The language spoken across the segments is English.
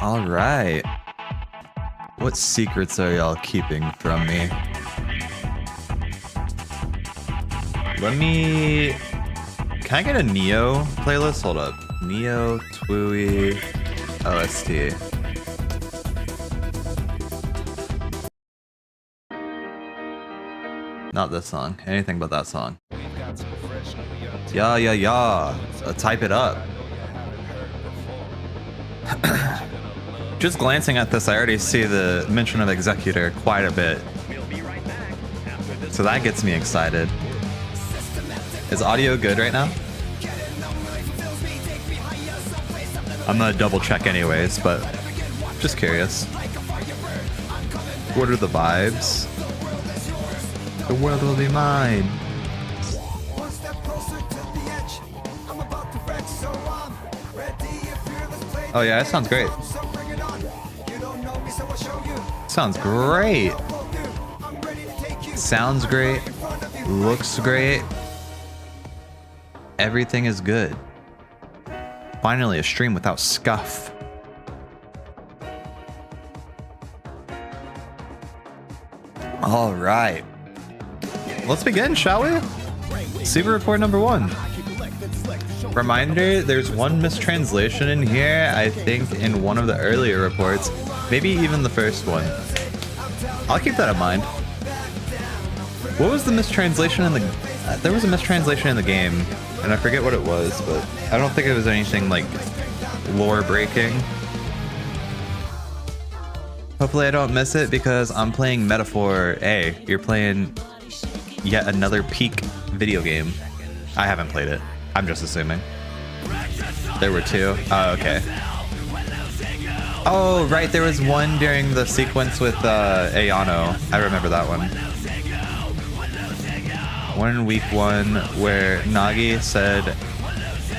All right. What secrets are y'all keeping from me? Let me... Can I get a NEO playlist? Hold up. NEO TWEWY OST. Not this song. Anything but that song. Yeah. Type it up. Just glancing at this, I already see the mention of Executor quite a bit. So that gets me excited. Is audio good right now? I'm gonna double check anyways, but just curious. What are the vibes? The world will be mine. Oh yeah, that sounds great. Sounds great. Sounds great. Looks great. Everything is good. Finally, a stream without scuff. All right. Let's begin, shall we? Secret report number 1. Reminder, there's one mistranslation in here, I think in one of the earlier reports, maybe even the first one. I'll keep that in mind. What was the mistranslation in the... there was a mistranslation in the game, and I forget what it was, but I don't think it was anything like lore breaking. Hopefully I don't miss it because I'm playing Metaphor A. You're playing yet another peak video game. I haven't played it. I'm just assuming. There were 2. Oh, okay. Oh, right. There was one during the sequence with Ayano. I remember that one. One in week 1 where Nagi said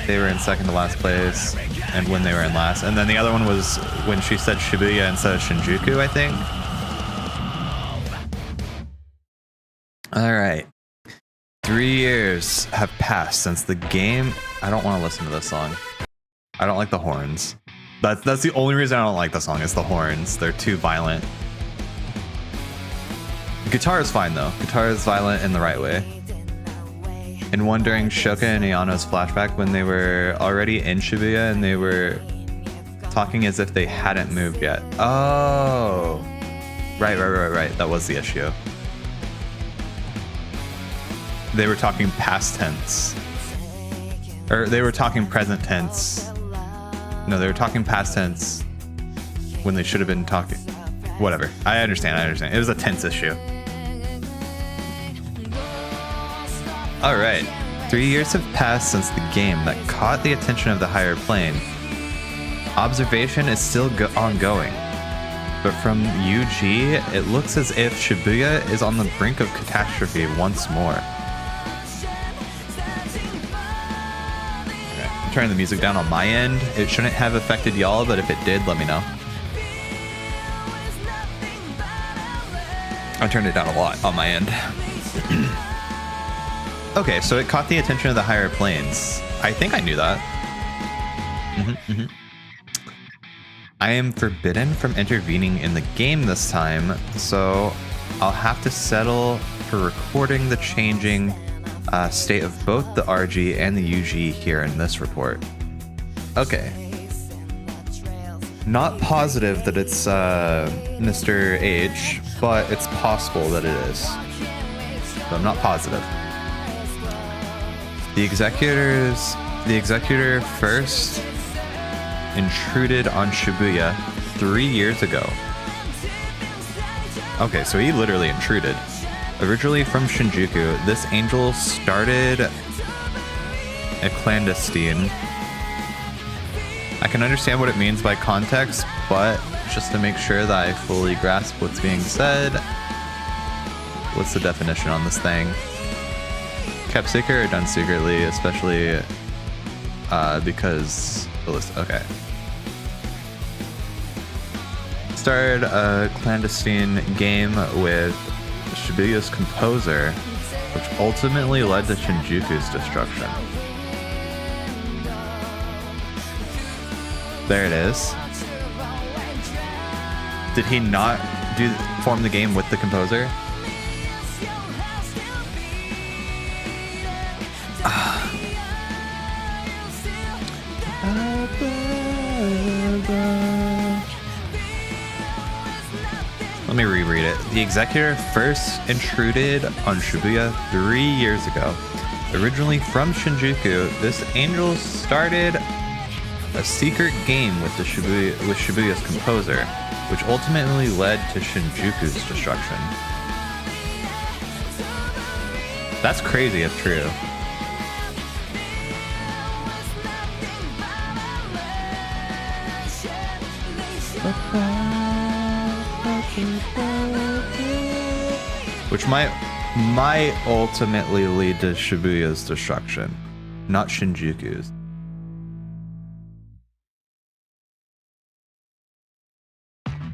they were in second to last place and when they were in last. And then the other one was when she said Shibuya instead of Shinjuku, I think. All right. 3 years have passed since the game. I don't want to listen to this song. I don't like the horns. That's the only reason I don't like the song is the horns. They're too violent. Guitar is fine though. Guitar is violent in the right way. And one during Shoka and Ayano's flashback when they were already in Shibuya and they were talking as if they hadn't moved yet. Oh. Right. That was the issue. They were talking past tense. Or they were talking present tense. No, they were talking past tense when they should have been talking. Whatever. I understand. It was a tense issue. All right. 3 years have passed since the game that caught the attention of the higher plane. Observation is still ongoing. But from UG, it looks as if Shibuya is on the brink of catastrophe once more. Turning the music down on my end. It shouldn't have affected y'all, but if it did, let me know. I turned it down a lot on my end. Okay, so it caught the attention of the higher planes. I think I knew that. I am forbidden from intervening in the game this time, so I'll have to settle for recording the changing state of both the RG and the UG here in this report. Okay. Not positive that it's Mr. H, but it's possible that it is. But I'm not positive. The executor first intruded on Shibuya 3 years ago. Okay, so he literally intruded. Originally from Shinjuku, this angel started a clandestine. I can understand what it means by context, but just to make sure that I fully grasp what's being said, what's the definition on this thing? Kept secret or done secretly, especially because... Okay. Started a clandestine game with Shibuya's composer, which ultimately led to Shinjuku's destruction. There it is. Did he not form the game with the composer? Let me reread it. The executor first intruded on Shibuya 3 years ago. Originally from Shinjuku, this angel started a secret game with Shibuya's composer, which ultimately led to Shinjuku's destruction. That's crazy if true. Which might ultimately lead to Shibuya's destruction, not Shinjuku's.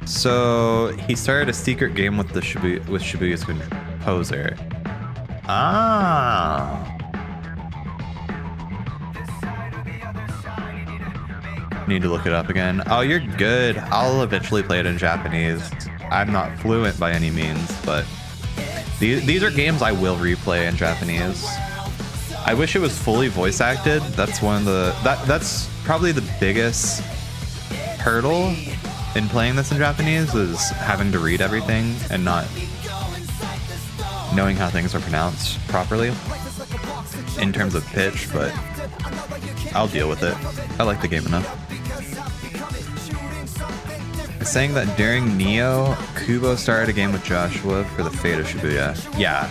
So he started a secret game with Shibuya's composer. Ah. Need to look it up again. Oh, you're good. I'll eventually play it in Japanese. I'm not fluent by any means, but these are games I will replay in Japanese. I wish it was fully voice acted. That's one of the that's probably the biggest hurdle in playing this in Japanese, is having to read everything and not knowing how things are pronounced properly in terms of pitch, but I'll deal with it. I like the game enough. It's saying that during NEO, Kubo started a game with Joshua for the fate of Shibuya. Yeah.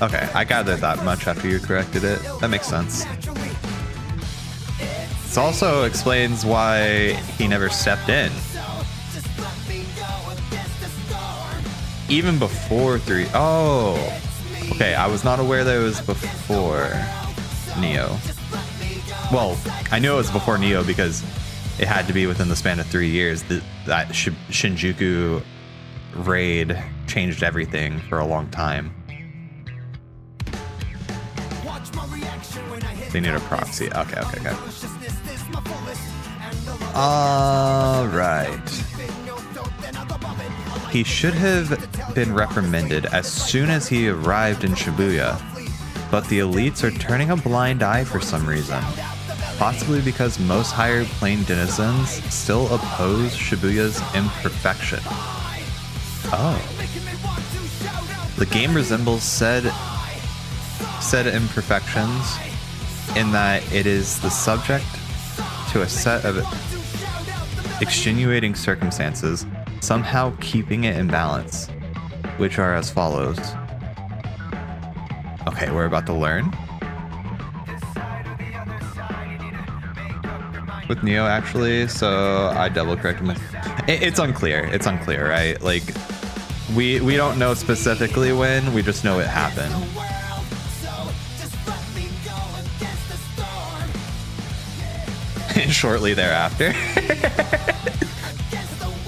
Okay, I gathered that much after you corrected it. That makes sense. This also explains why he never stepped in. Even before 3. Oh, okay. I was not aware that it was before NEO. Well, I knew it was before NEO because it had to be within the span of 3 years. That Shinjuku raid changed everything for a long time. They need a proxy. Okay. All right. He should have been reprimanded as soon as he arrived in Shibuya, but the elites are turning a blind eye for some reason. Possibly because most higher plane denizens still oppose Shibuya's imperfection. Oh. The game resembles said imperfections in that it is the subject to a set of extenuating circumstances, somehow keeping it in balance, which are as follows. Okay, we're about to learn. With NEO, actually, so I double corrected my... It's unclear. It's unclear, right? Like, we don't know specifically when, we just know it happened. And shortly thereafter.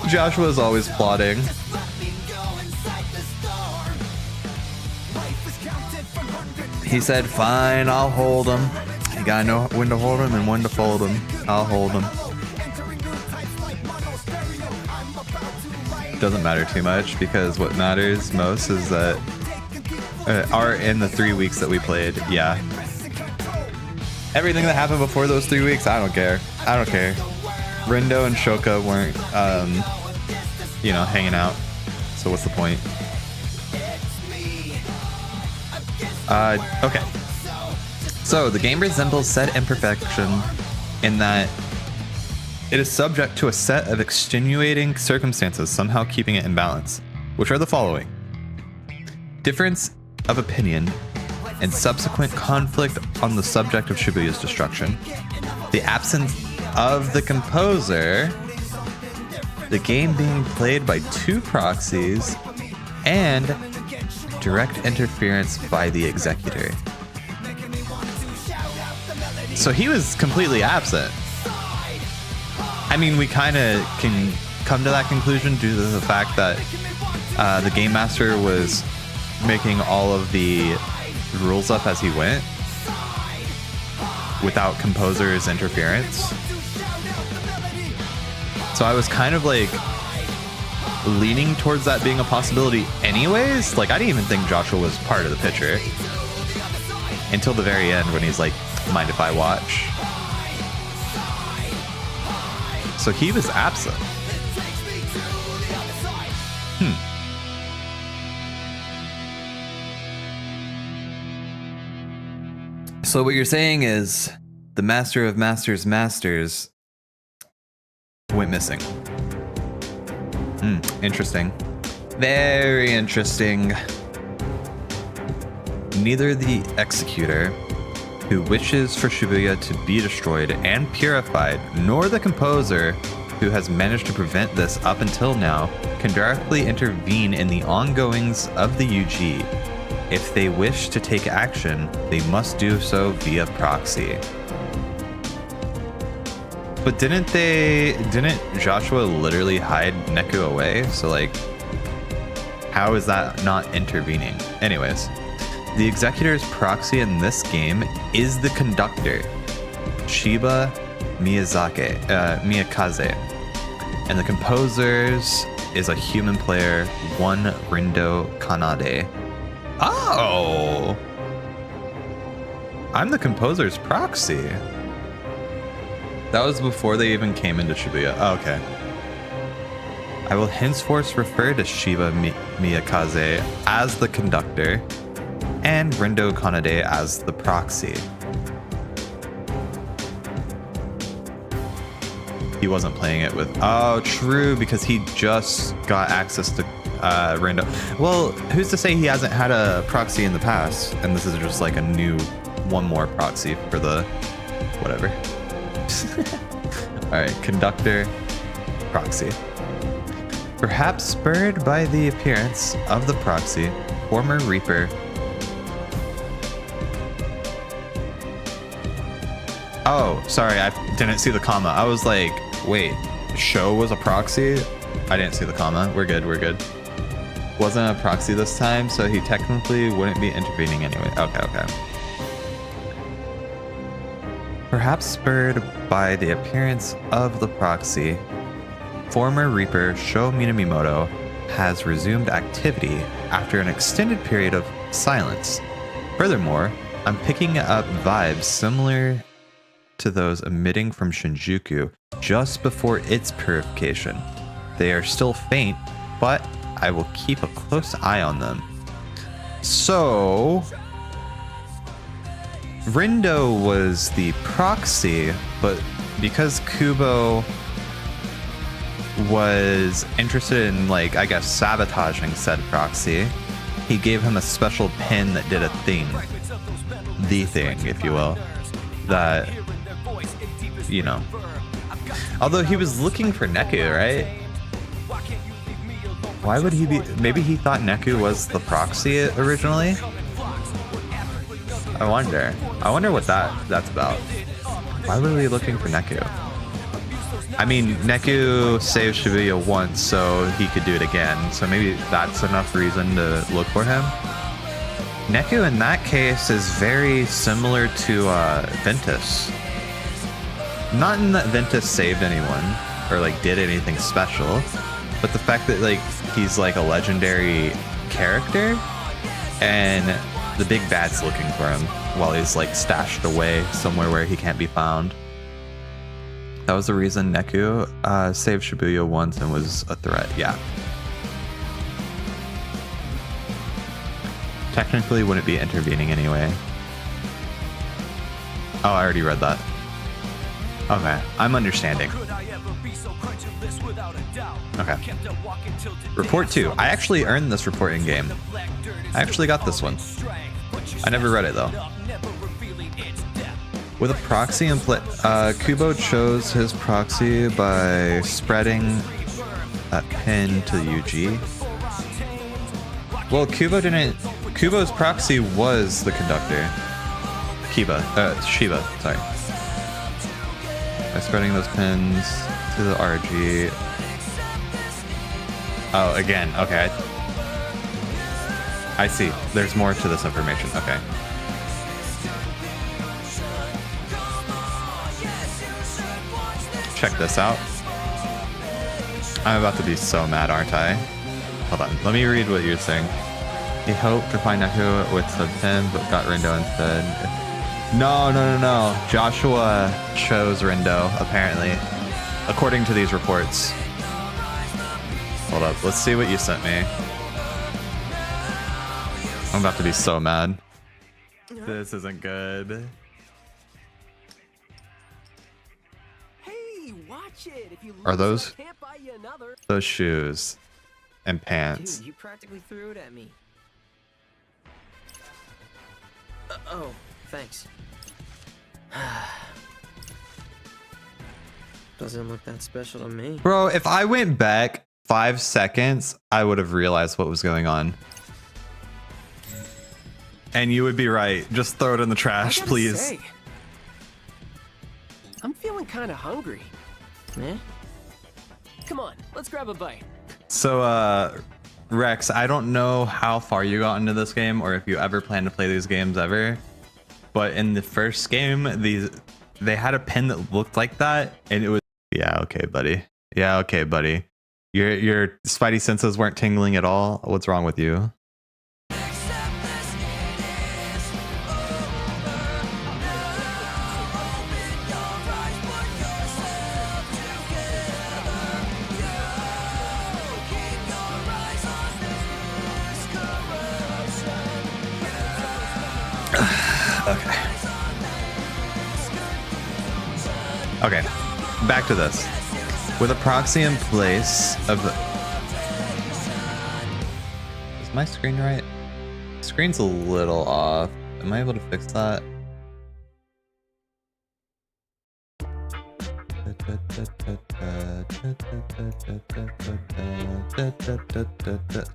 Joshua's always plotting. He said, fine, I'll hold him. You gotta know when to hold him and when to fold him. I'll hold him. Doesn't matter too much, because what matters most is that are in the 3 weeks that we played. Yeah. Everything that happened before those 3 weeks, I don't care. I don't care. Rindo and Shoka weren't, hanging out. So what's the point? Okay. So the game resembles said imperfection in that it is subject to a set of extenuating circumstances, somehow keeping it in balance, which are the following: difference of opinion and subsequent conflict on the subject of Shibuya's destruction, the absence of the composer, the game being played by 2 proxies, and direct interference by the executor. So he was completely absent. I mean, we kind of can come to that conclusion due to the fact that the game master was making all of the rules up as he went without composer's interference. So I was kind of like leaning towards that being a possibility anyways. Like, I didn't even think Joshua was part of the picture until the very end when he's like, mind if I watch? So he was absent. So what you're saying is the Master of Masters Masters went missing. Interesting. Very interesting. Neither the Executor, who wishes for Shibuya to be destroyed and purified, nor the Composer, who has managed to prevent this up until now, can directly intervene in the ongoings of the UG. If they wish to take action, they must do so via proxy. But didn't Joshua literally hide Neku away? So like, how is that not intervening? Anyways, the Executor's proxy in this game is the Conductor, Shiba Miyakaze. And the Composer's is a human player, one Rindo Kanade. Oh! I'm the Composer's proxy. That was before they even came into Shibuya. Oh, okay. I will henceforth refer to Shiba Miyakaze as the Conductor and Rindo Kanade as the proxy. He wasn't playing it with... Oh, true, because he just got access to Rindo. Well, who's to say he hasn't had a proxy in the past? And this is just like a new one more proxy for the whatever. All right, Conductor, proxy. Perhaps spurred by the appearance of the proxy, former Reaper. Oh, sorry, I didn't see the comma. I was like, wait, show was a proxy? I didn't see the comma. We're good, we're good. Wasn't a proxy this time, so he technically wouldn't be intervening anyway. Okay. Perhaps spurred by the appearance of the proxy, former Reaper Sho Minamimoto has resumed activity after an extended period of silence. Furthermore, I'm picking up vibes similar to those emitting from Shinjuku just before its purification. They are still faint, but I will keep a close eye on them. So... Rindo was the proxy, but because Kubo was interested in, like, I guess, sabotaging said proxy, he gave him a special pin that did a thing. The thing, if you will. That, you know. Although he was looking for Neku, right? Why would he be... Maybe he thought Neku was the proxy originally? I wonder what that's about. Why were we looking for Neku? I mean, Neku saved Shibuya once, so he could do it again. So maybe that's enough reason to look for him. Neku in that case is very similar to Ventus. Not in that Ventus saved anyone or like did anything special, but the fact that like he's like a legendary character and the big bad's looking for him while he's like stashed away somewhere where he can't be found. That was the reason Neku saved Shibuya once and was a threat. Yeah. Technically wouldn't be intervening anyway. Oh, I already read that. Okay, I'm understanding. Okay. Report 2. I actually earned this report in game. I actually got this one. I never read it though. With a proxy in play, Kubo chose his proxy by spreading that pin to the UG. Well, Kubo's proxy was the Conductor. Shiba, sorry. By spreading those pins to the RG. Oh, again, okay. I see. There's more to this information. Okay. Check this out. I'm about to be so mad, aren't I? Hold on, let me read what you're saying. He hoped to find out who would sub him, but got Rindo instead. No. Joshua chose Rindo, apparently. According to these reports. Hold up, let's see what you sent me. I'm about to be so mad. This isn't good. Hey, watch it. If you Are those I can't buy you another. those shoes and pants? Dude, you practically threw it at me. Oh, thanks. Doesn't look that special to me. Bro, if I went back 5 seconds, I would have realized what was going on. And you would be right. Just throw it in the trash, please. Say, I'm feeling kind of hungry. Eh? Come on, let's grab a bite. So, Rex, I don't know how far you got into this game or if you ever plan to play these games ever, but in the first game, they had a pen that looked like that, and it was yeah, okay, buddy. Yeah, okay, buddy. Your spidey senses weren't tingling at all. What's wrong with you? Okay, back to this. With a proxy in place of the... Is my screen right? Screen's a little off. Am I able to fix that?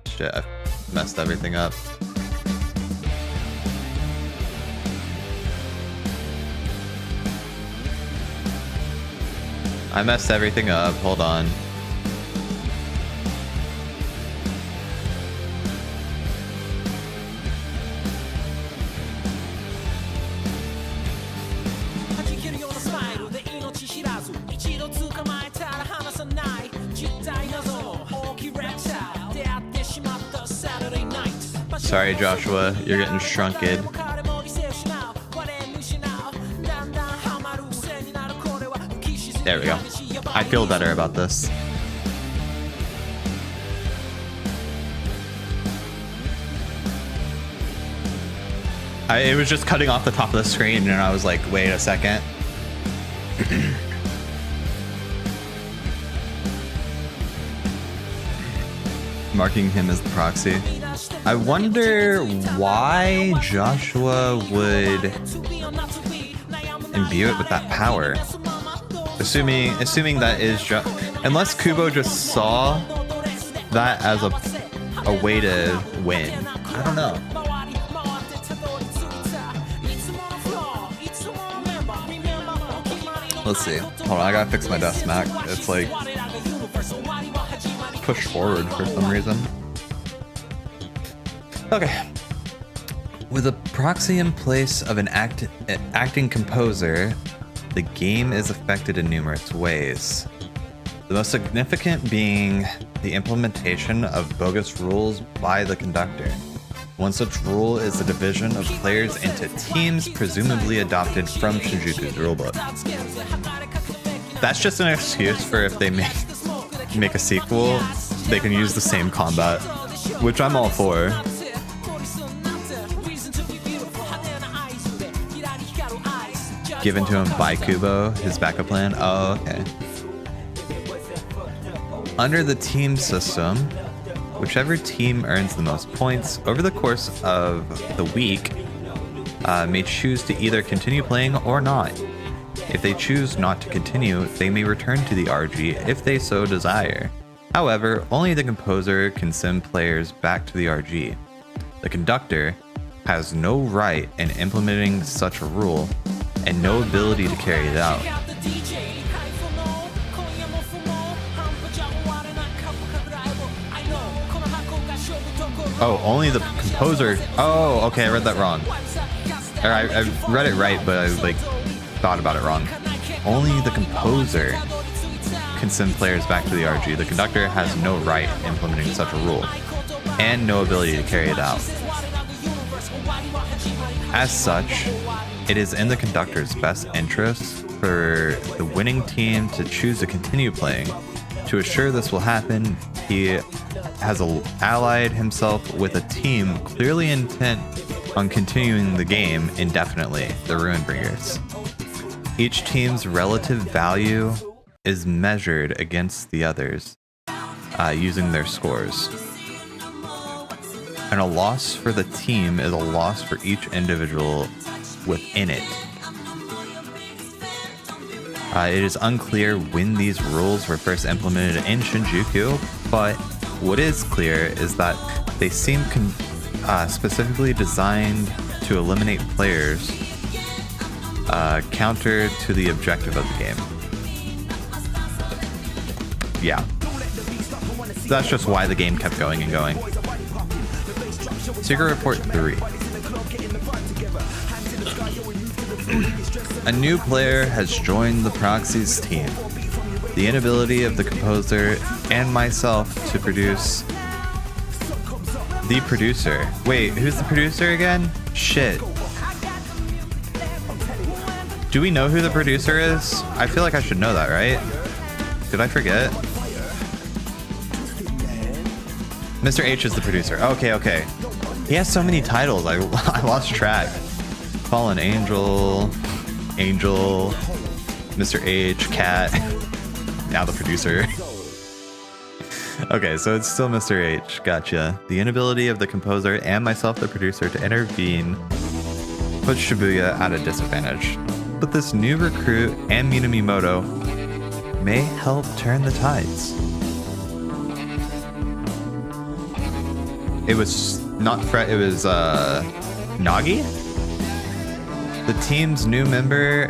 Shit, I messed everything up. I messed everything up. Hold on. Sorry, Joshua. You're getting shrunken. There we go. I feel better about this. It was just cutting off the top of the screen, and I was like, wait a second. Marking him as the proxy. I wonder why Joshua would imbue it with that power. Assuming that is unless Kubo just saw that as a way to win. I don't know. Let's see. Hold on, I gotta fix my desk, Mac. It's like pushed forward for some reason. Okay. With a proxy in place of an acting composer, the game is affected in numerous ways. The most significant being the implementation of bogus rules by the conductor. One such rule is the division of players into teams presumably adopted from Shinjuku's rulebook. That's just an excuse for if they make a sequel, they can use the same combat, which I'm all for. Given to him by Kubo, his backup plan. Oh, okay. Under the team system, whichever team earns the most points over the course of the week may choose to either continue playing or not. If they choose not to continue, they may return to the RG if they so desire. However, only the composer can send players back to the RG. The conductor has no right in implementing such a rule and no ability to carry it out. Oh, only the composer. Oh, okay, I read that wrong. Or I read it right, but I thought about it wrong. Only the composer can send players back to the RG, the conductor has no right implementing such a rule, and no ability to carry it out. As such, it is in the conductor's best interest for the winning team to choose to continue playing. To assure this will happen, he has allied himself with a team clearly intent on continuing the game indefinitely, the Ruinbringers. Each team's relative value is measured against the others using their scores. And a loss for the team is a loss for each individual within it. It is unclear when these rules were first implemented in Shinjuku, but what is clear is that they seem specifically designed to eliminate players counter to the objective of the game. Yeah. That's just why the game kept going and going. Secret Report 3. A new player has joined the Proxy's team. The inability of the composer and myself to produce the producer. Wait, who's the producer again? Shit. Do we know who the producer is? I feel like I should know that, right? Did I forget? Mr. H is the producer. Okay. He has so many titles, I lost track. Fallen Angel, Mr. H, Cat, now the producer. Okay, so it's still Mr. H, gotcha. The inability of the composer and myself, the producer, to intervene puts Shibuya at a disadvantage. But this new recruit and Minamimoto may help turn the tides. It was not Fred, it was Nagi? The team's new member,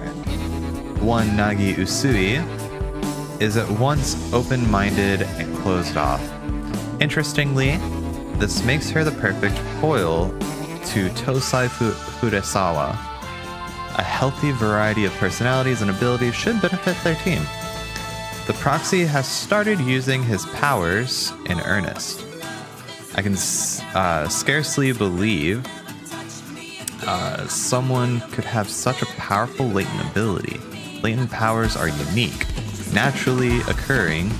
one Nagi Usui, is at once open-minded and closed off. Interestingly, this makes her the perfect foil to Tosai Fudesawa. A healthy variety of personalities and abilities should benefit their team. The Proxy has started using his powers in earnest. I can scarcely believe someone could have such a powerful latent ability. Latent powers are unique, naturally occurring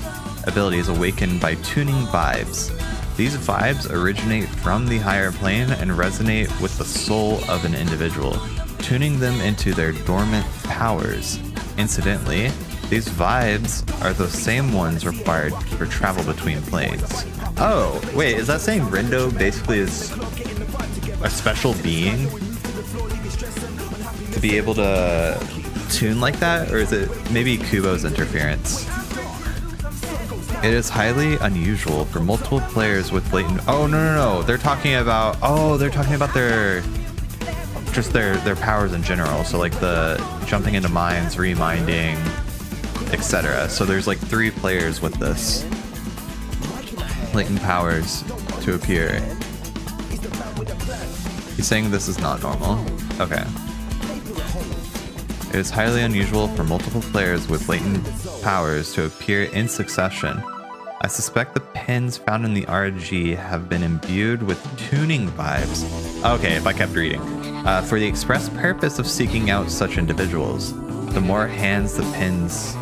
abilities awakened by tuning vibes. These vibes originate from the higher plane and resonate with the soul of an individual, tuning them into their dormant powers. Incidentally, these vibes are the same ones required for travel between planes. Oh, wait, is that saying Rendo basically is a special being to be able to tune like that? Or is it maybe Kubo's interference? It is highly unusual for multiple players with latent... Oh, no. They're talking about their powers in general. So like the jumping into mines, reminding, etc. So there's like 3 players with this. Latent powers to appear. He's saying this is not normal. Okay. It is highly unusual for multiple players with latent powers to appear in succession. I suspect the pins found in the RG have been imbued with tuning vibes. Okay, if I kept reading. For the express purpose of seeking out such individuals. The more hands the pins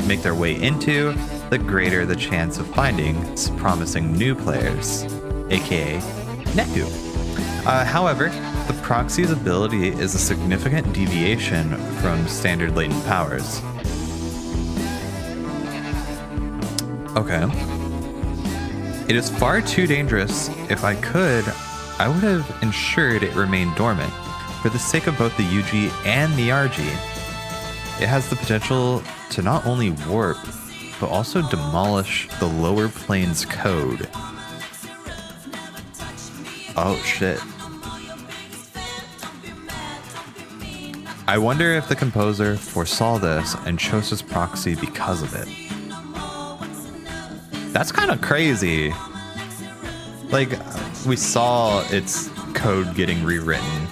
make their way into, the greater the chance of finding promising new players, aka Neku. However, the Proxy's ability is a significant deviation from standard latent powers. Okay. It is far too dangerous. If I could, I would have ensured it remained dormant for the sake of both the UG and the RG. It has the potential to not only warp, but also demolish the lower plane's code. Oh shit. I wonder if the composer foresaw this and chose his Proxy because of it. That's kind of crazy. Like, we saw its code getting rewritten,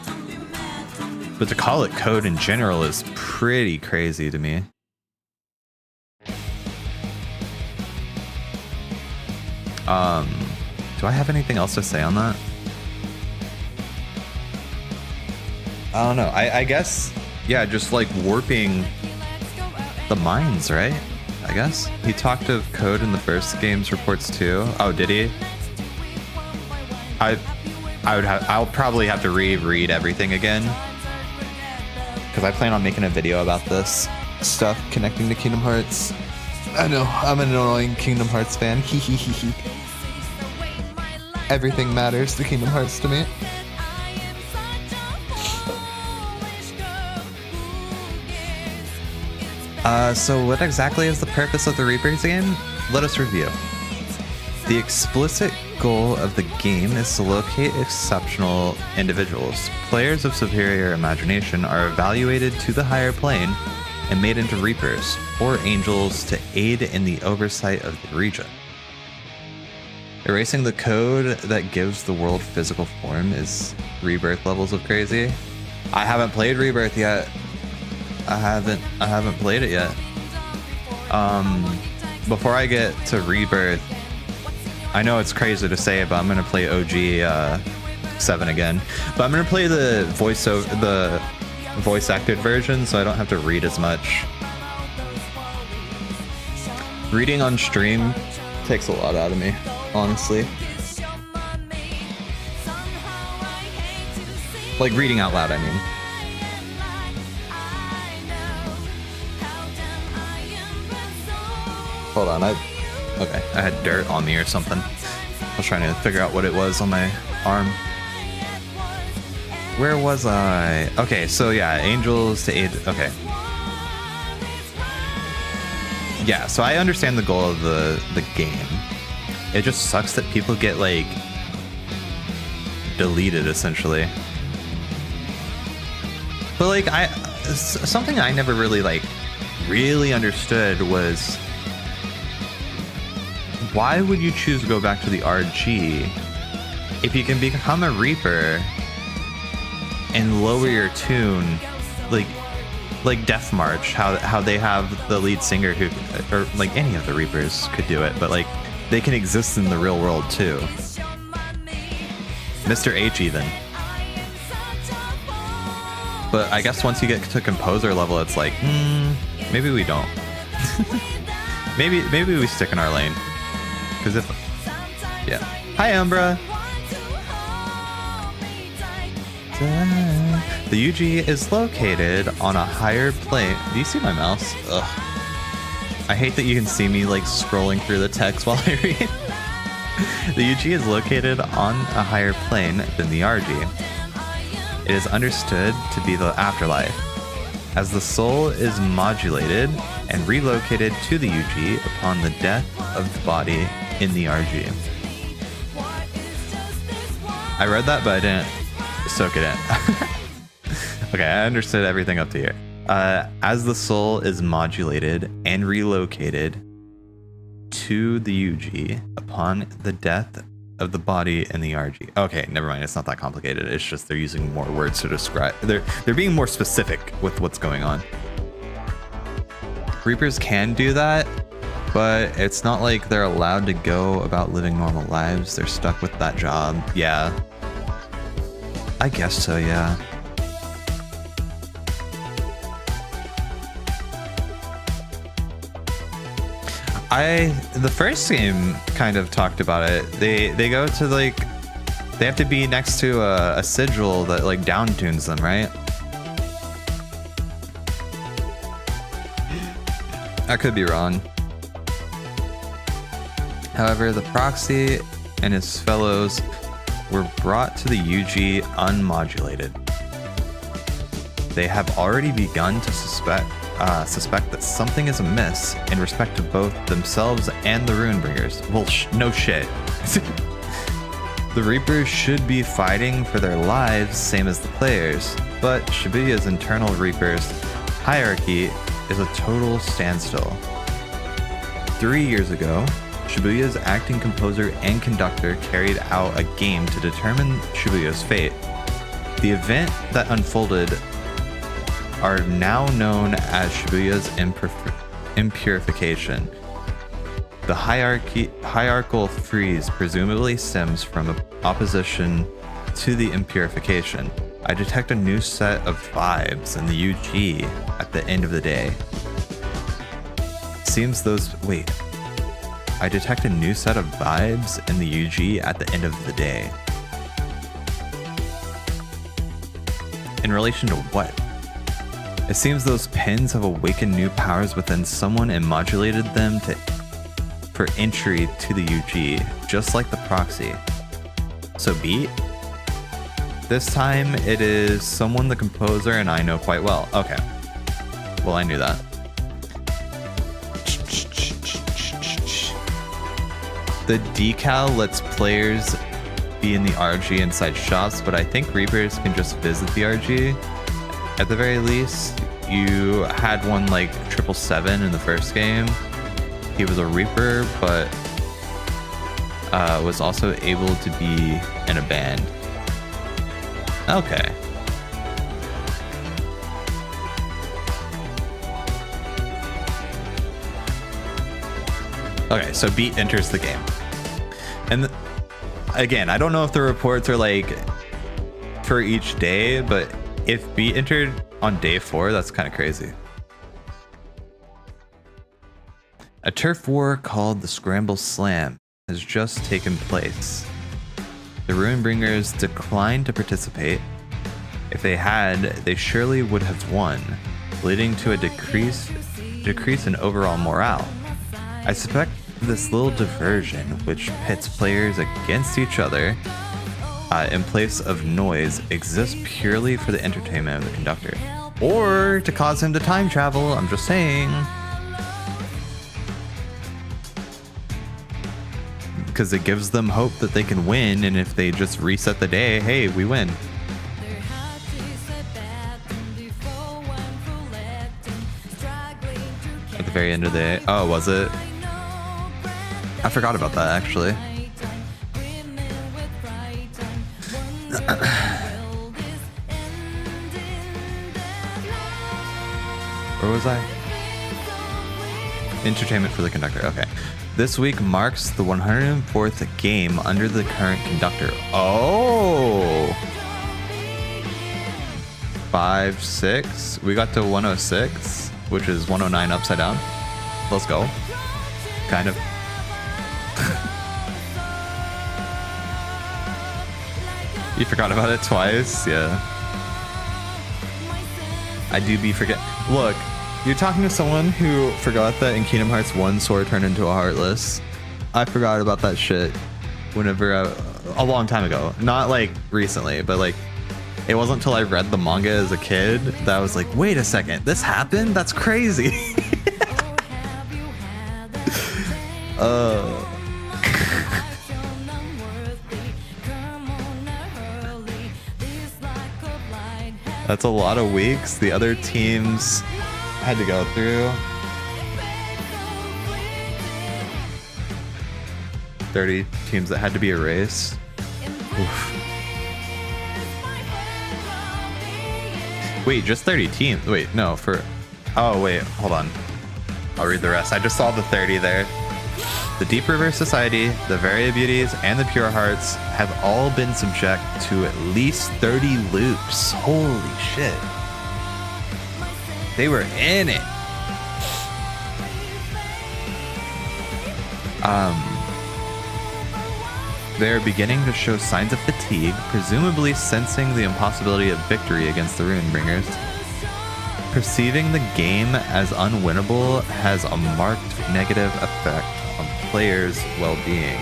but to call it code in general is pretty crazy to me. Do I have anything else to say on that? I don't know. I guess, yeah, just like warping the minds, right? I guess. He talked of code in the first game's reports too. Oh, did he? I'll probably have to reread everything again, because I plan on making a video about this stuff connecting to Kingdom Hearts. I know, I'm an annoying Kingdom Hearts fan. Everything matters to Kingdom Hearts to me. So what exactly is the purpose of the Reapers game? Let us review. The explicit goal of the game is to locate exceptional individuals. Players of superior imagination are evaluated to the higher plane and made into Reapers, or angels, to aid in the oversight of the region. Erasing the code that gives the world physical form is Rebirth levels of crazy. I haven't played Rebirth yet. I haven't played it yet. Before I get to Rebirth, I know it's crazy to say, but I'm gonna play OG 7 again. But I'm gonna play the voice acted version, so I don't have to read as much. Reading on stream takes a lot out of me, honestly. Like reading out loud, I mean. Hold on, okay, I had dirt on me or something. I was trying to figure out what it was on my arm. Where was I? Okay, so yeah, angels to aid, okay. Yeah, so I understand the goal of the game. It just sucks that people get like deleted essentially. But like something I never really understood was, why would you choose to go back to the RG if you can become a Reaper and lower your tune, like Death March, how they have the lead singer who, or like any of the Reapers could do it, but like they can exist in the real world too. Mr. H even. But I guess once you get to composer level, it's like, maybe we don't. maybe we stick in our lane. Because if, yeah. Hi, Umbra. The UG is located on a higher plane. Do you see my mouse? Ugh. I hate that you can see me like scrolling through the text while I read. The UG is located on a higher plane than the RG. It is understood to be the afterlife, as the soul is modulated and relocated to the UG upon the death of the body in the RG. I read that, but I didn't soak it in. Okay, I understood everything up to here. As the soul is modulated and relocated to the UG upon the death of the body in the RG. Okay, never mind. It's not that complicated. It's just they're using more words to describe. They're being more specific with what's going on. Reapers can do that, but it's not like they're allowed to go about living normal lives. They're stuck with that job. Yeah. I guess so, yeah. The first game kind of talked about it. They go to like, they have to be next to a sigil that like down tunes them, right? I could be wrong. However, the proxy and his fellows were brought to the UG unmodulated. They have already begun to suspect that something is amiss in respect to both themselves and the Runebringers. Well, no shit. The Reapers should be fighting for their lives, same as the players, but Shibuya's internal Reapers hierarchy is a total standstill. 3 years ago, Shibuya's acting composer and conductor carried out a game to determine Shibuya's fate. The event that unfolded are now known as Shibuya's impurification. The hierarchical freeze presumably stems from opposition to the impurification. I detect a new set of vibes in the UG at the end of the day. Seems those... Wait. I detect a new set of vibes in the UG at the end of the day. In relation to what? It seems those pins have awakened new powers within someone and modulated them for entry to the UG, just like the proxy. So beat? This time it is someone the composer and I know quite well. Okay. Well, I knew that. The decal lets players be in the RG inside shops, but I think Reapers can just visit the RG. At the very least, you had one like 777 in the first game. He was a Reaper, but was also able to be in a band. Okay. Okay, so Beat enters the game. And again, I don't know if the reports are like for each day, but if Beat entered on day 4, that's kind of crazy. A turf war called the Scramble Slam has just taken place. The Ruinbringers declined to participate. If they had, they surely would have won, leading to a decrease in overall morale. I suspect this little diversion, which pits players against each other in place of noise, exists purely for the entertainment of the conductor. Or to cause him to time travel, I'm just saying. Because it gives them hope that they can win, and if they just reset the day, hey, we win. At the very end of the day. Oh, was it? I forgot about that, actually. Where was I? Entertainment for the conductor. Okay. This week marks the 104th game under the current conductor. Oh! 5, 6. We got to 106, which is 109 upside down. Let's go. Kind of. You forgot about it twice? Yeah. I do be forget. Look, you're talking to someone who forgot that in Kingdom Hearts 1, Sword turned into a Heartless. I forgot about that shit whenever a long time ago. Not like recently, but like it wasn't until I read the manga as a kid that I was like, wait a second, this happened? That's crazy. That's a lot of weeks the other teams had to go through. 30 teams that had to be erased. Oof. Wait, just 30 teams. Wait, no, for... Oh, wait, hold on. I'll read the rest. I just saw the 30 there. The Deep River Society, the Varia Beauties, and the Pure Hearts have all been subject to at least 30 loops. Holy shit. They were in it. They're beginning to show signs of fatigue, presumably sensing the impossibility of victory against the Ruinbringers. Perceiving the game as unwinnable has a marked negative effect on players' well-being.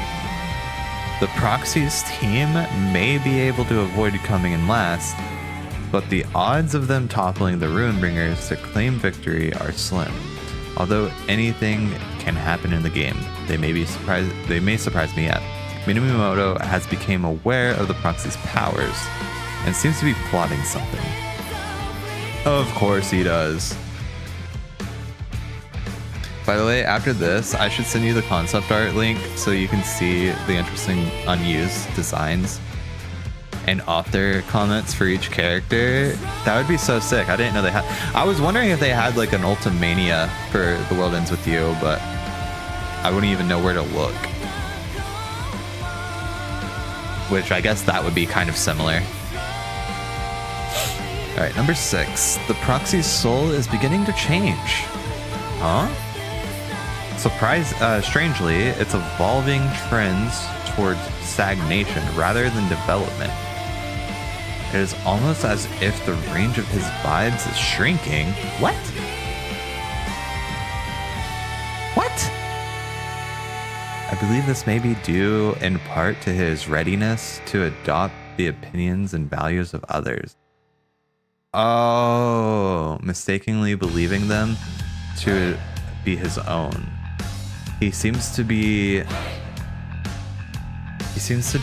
The Proxies team may be able to avoid coming in last, but the odds of them toppling the Ruinbringers to claim victory are slim. Although anything can happen in the game, they may surprise me yet. Minamoto has become aware of the Proxy's powers and seems to be plotting something. Of course he does. By the way, after this, I should send you the concept art link so you can see the interesting unused designs and author comments for each character. That would be so sick. I didn't know they had. I was wondering if they had like an Ultimania for The World Ends With You, but I wouldn't even know where to look. Which I guess that would be kind of similar. Alright, number 6. The proxy's soul is beginning to change. Huh? Strangely, it's evolving trends towards stagnation rather than development. It is almost as if the range of his vibes is shrinking. What? What? I believe this may be due in part to his readiness to adopt the opinions and values of others. Oh, mistakenly believing them to be his own. He seems to do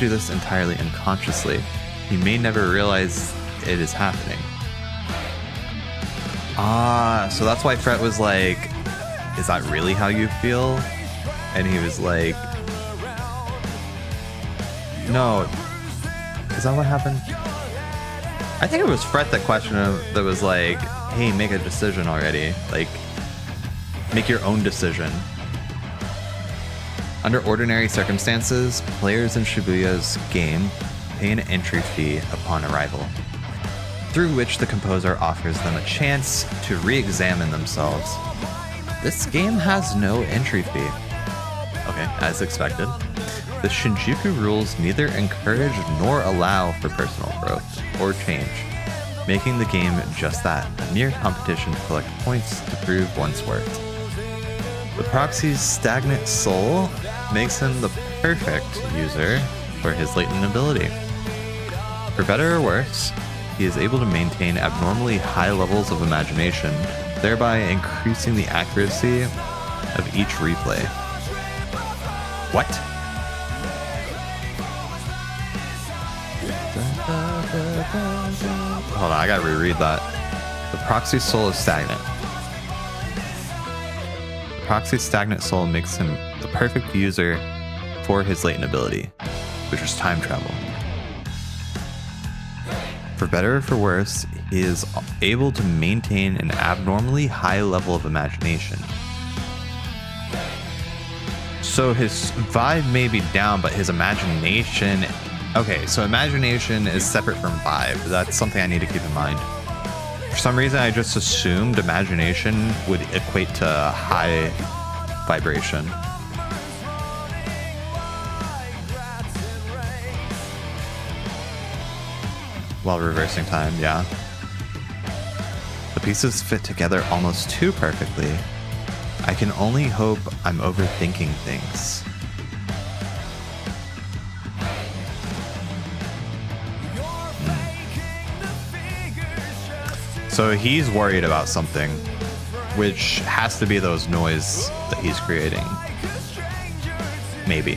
this entirely unconsciously. He may never realize it is happening. Ah, so that's why Fret was like, is that really how you feel? And he was like, no. Is that what happened? I think it was Fret that questioned him, that was like, hey, make a decision already. Like, make your own decision. Under ordinary circumstances, players in Shibuya's game pay an entry fee upon arrival, through which the composer offers them a chance to re-examine themselves. This game has no entry fee. Okay, as expected. The Shinjuku rules neither encourage nor allow for personal growth or change, making the game just that, a mere competition to collect points to prove one's worth. The proxy's stagnant soul makes him the perfect user for his latent ability. For better or worse, he is able to maintain abnormally high levels of imagination, thereby increasing the accuracy of each replay. What? Hold on, I gotta reread that. The proxy's soul is stagnant. The proxy's stagnant soul makes him the perfect user for his latent ability, which is time travel. For better or for worse, he is able to maintain an abnormally high level of imagination. So his vibe may be down, but his imagination... Okay, so imagination is separate from vibe. That's something I need to keep in mind. For some reason, I just assumed imagination would equate to high vibration. While reversing time, yeah. The pieces fit together almost too perfectly. I can only hope I'm overthinking things. So he's worried about something, which has to be those noise that he's creating. Maybe.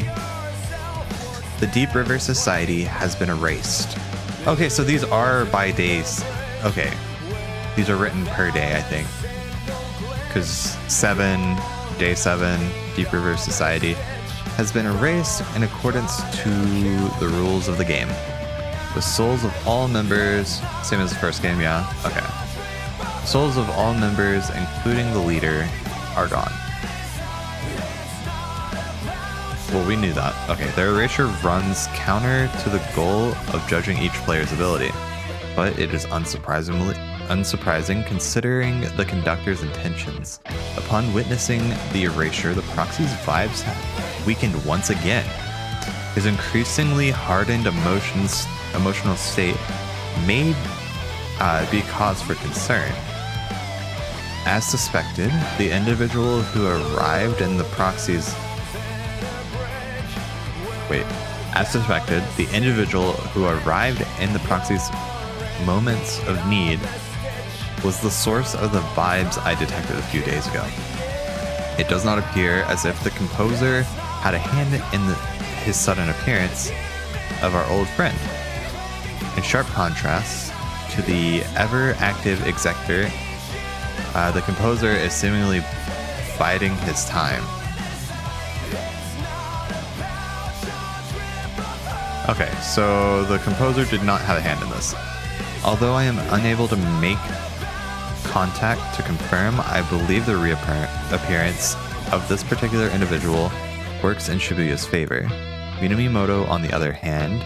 The Deep River Society has been erased. Okay, so these are by days. Okay. These are written per day, I think. Because day 7, Deep River Society has been erased in accordance to the rules of the game. The souls of all members, same as the first game, yeah? Okay. Souls of all members, including the leader, are gone. Well, we knew that. Okay, their erasure runs counter to the goal of judging each player's ability, but it is unsurprising considering the conductor's intentions. Upon witnessing the erasure, the proxy's vibes have weakened once again. His increasingly hardened emotional state may be cause for concern. As suspected, the individual who arrived in the proxy's moments of need was the source of the vibes I detected a few days ago. It does not appear as if the composer had a hand in his sudden appearance of our old friend. In sharp contrast to the ever-active executor, the composer is seemingly biding his time. Okay, so the composer did not have a hand in this. Although I am unable to make contact to confirm, I believe the reappearance of this particular individual works in Shibuya's favor. Minamimoto, on the other hand,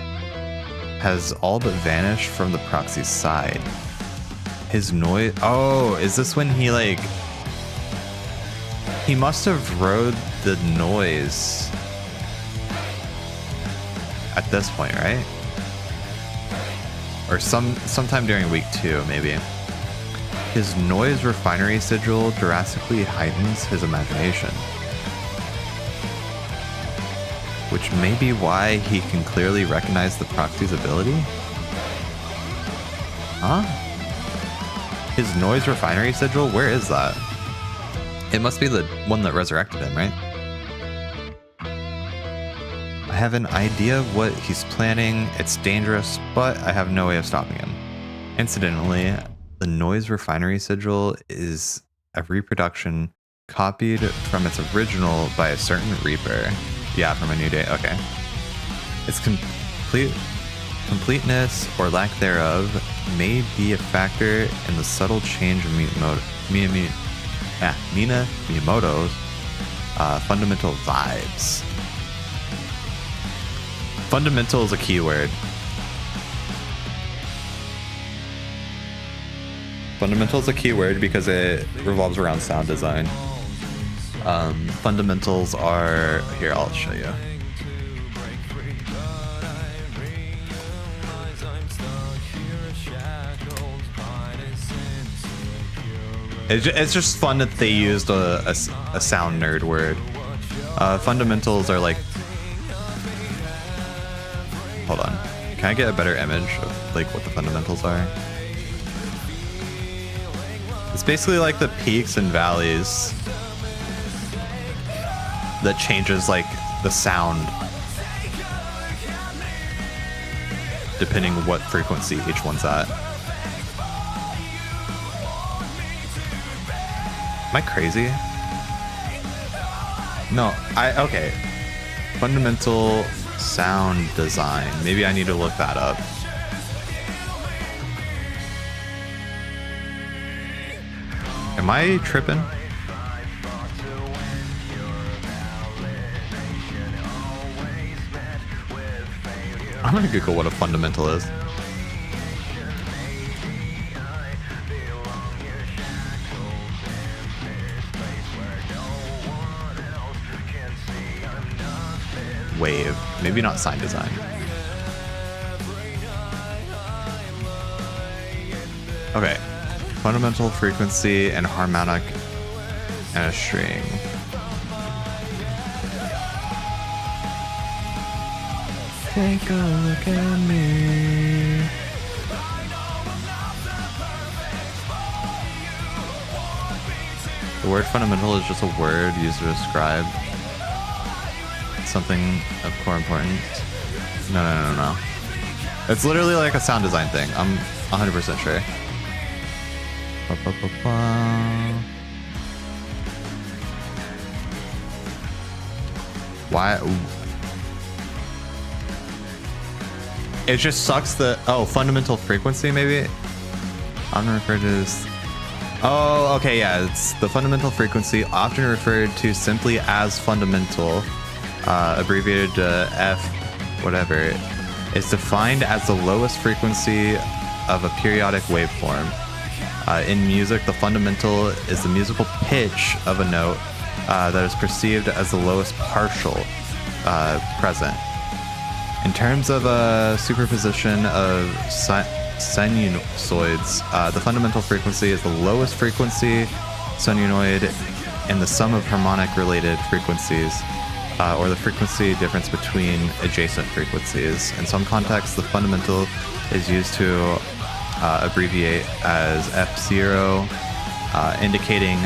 has all but vanished from the proxy's side. His noise... Oh, is this when he, like... He must have rode the noise at this point, right? Or sometime during week 2, maybe. His noise refinery sigil drastically heightens his imagination, which may be why he can clearly recognize the proxy's ability? Huh? His noise refinery sigil? Where is that? It must be the one that resurrected him, right? I have an idea of what he's planning. It's dangerous, but I have no way of stopping him. Incidentally, the noise refinery sigil is a reproduction copied from its original by a certain Reaper. Yeah, from A New Day. Okay. Its completeness or lack thereof may be a factor in the subtle change of Minamoto's fundamental vibes. Fundamental is a keyword. Fundamental is a keyword because it revolves around sound design. Fundamentals are... Here, I'll show you. It's just fun that they used a sound nerd word. Fundamentals are like... Hold on. Can I get a better image of like what the fundamentals are? It's basically like the peaks and valleys that changes like the sound depending what frequency each one's at. Am I crazy? No, okay. Fundamental sound design. Maybe I need to look that up. Am I tripping? I'm gonna Google what a fundamental is. Wave. Maybe not sign design. Okay. Fundamental frequency and harmonic and a string. Take a look at me. The word fundamental is just a word used to describe something of core importance. No. It's literally like a sound design thing. I'm 100% sure. Why? It just sucks that... Oh, fundamental frequency, maybe? Often referred to as... Oh, okay, yeah. It's the fundamental frequency, often referred to simply as fundamental, abbreviated to F, whatever, is defined as the lowest frequency of a periodic waveform. In music, the fundamental is the musical pitch of a note that is perceived as the lowest partial present. In terms of a superposition of sinusoids, the fundamental frequency is the lowest frequency sinusoid in the sum of harmonic-related frequencies, or the frequency difference between adjacent frequencies. In some contexts, the fundamental is used to abbreviate as F0, indicating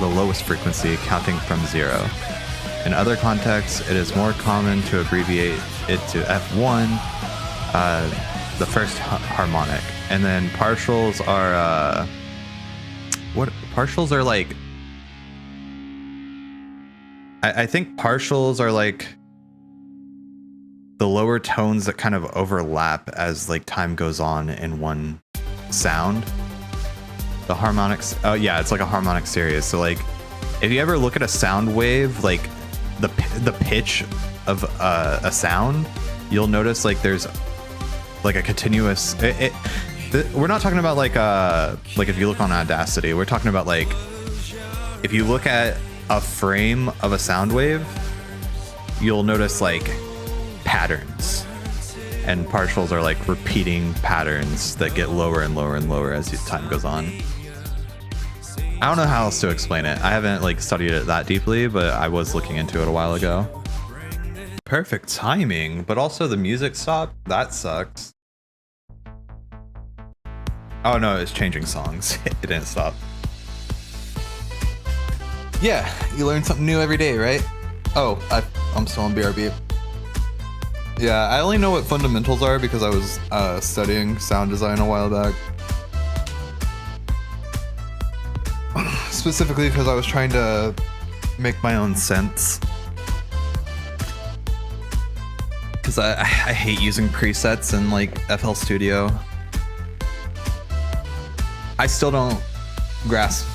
the lowest frequency counting from 0. In other contexts, it is more common to abbreviate it to F1, the first harmonic. And then partials are, what? Partials are like, I think partials are like the lower tones that kind of overlap as like time goes on in one sound. The harmonics, oh yeah, it's like a harmonic series. So like If you ever look at a sound wave, like the pitch of a sound, you'll notice like there's like a continuous. We're not talking about like if you look on Audacity, we're talking about like if you look at a frame of a sound wave, you'll notice like patterns, and partials are like repeating patterns that get lower and lower and lower as time goes on. I don't know how else to explain it. I haven't like studied it that deeply, but I was looking into it a while ago. Perfect timing, but also the music stopped. That sucks. Oh no, it's changing songs. It didn't stop. Yeah, you learn something new every day, right? Oh, I'm still on BRB. Yeah, I only know what fundamentals are because I was studying sound design a while back. Specifically because I was trying to make my own synths. Because I hate using presets in like FL Studio. I still don't grasp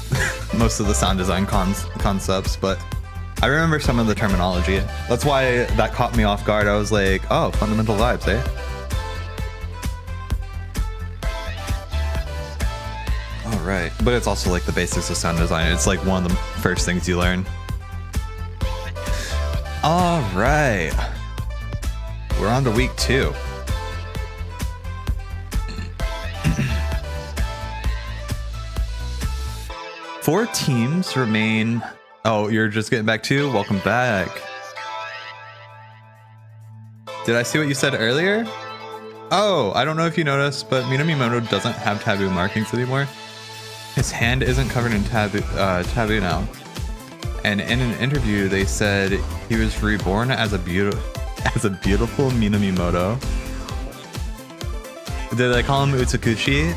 most of the sound design concepts, but I remember some of the terminology. That's why that caught me off guard. I was like, oh, fundamental vibes, eh? All right. But it's also like the basics of sound design. It's like one of the first things you learn. All right. We're on to week 2. Four teams remain. Oh, you're just getting back to? Welcome back. Did I see what you said earlier? Oh, I don't know if you noticed, but Minamimoto doesn't have taboo markings anymore. His hand isn't covered in taboo now. And in an interview, they said he was reborn as a beautiful Minamimoto. Did they call him Utsukushi?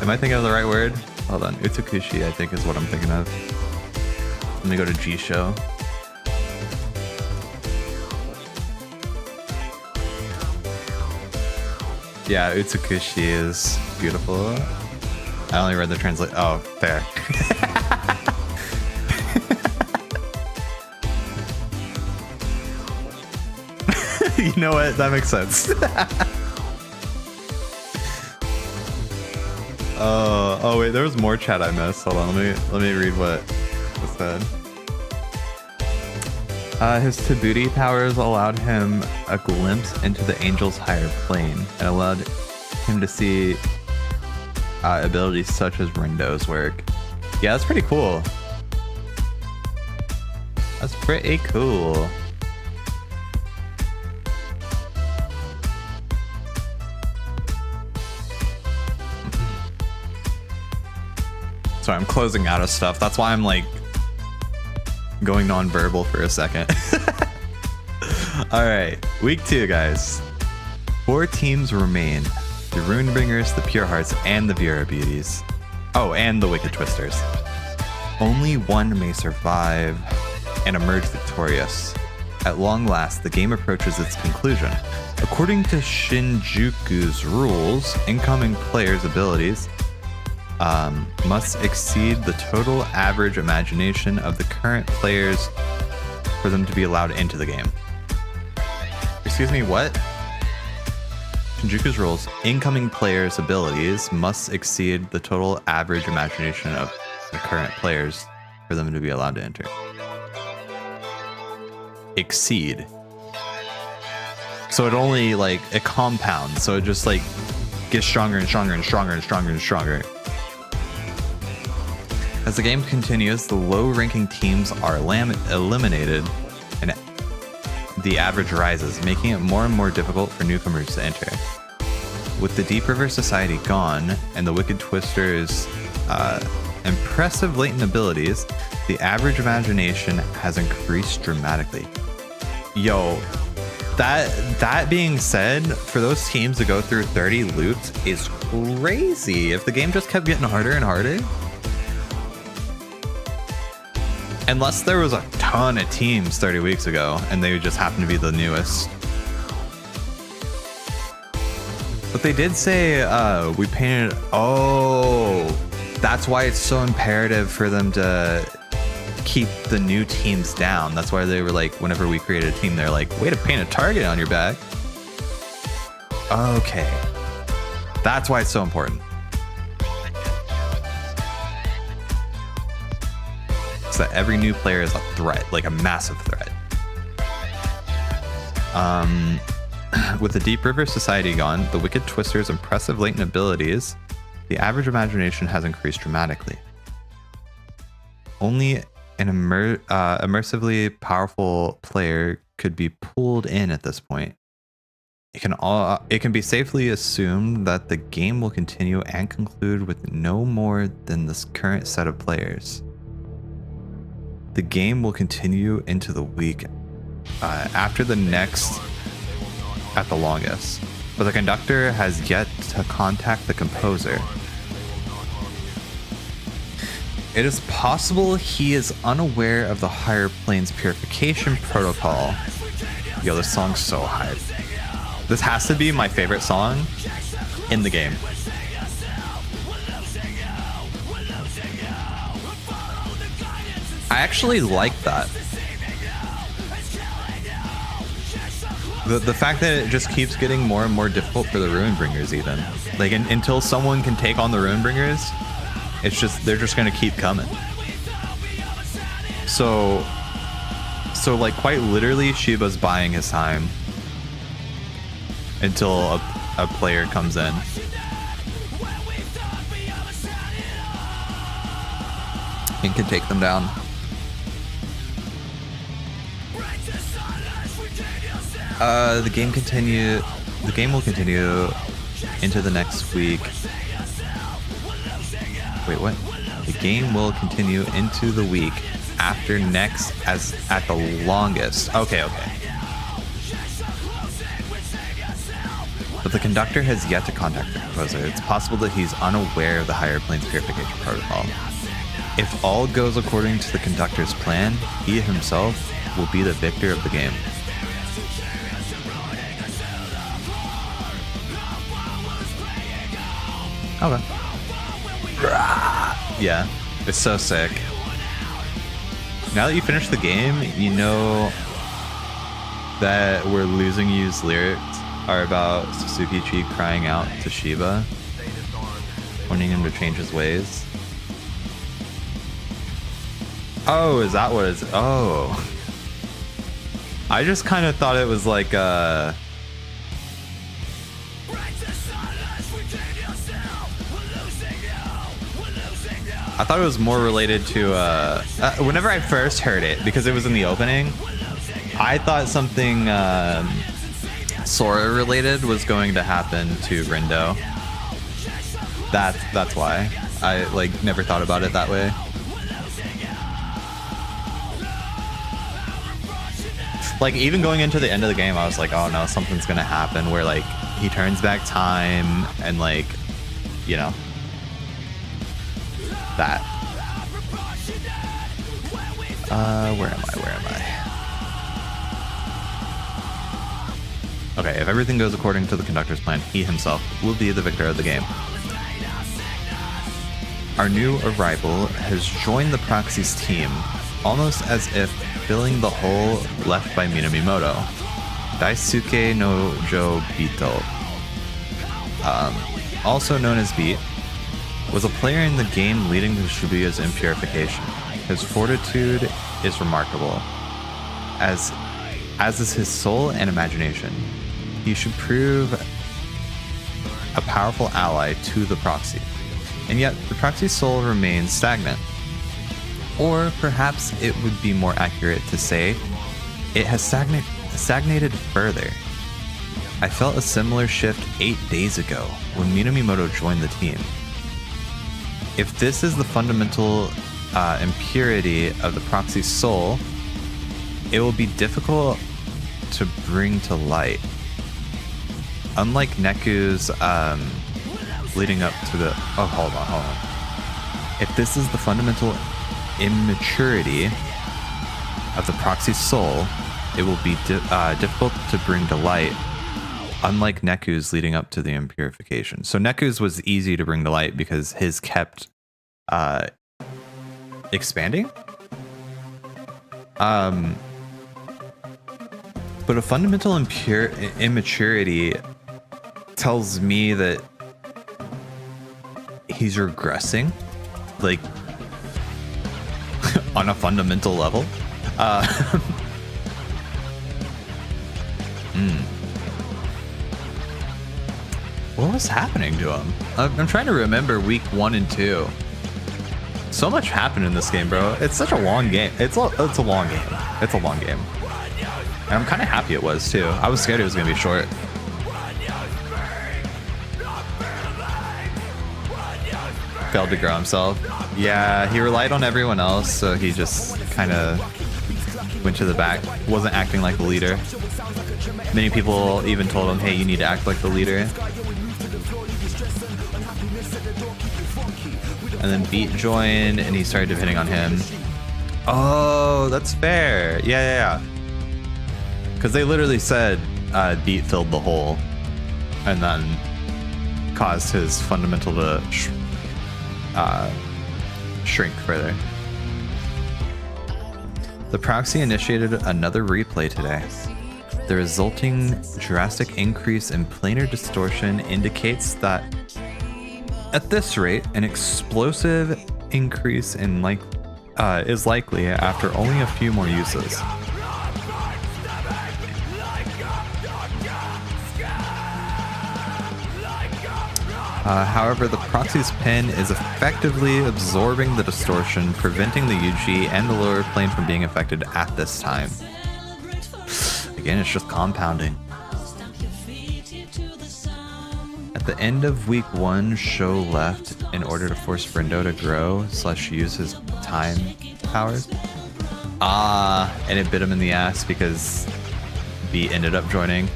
Am I thinking of the right word? Hold on, Utsukushi I think is what I'm thinking of. Let me go to G-Show. Yeah, Utsukushi is beautiful. I only read the translate. Oh, fair. You know what? That makes sense. Oh wait, there was more chat I missed. Hold on, let me read what was said. His Tabuti powers allowed him a glimpse into the angel's higher plane and allowed him to see abilities such as Rindo's work. Yeah, that's pretty cool. That's pretty cool. So I'm closing out of stuff. That's why I'm like going non-verbal for a second. All right, week 2, guys. 4 teams remain: the Runebringers, the Pure Hearts, and the Vera Beauties. Oh, and the Wicked Twisters. Only one may survive and emerge victorious. At long last, the game approaches its conclusion. According to Shinjuku's rules, incoming players' abilities must exceed the total average imagination of the current players for them to be allowed into the game. Excuse me, what? Shinjuku's rules. Incoming players' abilities must exceed the total average imagination of the current players for them to be allowed to enter. Exceed. So it only like, it compounds. So it just like gets stronger and stronger and stronger and stronger and stronger. As the game continues, the low-ranking teams are eliminated and the average rises, making it more and more difficult for newcomers to enter. With the Deep River Society gone and the Wicked Twisters' impressive latent abilities, the average imagination has increased dramatically. Yo, that being said, for those teams to go through 30 loops is crazy. If the game just kept getting harder and harder. Unless there was a ton of teams 30 weeks ago and they just happen to be the newest. But they did say we painted. Oh, That's why it's so imperative for them to keep the new teams down. That's why they were like, whenever we created a team, they're like, way to paint a target on your back. Okay. That's why it's so important. So that every new player is a threat, like a massive threat. With the Deep River Society gone, the Wicked Twister's impressive latent abilities, the average imagination has increased dramatically. Only an immersively powerful player could be pulled in at this point. It can be safely assumed that the game will continue and conclude with no more than this current set of players. The game will continue into the week after the next at the longest, but the conductor has yet to contact the composer. It is possible he is unaware of the Higher Planes Purification Protocol. Yo, this song's so hype. This has to be my favorite song in the game. I actually like that. The fact that it just keeps getting more and more difficult for the Ruinbringers even. Like until someone can take on the Ruinbringers, they're just gonna keep coming. So like quite literally Shiba's buying his time until a player comes in. And can take them down. The game will continue into the next week. Wait, what? The game will continue into the week after next as at the longest. Okay. But the conductor has yet to contact the composer. It's possible that he's unaware of the Higher Planes Purification Protocol. If all goes according to the conductor's plan, he himself will be the victor of the game. Okay. Yeah, it's so sick. Now that you finish the game, you know that We're Losing You's lyrics are about Suzuki-chi crying out to Shiba, wanting him to change his ways. Oh, is that what it is? Oh. I just kind of thought it was like I thought it was more related to whenever I first heard it, because it was in the opening, I thought something Sora related was going to happen to Rindo. That's why I like never thought about it that way. Like even going into the end of the game, I was like, oh no, something's gonna happen where like he turns back time and like, you know, that. Where am I? Okay, if everything goes according to the conductor's plan, he himself will be the victor of the game. Our new arrival has joined the Proxy's team, almost as if filling the hole left by Minamimoto. Daisuke no Jo Bito, also known as Beat, was a player in the game leading to Shibuya's impurification. His fortitude is remarkable, as is his soul and imagination. He should prove a powerful ally to the Proxy, and yet the Proxy's soul remains stagnant. Or perhaps it would be more accurate to say it has stagnated further. I felt a similar shift 8 days ago when Minamimoto joined the team. If this is the fundamental impurity of the Proxy's soul, it will be difficult to bring to light. Unlike Neku's leading up to the... Oh, hold on. If this is the fundamental immaturity of the Proxy's soul, it will be difficult to bring to light, unlike Neku's leading up to the impurification. So Neku's was easy to bring to light because his kept expanding. But a fundamental immaturity tells me that he's regressing, like on a fundamental level. What was happening to him? I'm trying to remember week 1 and 2. So much happened in this game, bro. It's such a long game. It's a long game. It's a long game. And I'm kind of happy it was too. I was scared it was gonna be short. Failed to grow himself. Yeah, he relied on everyone else, so he just kind of went to the back. Wasn't acting like the leader. Many people even told him, hey, you need to act like the leader. And then Beat joined, and he started depending on him. Oh, that's fair. Yeah. Because they literally said Beat filled the hole, and then caused his fundamental to shrink further. The proxy initiated another replay today. The resulting drastic increase in planar distortion indicates that at this rate, an explosive increase in is likely after only a few more uses. However, the proxy's pin is effectively absorbing the distortion, preventing the UG and the lower plane from being affected at this time. Again, it's just compounding. At the end of week 1, Show left in order to force Brindo to grow / use his time powers. And it bit him in the ass because B ended up joining.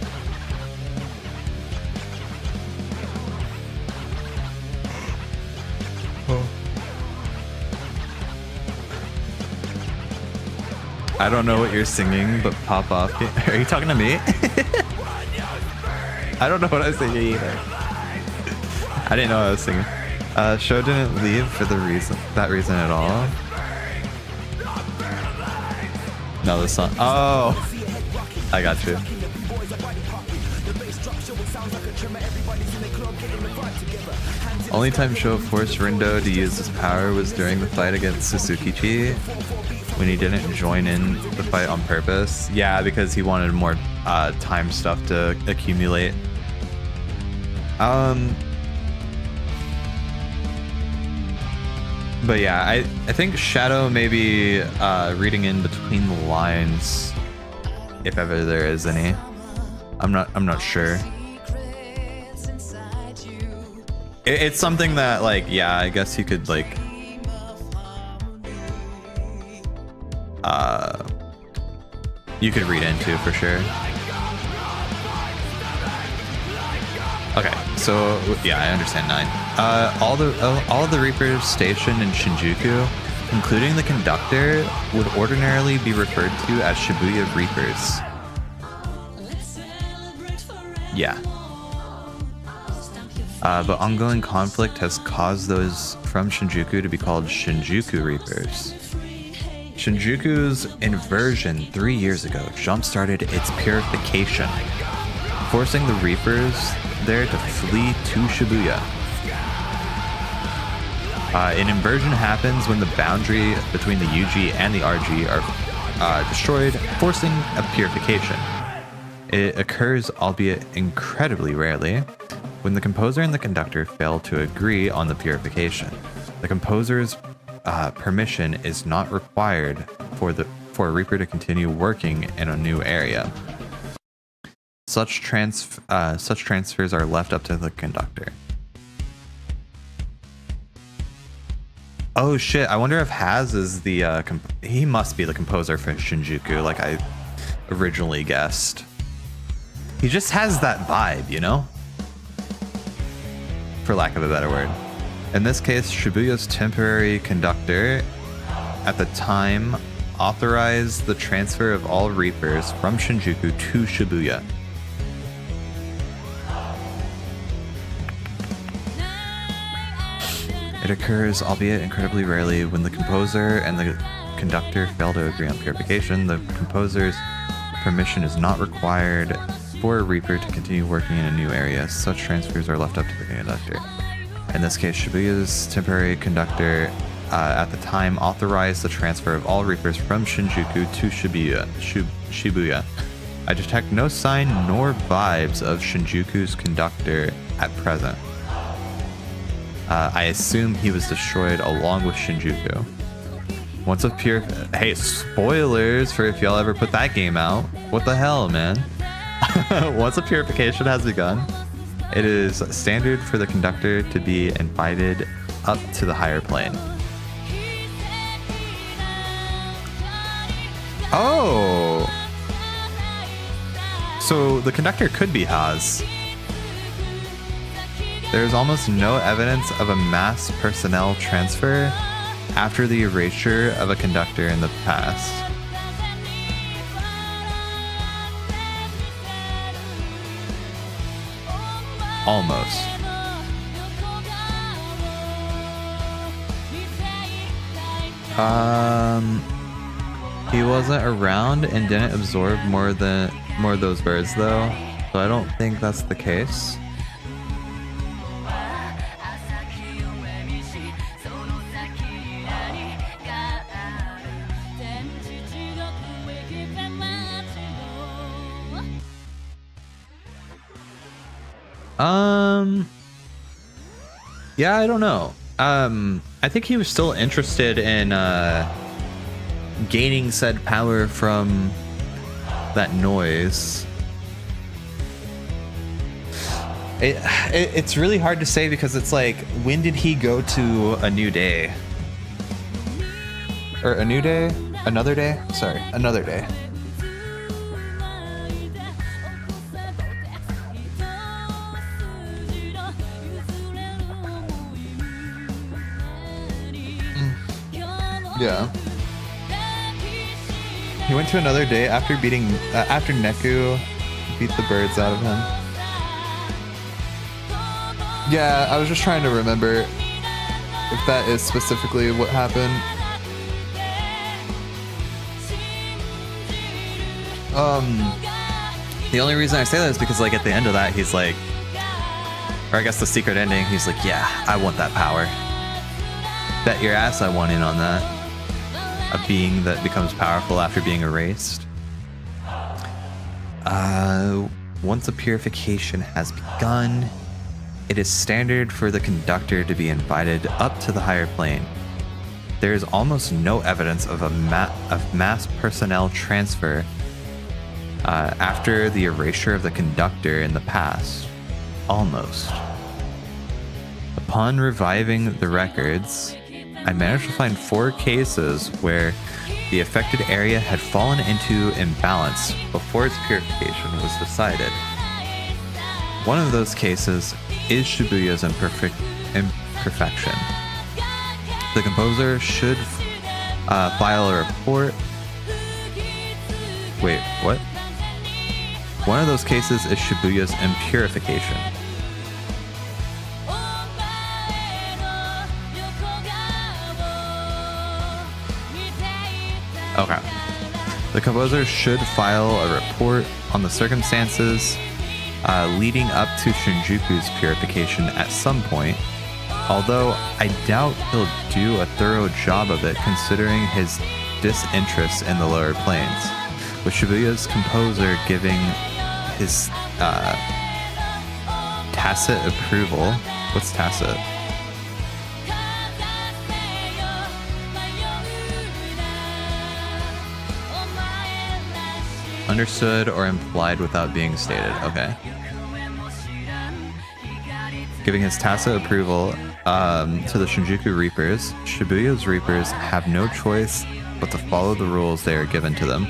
I don't know what you're singing, but pop off. Are you talking to me? I don't know what I was singing either. I didn't know what I was singing. Show didn't leave for that reason at all. No, the song. Oh, I got you. Only time Show forced Rindo to use his power was during the fight against Suzuki-chi, when he didn't join in the fight on purpose. Yeah, because he wanted more time stuff to accumulate. But yeah, I think Shadow may be reading in between the lines, if ever there is any. I'm not sure. It's something that, like, yeah, I guess you could, like, you could read into for sure. Okay, so yeah, I understand 9. All of the Reapers stationed in Shinjuku, including the conductor, would ordinarily be referred to as Shibuya Reapers. Yeah. But ongoing conflict has caused those from Shinjuku to be called Shinjuku Reapers. Shinjuku's inversion 3 years ago jump-started its purification, forcing the Reapers there to flee to Shibuya. An inversion happens when the boundary between the UG and the RG are destroyed, forcing a purification. It occurs, albeit incredibly rarely, when the composer and the conductor fail to agree on the purification. The composer's permission is not required for a Reaper to continue working in a new area. Such transfers are left up to the conductor. Oh shit, I wonder if Haz is the he must be the composer for Shinjuku, like I originally guessed. He just has that vibe, you know? For lack of a better word. In this case, Shibuya's temporary conductor at the time authorized the transfer of all Reapers from Shinjuku to Shibuya. It occurs, albeit incredibly rarely, when the composer and the conductor fail to agree on purification. The composer's permission is not required for a Reaper to continue working in a new area. Such transfers are left up to the conductor. In this case, Shibuya's temporary conductor at the time authorized the transfer of all Reapers from Shinjuku to Shibuya. I detect no sign nor vibes of Shinjuku's conductor at present. I assume he was destroyed along with Shinjuku. Once a pure... Hey, spoilers for if y'all ever put that game out. What the hell, man? Once a purification has begun, it is standard for the conductor to be invited up to the higher plane. Oh! So the conductor could be Haas. There is almost no evidence of a mass personnel transfer after the erasure of a conductor in the past. Almost. He wasn't around and didn't absorb more of those birds though, so I don't think that's the case. Yeah, I don't know. I think he was still interested in gaining said power from that noise. It's really hard to say because it's like, when did he go to a new day? Or a new day? Another day? Sorry, another day. Yeah. He went to another day after beating after Neku beat the birds out of him. Yeah, I was just trying to remember if that is specifically what happened. The only reason I say that is because like at the end of that he's like, or I guess the secret ending, he's like, yeah, I want that power. Bet your ass I want in on that. A being that becomes powerful after being erased. Once a purification has begun, it is standard for the conductor to be invited up to the higher plane. There is almost no evidence of mass personnel transfer after the erasure of the conductor in the past. Almost. Upon reviving the records, I managed to find 4 cases where the affected area had fallen into imbalance before its purification was decided. One of those cases is Shibuya's imperfection. The composer should file a report. Wait, what? One of those cases is Shibuya's impurification. Okay. The composer should file a report on the circumstances leading up to Shinjuku's purification at some point, although I doubt he'll do a thorough job of it considering his disinterest in the lower planes, with Shibuya's composer giving his tacit approval. What's tacit? Understood or implied without being stated. Okay. Giving his tacit approval to the Shinjuku Reapers, Shibuya's Reapers have no choice but to follow the rules they are given to them.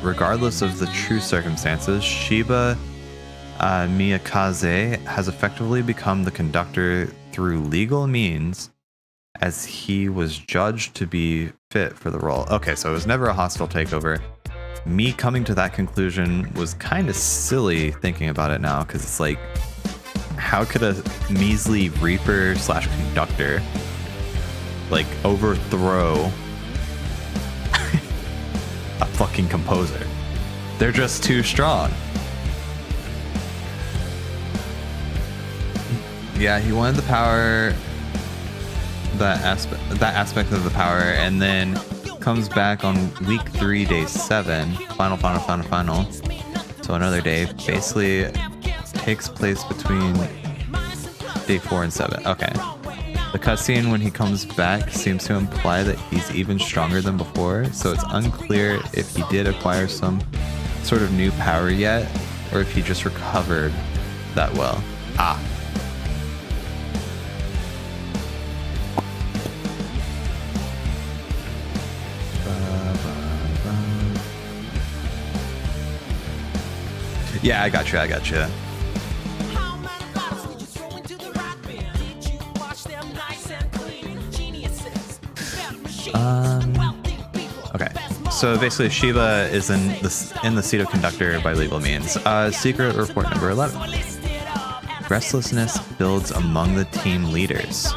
Regardless of the true circumstances, Shiba Miyakaze has effectively become the conductor through legal means, as he was judged to be fit for the role. Okay, so it was never a hostile takeover. Me coming to that conclusion was kind of silly thinking about it now, because it's like, how could a measly Reaper slash conductor like overthrow a fucking composer? They're just too strong. Yeah, he wanted the power, that aspect of the power, and then comes back on week 3, day 7, final. So another day, basically takes place between day 4 and 7. Okay. The cutscene when he comes back seems to imply that he's even stronger than before, so it's unclear if he did acquire some sort of new power yet, or if he just recovered that well. Ah. Yeah, I got you. Okay. So basically, Shiva is in the pseudo-conductor by legal means. Secret report number 11. Restlessness builds among the team leaders,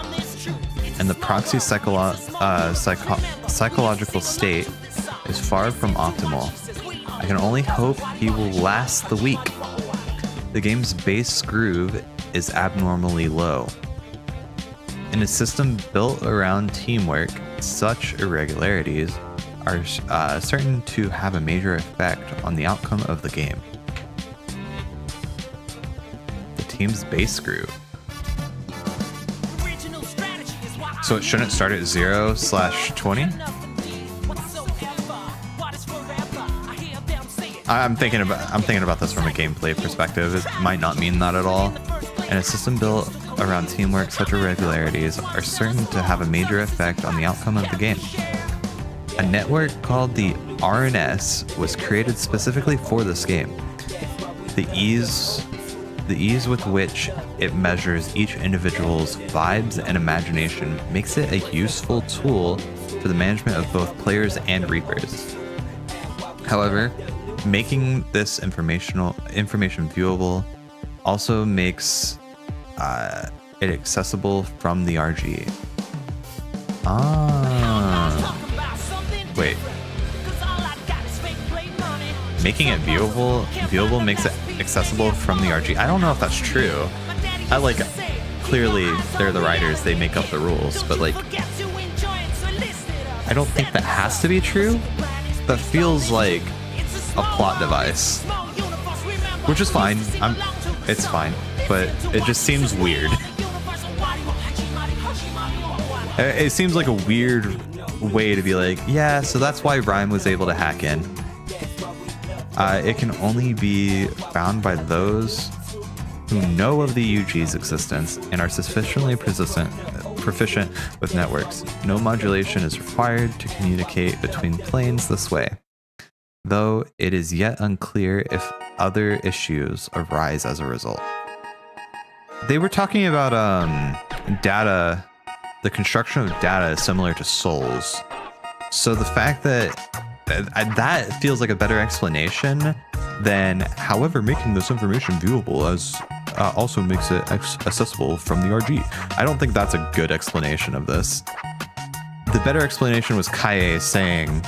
and the proxy psychological state is far from optimal. I can only hope he will last the week. The game's bass groove is abnormally low. In a system built around teamwork, such irregularities are certain to have a major effect on the outcome of the game. The team's bass groove. So it shouldn't start at 0/20? I'm thinking about this from a gameplay perspective. It might not mean that at all. In a system built around teamwork, such irregularities are certain to have a major effect on the outcome of the game. A network called the RNS was created specifically for this game. The ease with which it measures each individual's vibes and imagination makes it a useful tool for the management of both players and Reapers. However, making this information viewable also makes it accessible from the RG. Wait. Making it viewable makes it accessible from the RG. I don't know if that's true. Clearly they're the writers, they make up the rules, but like, I don't think that has to be true. That feels like a plot device, which is fine. It's fine, but it just seems weird. It seems like a weird way to be like, yeah, so that's why Rhyme was able to hack in. It can only be found by those who know of the UG's existence and are sufficiently proficient with networks. No modulation is required to communicate between planes this way, though it is yet unclear if other issues arise as a result. They were talking about data. The construction of data is similar to souls. So the fact that feels like a better explanation than, however, making this information viewable as also makes it accessible from the RG. I don't think that's a good explanation of this. The better explanation was Kaye saying,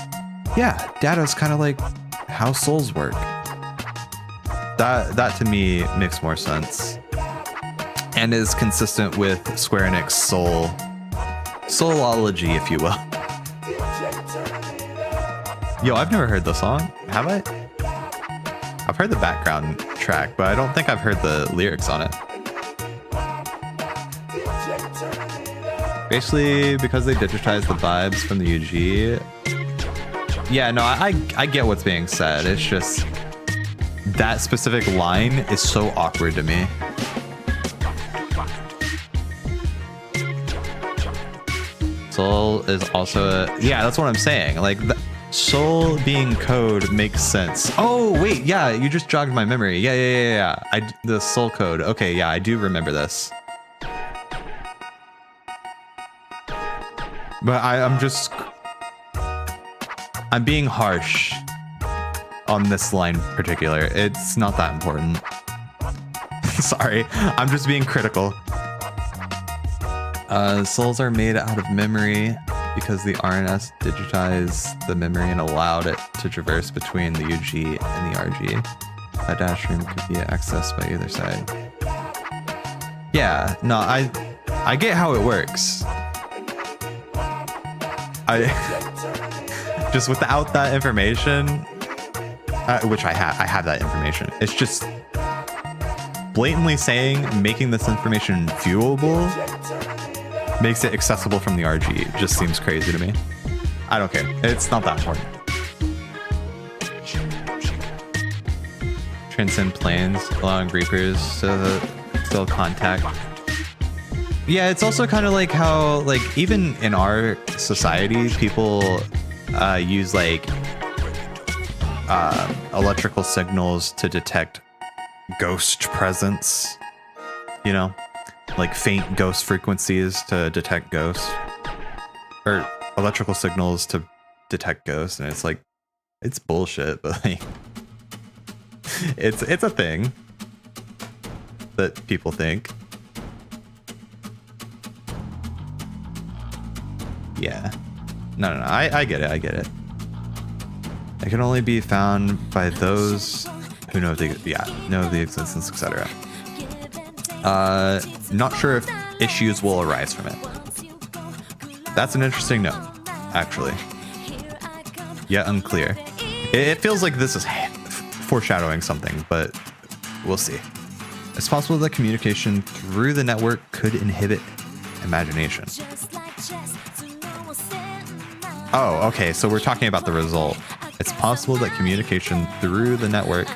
yeah, data is kind of like how souls work. That to me makes more sense and is consistent with Square Enix soulology, if you will. Yo, I've never heard the song. Have I? I've heard the background track, but I don't think I've heard the lyrics on it. Basically, because they digitized the vibes from the UG. Yeah, no, I get what's being said. It's just that specific line is so awkward to me. Soul is also yeah, that's what I'm saying. Like, soul being code makes sense. Oh wait, yeah, you just jogged my memory. Yeah. The soul code. Okay, yeah, I do remember this. But I'm being harsh on this line in particular. It's not that important. Sorry, I'm just being critical. Souls are made out of memory because the RNS digitized the memory and allowed it to traverse between the UG and the RG. A dash room could be accessed by either side. Yeah, no, I get how it works. I just without that information, which I have that information. It's just blatantly saying making this information viewable makes it accessible from the RG. It just seems crazy to me. I don't care. It's not that important. Transcend planes, allowing Reapers to still contact. Yeah, it's also kind of like how, like, even in our society, people use like electrical signals to detect ghost presence, you know, like faint ghost frequencies to detect ghosts, or electrical signals to detect ghosts, and it's like, it's bullshit, but like it's a thing that people think. Yeah. No, I get it. It can only be found by those who know the existence, etc. Not sure if issues will arise from it. That's an interesting note, actually. Yet unclear. It feels like this is foreshadowing something, but we'll see. It's possible that communication through the network could inhibit imagination. Oh, okay, so we're talking about the result. It's possible that communication through the network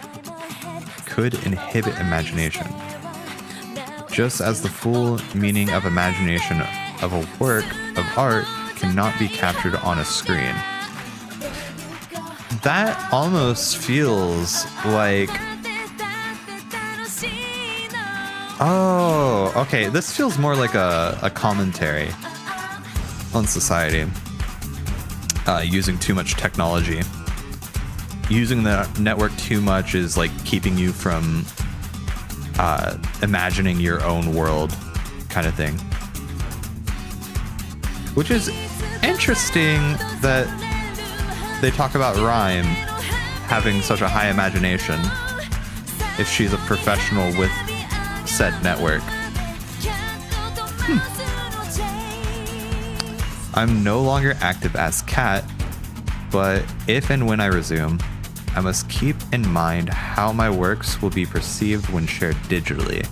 could inhibit imagination. Just as the full meaning of imagination of a work of art cannot be captured on a screen. That almost feels like... Oh, okay, this feels more like a commentary on society. Using too much technology. Using the network too much is like keeping you from imagining your own world, kind of thing. Which is interesting that they talk about Rhyme having such a high imagination if she's a professional with said network. I'm no longer active as Cat, but if and when I resume, I must keep in mind how my works will be perceived when shared digitally,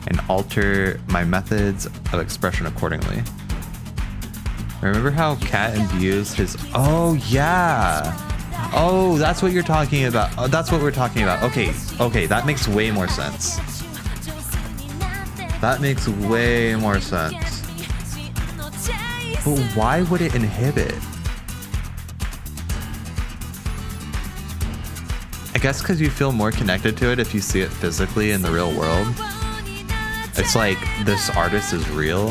and alter my methods of expression accordingly. Remember how Cat imbues his... Oh, yeah! Oh, that's what you're talking about. Oh, that's what we're talking about. Okay, that makes way more sense. That makes way more sense. But why would it inhibit? I guess because you feel more connected to it if you see it physically in the real world. It's like, this artist is real.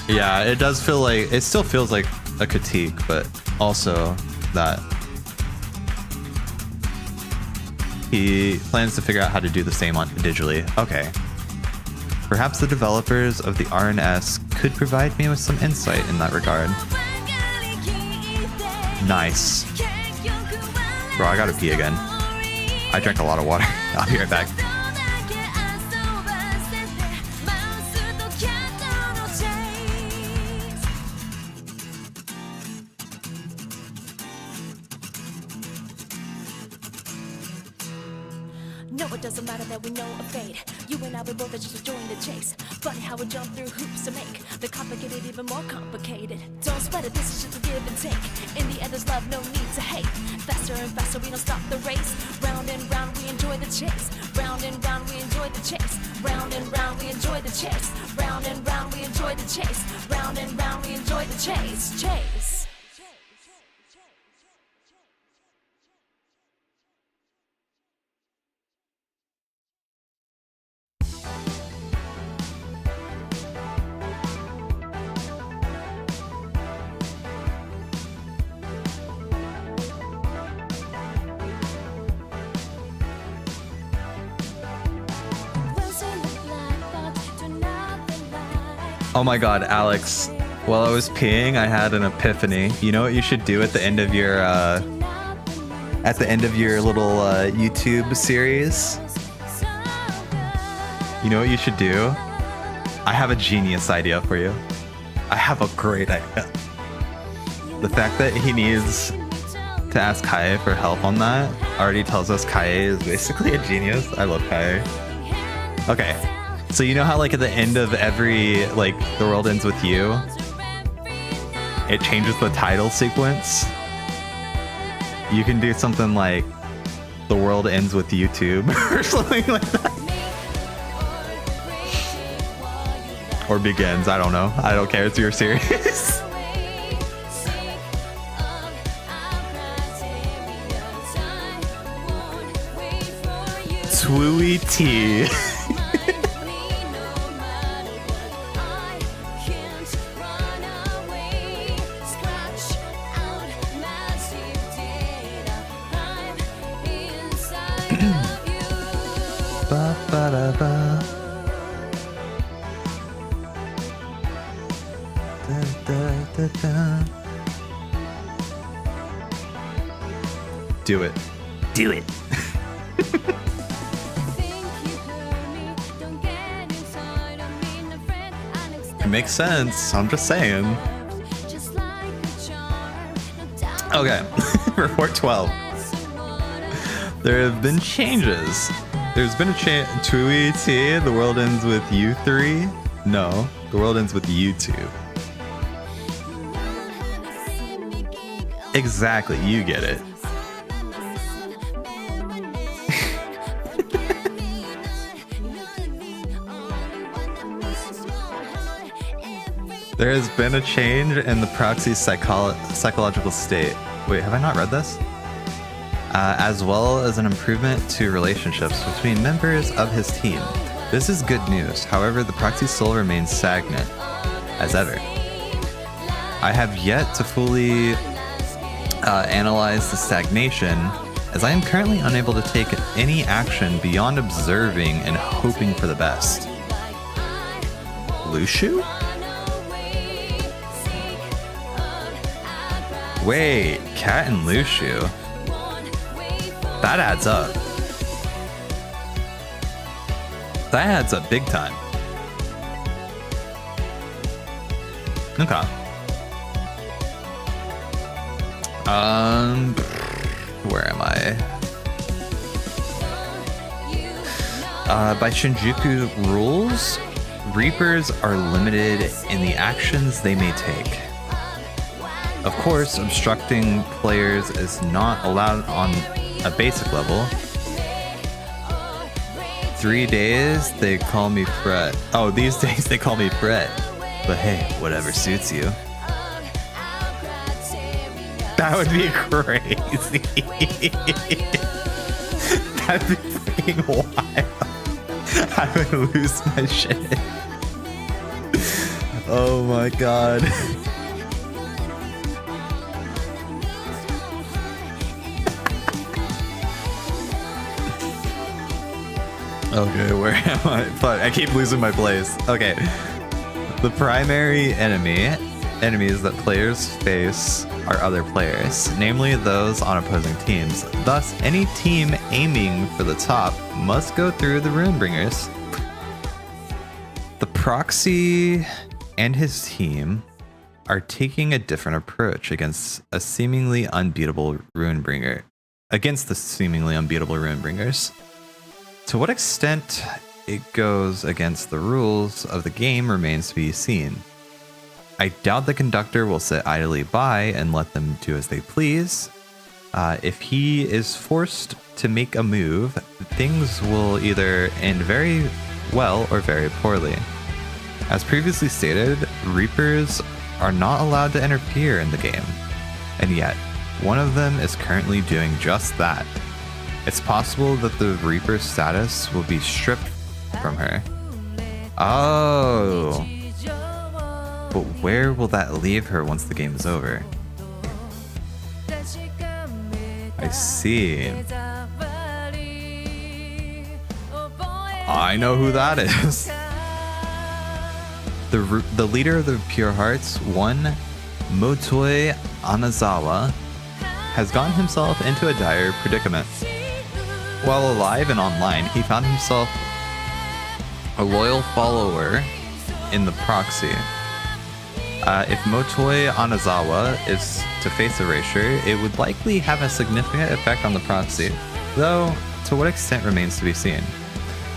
Yeah, it does feel like, it still feels like a critique, but also that he plans to figure out how to do the same on digitally. Okay. Perhaps the developers of the RNS could provide me with some insight in that regard. Nice. Bro, I gotta pee again. I drank a lot of water. I'll be right back. No, it doesn't matter that we know a fate. You and I, we both are just enjoying the chase. Funny how we jump through hoops to make the complicated even more complicated. Don't sweat it, this is just a give and take. In the end, there's love, no need to hate. Faster and faster, we don't stop the race. Round and round, we enjoy the chase. Round and round, we enjoy the chase. Round and round, we enjoy the chase. Round and round, we enjoy the chase. Round and round, we enjoy the chase. Chase. Oh my god, Alex. While I was peeing, I had an epiphany. You know what you should do at the end of your little YouTube series? You know what you should do? I have a genius idea for you. I have a great idea. The fact that he needs to ask Kaie for help on that already tells us Kaie is basically a genius. I love Kaie. Okay, so you know how like at the end of every like The World Ends With You, it changes the title sequence? You can do something like The World Ends With YouTube or something like that. Or begins, I don't know. I don't care, it's your series. TWEWY tea. Ba, ba, da, ba. Da, da, da, da. Do it. Do it. It makes sense. I'm just saying. Okay, report 12. There have been changes. There's been a change. TWEWY T, The World Ends With You 3. No, The World Ends With You 2. Exactly, you get it. There has been a change in the proxy's psychological state. Wait, have I not read this? As well as an improvement to relationships between members of his team. This is good news. However, the proxy's soul remains stagnant, as ever. I have yet to fully analyze the stagnation, as I am currently unable to take any action beyond observing and hoping for the best. Lushu? Wait, Cat and Lushu. That adds up. That adds up big time. Okay. Where am I? By Shinjuku rules, Reapers are limited in the actions they may take. Of course, obstructing players is not allowed on a basic level. 3 days, they call me Fret. Oh, these days they call me Fret. But hey, whatever suits you. That would be crazy. That'd be fucking wild. I would lose my shit. Oh my god. Okay, where am I? Fuck, I keep losing my place. Okay. The primary enemies that players face are other players, namely those on opposing teams. Thus, any team aiming for the top must go through the Runebringers. The proxy and his team are taking a different approach against the seemingly unbeatable Runebringers. To what extent it goes against the rules of the game remains to be seen. I doubt the conductor will sit idly by and let them do as they please. If he is forced to make a move, things will either end very well or very poorly. As previously stated, Reapers are not allowed to interfere in the game, and yet one of them is currently doing just that. It's possible that the Reaper status will be stripped from her. Oh. But where will that leave her once the game is over? I see. I know who that is. The leader of the Pure Hearts, one Motoi Anazawa, has gotten himself into a dire predicament. While alive and online, he found himself a loyal follower in the proxy. If Motoi Anazawa is to face erasure, it would likely have a significant effect on the proxy, though to what extent remains to be seen.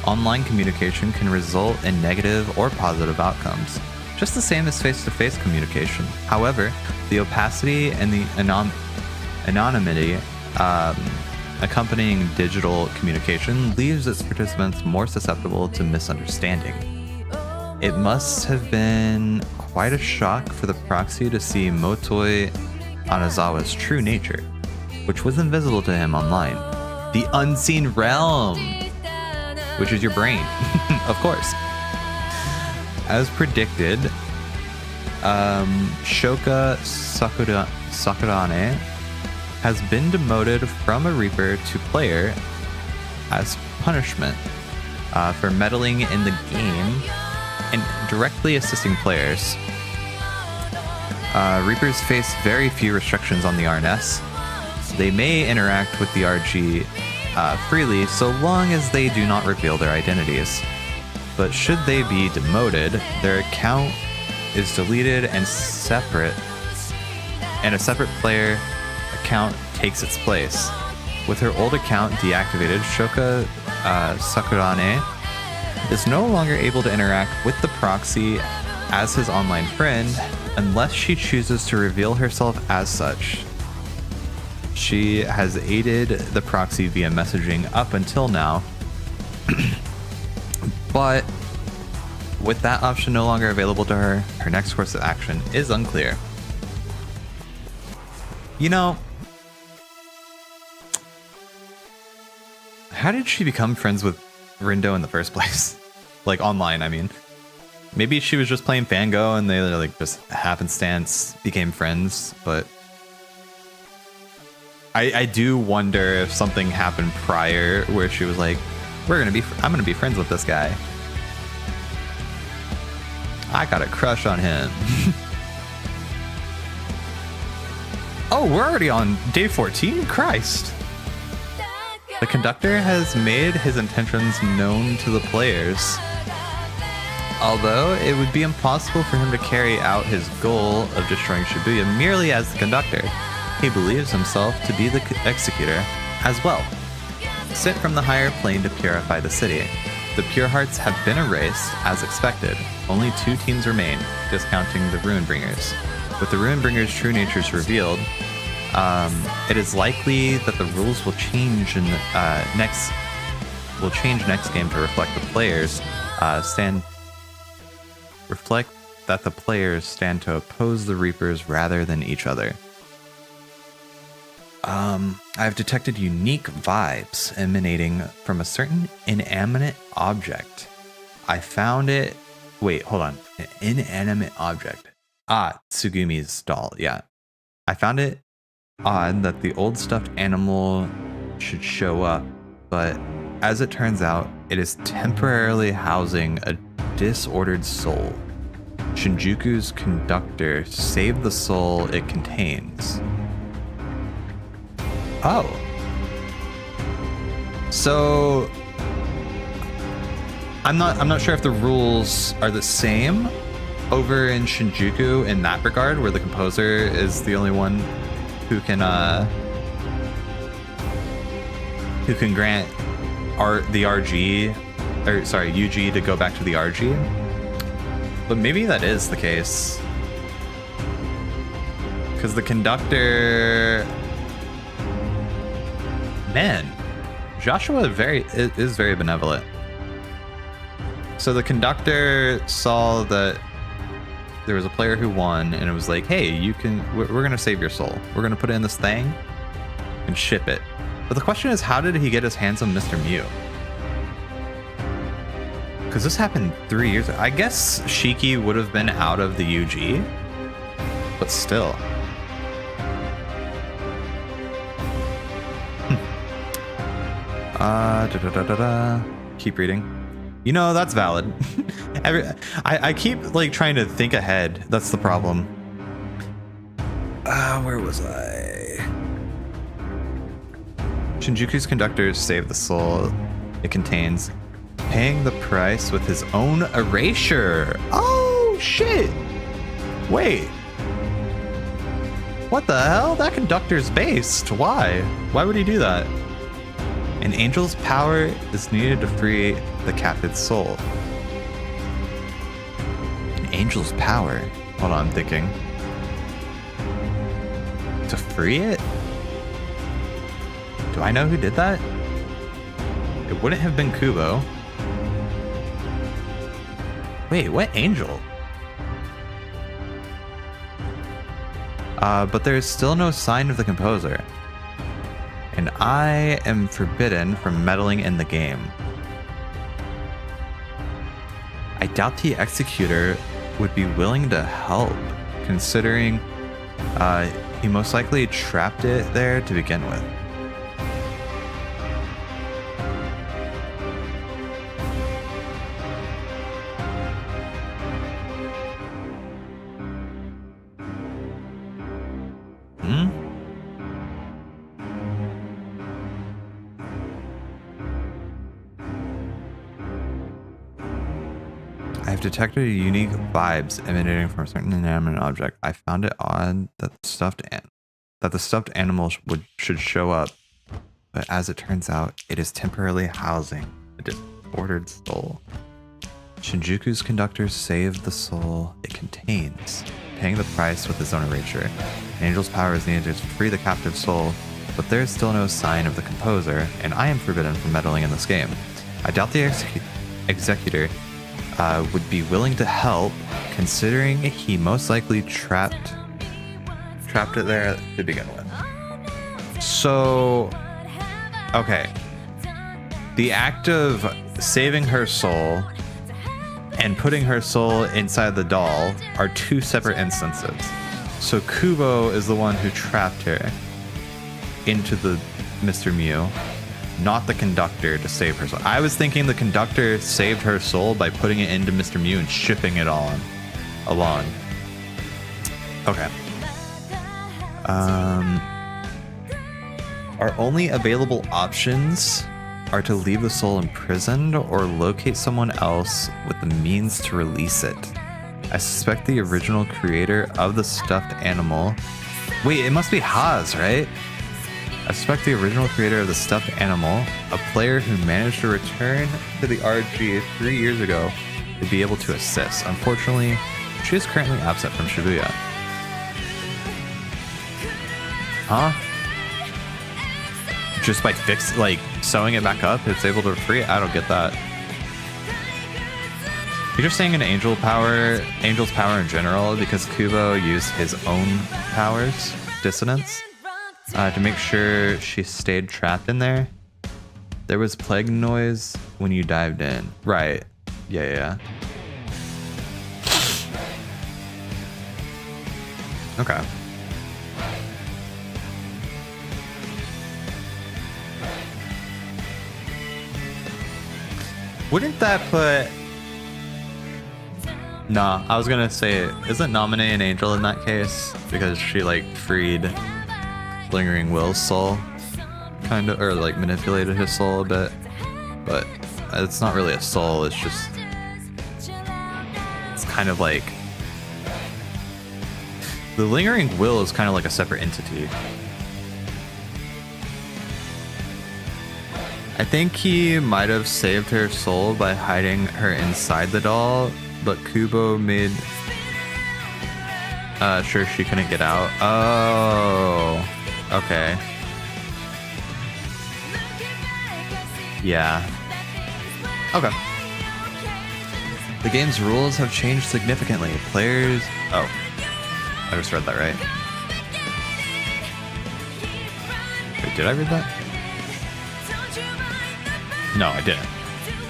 Online communication can result in negative or positive outcomes, just the same as face-to-face communication. However, the opacity and the anonymity accompanying digital communication leaves its participants more susceptible to misunderstanding. It must have been quite a shock for the proxy to see Motoi Anazawa's true nature, which was invisible to him online. The unseen realm, which is your brain, of course. As predicted, Shoka Sakurane has been demoted from a Reaper to player as punishment for meddling in the game and directly assisting players. Reapers face very few restrictions on the RNS. They may interact with the RG freely so long as they do not reveal their identities. But should they be demoted, their account is deleted and a separate player account takes its place. With her old account deactivated, Shoka Sakurane is no longer able to interact with the proxy as his online friend unless she chooses to reveal herself as such. She has aided the proxy via messaging up until now, but with that option no longer available to her, her next course of action is unclear. You know, how did she become friends with Rindo in the first place? Like online, I mean. Maybe she was just playing Fango and they like just happenstance became friends, but I do wonder if something happened prior where she was like, I'm gonna be friends with this guy. I got a crush on him. Oh, we're already on day 14? Christ. The conductor has made his intentions known to the players. Although it would be impossible for him to carry out his goal of destroying Shibuya merely as the conductor, he believes himself to be the executor as well. Sent from the higher plane to purify the city. The Pure Hearts have been erased as expected. Only 2 teams remain, discounting the Ruinbringers. With the Ruinbringers' true natures revealed, it is likely that the rules will change next game to reflect that the players stand to oppose the Reapers rather than each other. I've detected unique vibes emanating from a certain inanimate object. I found it. Wait, hold on. An inanimate object. Tsugumi's doll. Yeah. I found it odd that the old stuffed animal should show up, but as it turns out, it is temporarily housing a disordered soul. Shinjuku's conductor saved the soul it contains. Oh. So I'm not sure if the rules are the same over in Shinjuku in that regard, where the composer is the only one who can grant the RG, or sorry, UG to go back to the RG. But maybe that is the case, because the conductor, man, Joshua is very benevolent. So the conductor saw that there was a player who won, and it was like, hey, we're gonna save your soul. We're gonna put it in this thing and ship it. But the question is, how did he get his hands on Mr. Mew? Because this happened 3 years ago. I guess Shiki would have been out of the UG, but still. Keep reading. You know, that's valid. I keep like trying to think ahead. That's the problem. Where was I? Shinjuku's conductors save the soul it contains, paying the price with his own erasure. Oh shit! Wait. What the hell? That conductor's based. Why? Why would he do that? An angel's power is needed to free the captive soul. An angel's power? Hold on, I'm thinking. To free it? Do I know who did that? It wouldn't have been Kubo. Wait, what angel? But there is still no sign of the composer. And I am forbidden from meddling in the game. I doubt the executor would be willing to help, considering he most likely trapped it there to begin with. I've detected unique vibes emanating from a certain inanimate object. I found it odd that the stuffed animal should show up, but as it turns out, it is temporarily housing a disordered soul. Shinjuku's conductors save the soul it contains, paying the price with his own erasure. An angel's power is needed to free the captive soul, but there is still no sign of the composer, and I am forbidden from meddling in this game. I doubt the executor would be willing to help, considering he most likely trapped it there to begin with. So, okay. The act of saving her soul and putting her soul inside the doll are two separate instances. So Kubo is the one who trapped her into the Mr. Mew, not the conductor to save her soul. I was thinking the conductor saved her soul by putting it into Mr. Mew and shipping it on along. Okay. Our only available options are to leave the soul imprisoned or locate someone else with the means to release it. I suspect the original creator of the stuffed animal. Wait, it must be Haas, right? I suspect the original creator of the stuffed animal, a player who managed to return to the RG 3 years ago, to be able to assist. Unfortunately, she is currently absent from Shibuya. Huh? Just by sewing it back up, it's able to free it? I don't get that. You're just saying an angel's power in general, because Kubo used his own powers, dissonance, to make sure she stayed trapped in there. There was plague noise when you dived in. Right. Yeah. Okay. Wouldn't that put... Nah, I was gonna say, isn't Nominee an angel in that case? Because she freed Lingering Will's soul, kind of, or manipulated his soul a bit. But it's not really a soul, it's just... It's kind of like... The Lingering Will is kind of like a separate entity. I think he might have saved her soul by hiding her inside the doll, but Kubo made sure she couldn't get out. Oh, okay. Yeah. Okay. The game's rules have changed significantly. Players... Oh, I just read that right. Wait, did I read that? No, I didn't.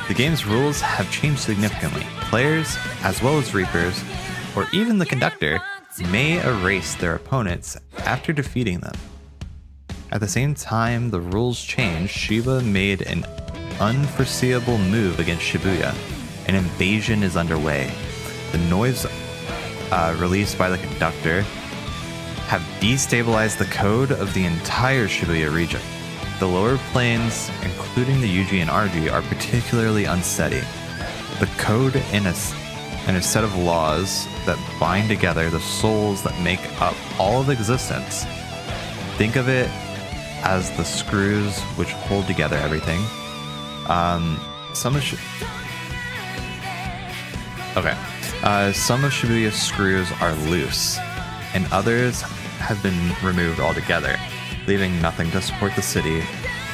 The game's rules have changed significantly. Players, as well as Reapers, or even the conductor, may erase their opponents after defeating them. At the same time the rules changed, Shiba made an unforeseeable move against Shibuya, An invasion is underway. The noise released by the conductor have destabilized the code of the entire Shibuya region. The lower planes, including the UG and RG, are particularly unsteady. The code in a set of laws that bind together the souls that make up all of existence. Think of it as the screws which hold together everything. Some of Shibuya's screws are loose, and others have been removed altogether, leaving nothing to support the city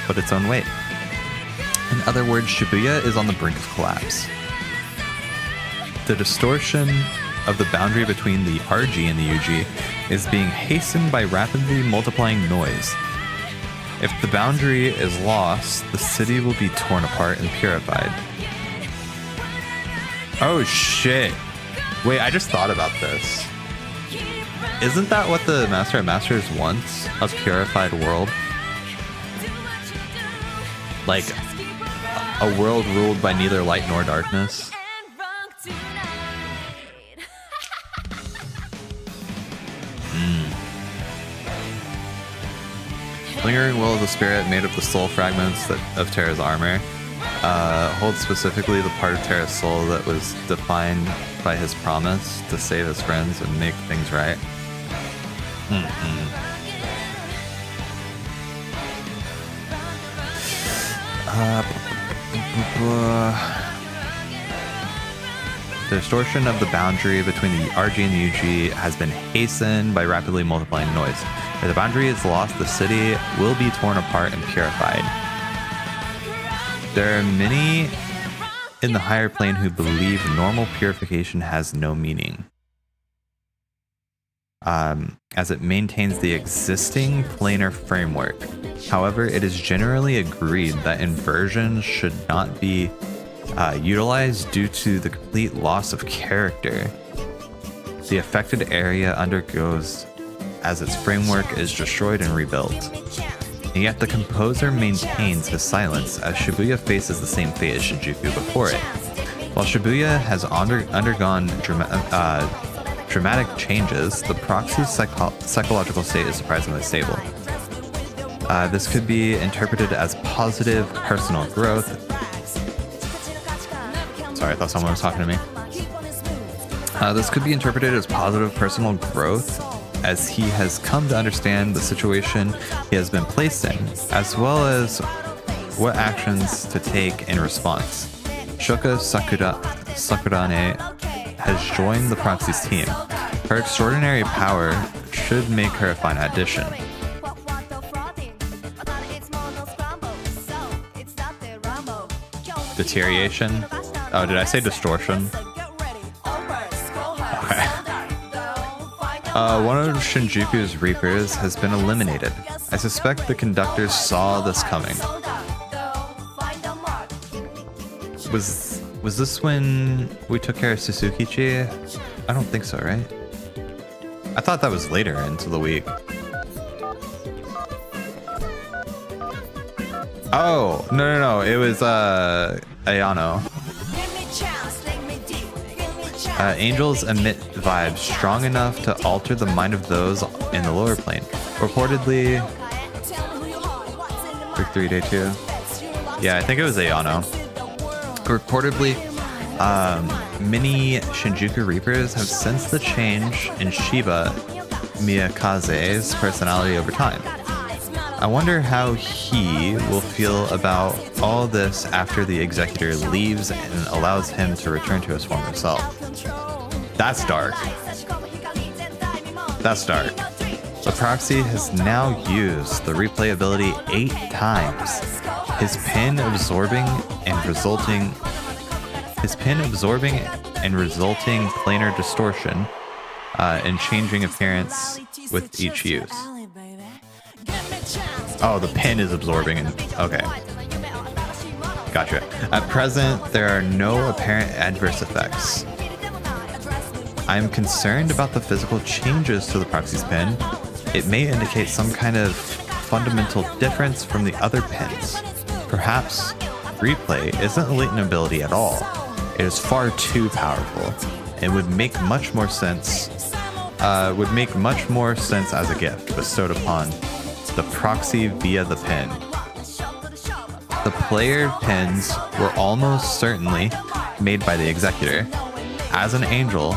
but its own weight. In other words, Shibuya is on the brink of collapse. The distortion of the boundary between the RG and the UG is being hastened by rapidly multiplying noise. If the boundary is lost, the city will be torn apart and purified. Oh shit. Wait, I just thought about this. Isn't that what the Master of Masters wants? A purified world? Like, a world ruled by neither light nor darkness? Lingering will of the spirit made of the soul fragments of Terra's armor holds specifically the part of Terra's soul that was defined by his promise to save his friends and make things right. The distortion of the boundary between the RG and the UG has been hastened by rapidly multiplying noise. If the boundary is lost, the city will be torn apart and purified. There are many in the higher plane who believe normal purification has no meaning, as it maintains the existing planar framework. However, it is generally agreed that inversion should not be utilized due to the complete loss of character the affected area undergoes as its framework is destroyed and rebuilt. And yet the composer maintains his silence as Shibuya faces the same fate as Shinjuku before it. While Shibuya has undergone dramatic changes, the proxy's psychological state is surprisingly stable. This could be interpreted as positive personal growth. Sorry, I thought someone was talking to me. This could be interpreted as positive personal growth, as he has come to understand the situation he has been placed in, as well as what actions to take in response. Shoka Sakurane has joined the proxy's team. Her extraordinary power should make her a fine addition. Deterioration? Oh, did I say distortion? Okay. One of Shinjuku's Reapers has been eliminated. I suspect the conductors saw this coming. Was this when we took care of Suzukichi? I don't think so, right? I thought that was later into the week. Oh, no. It was, Ayano. Angels emit vibes strong enough to alter the mind of those in the lower plane. Reportedly... Week 3, Day 2. Yeah, I think it was Ayano. Reportedly, many Shinjuku Reapers have sensed the change in Shiba Miyakaze's personality over time. I wonder how he will feel about all this after the Executor leaves and allows him to return to his former self. That's dark. That's dark. The proxy has now used the replayability 8 times. His pin absorbing and resulting planar distortion and changing appearance with each use. Oh, the pin is absorbing and okay. Gotcha. At present, there are no apparent adverse effects. I am concerned about the physical changes to the proxy's pin. It may indicate some kind of fundamental difference from the other pins. Perhaps replay isn't a latent ability at all. It is far too powerful and would make much more sense. Would make much more sense as a gift bestowed upon the proxy via the pin. The player pins were almost certainly made by the executor. As an angel,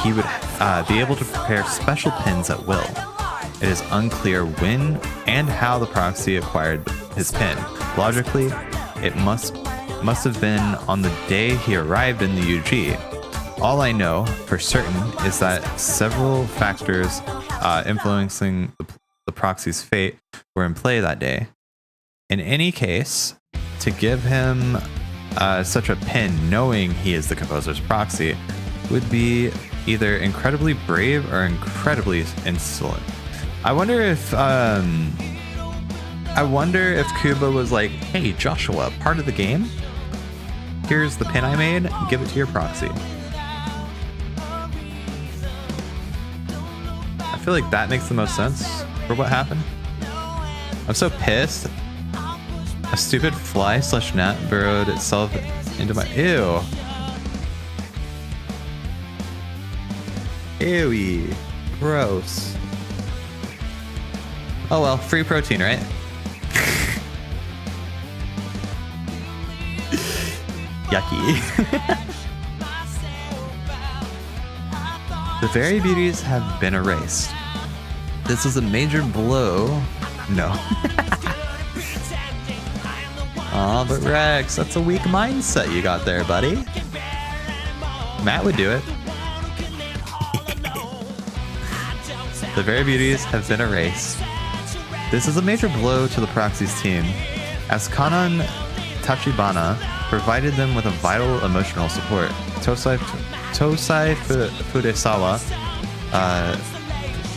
he would be able to prepare special pins at will. It is unclear when and how the proxy acquired his pin. Logically, it must have been on the day he arrived in the UG. All I know for certain is that several factors influencing the proxy's fate were in play that day. In any case, to give him such a pin knowing he is the composer's proxy would be either incredibly brave or incredibly insolent. I wonder if Kuba was like, "Hey Joshua, part of the game? Here's the pin I made, give it to your proxy." I feel like that makes the most sense for what happened. I'm so pissed. A stupid fly/gnat burrowed itself into my... Ew. Ewy. Gross. Oh well, free protein, right? Yucky. The very beauties have been erased. This is a major blow. No. Aw, but Rex, that's a weak mindset you got there, buddy. Matt would do it. The very beauties have been erased. This is a major blow to the proxy's team, as Kanan Tachibana provided them with a vital emotional support. Tosai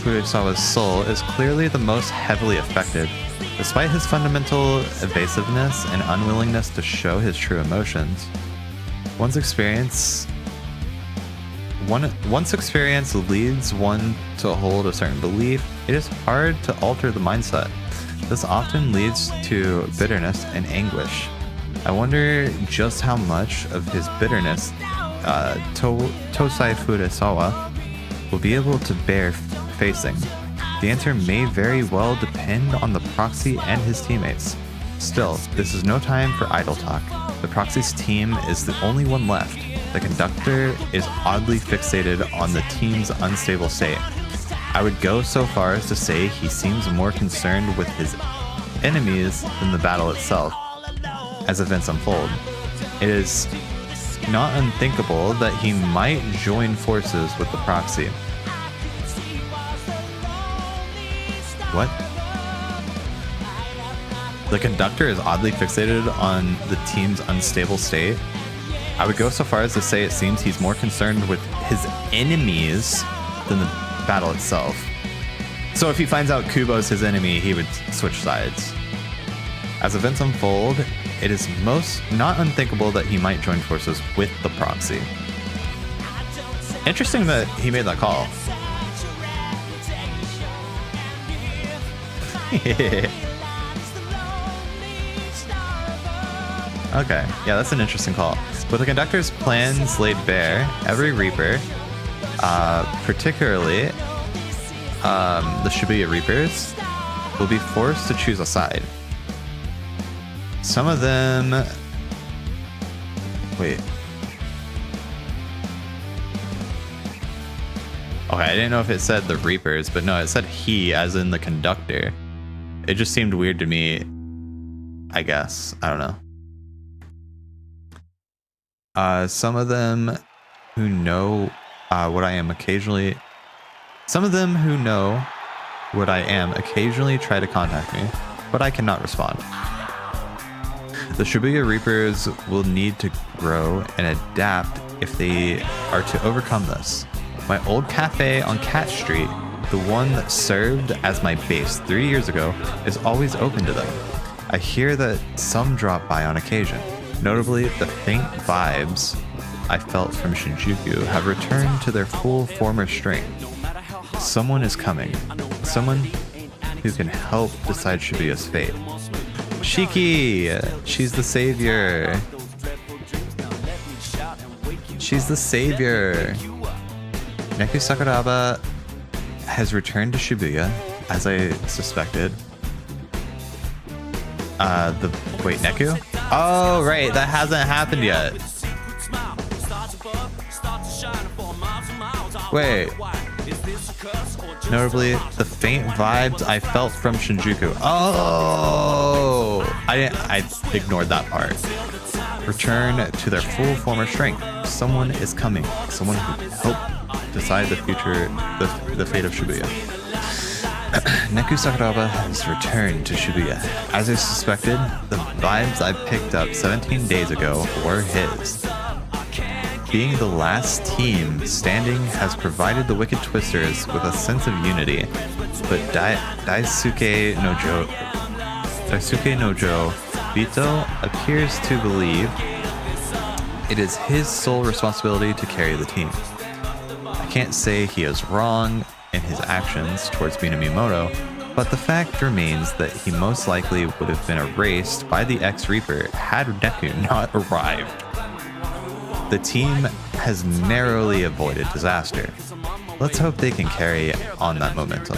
Fudesawa's soul is clearly the most heavily affected. Despite his fundamental evasiveness and unwillingness to show his true emotions, once experience leads one to hold a certain belief, it is hard to alter the mindset. This often leads to bitterness and anguish. I wonder just how much of his bitterness Tosai Fudesawa will be able to bear facing. The answer may very well depend on the proxy and his teammates. Still, this is no time for idle talk. The proxy's team is the only one left. The conductor is oddly fixated on the team's unstable state. I would go so far as to say he seems more concerned with his enemies than the battle itself. As events unfold, it is not unthinkable that he might join forces with the proxy. What? The conductor is oddly fixated on the team's unstable state. I would go so far as to say it seems he's more concerned with his enemies than the battle itself. So if he finds out Kubo's his enemy, he would switch sides. As events unfold, it is most not unthinkable that he might join forces with the proxy. Interesting that he made that call. Okay, yeah, that's an interesting call. With the conductor's plans laid bare, every Reaper, particularly the Shibuya Reapers, will be forced to choose a side. Some of them... Wait. Okay, I didn't know if it said the Reapers, but no, it said he, as in the conductor. It just seemed weird to me, I guess. I don't know. Some of them who know what I am occasionally... Some of them who know what I am occasionally try to contact me, but I cannot respond. The Shibuya Reapers will need to grow and adapt if they are to overcome this. My old cafe on Cat Street, the one that served as my base 3 years ago, is always open to them. I hear that some drop by on occasion. Notably, the faint vibes I felt from Shinjuku have returned to their full former strength. Someone is coming. Someone who can help decide Shibuya's fate. Shiki! She's the savior. She's the savior. Neku Sakuraba has returned to Shibuya, as I suspected. Wait, Neku? Oh, right, that hasn't happened yet. Wait. Notably, the faint vibes I felt from Shinjuku. Oh! I ignored that part. Return to their full former strength. Someone is coming. Someone who helped decide the future, the fate of Shibuya. Neku Sakuraba has returned to Shibuya. As I suspected, the vibes I picked up 17 days ago were his. Being the last team standing has provided the Wicked Twisters with a sense of unity, but Daisuke Nojo Bito appears to believe it is his sole responsibility to carry the team. I can't say he is wrong in his actions towards Minamimoto, but the fact remains that he most likely would have been erased by the X-Reaper had Neku not arrived. The team has narrowly avoided disaster. Let's hope they can carry on that momentum.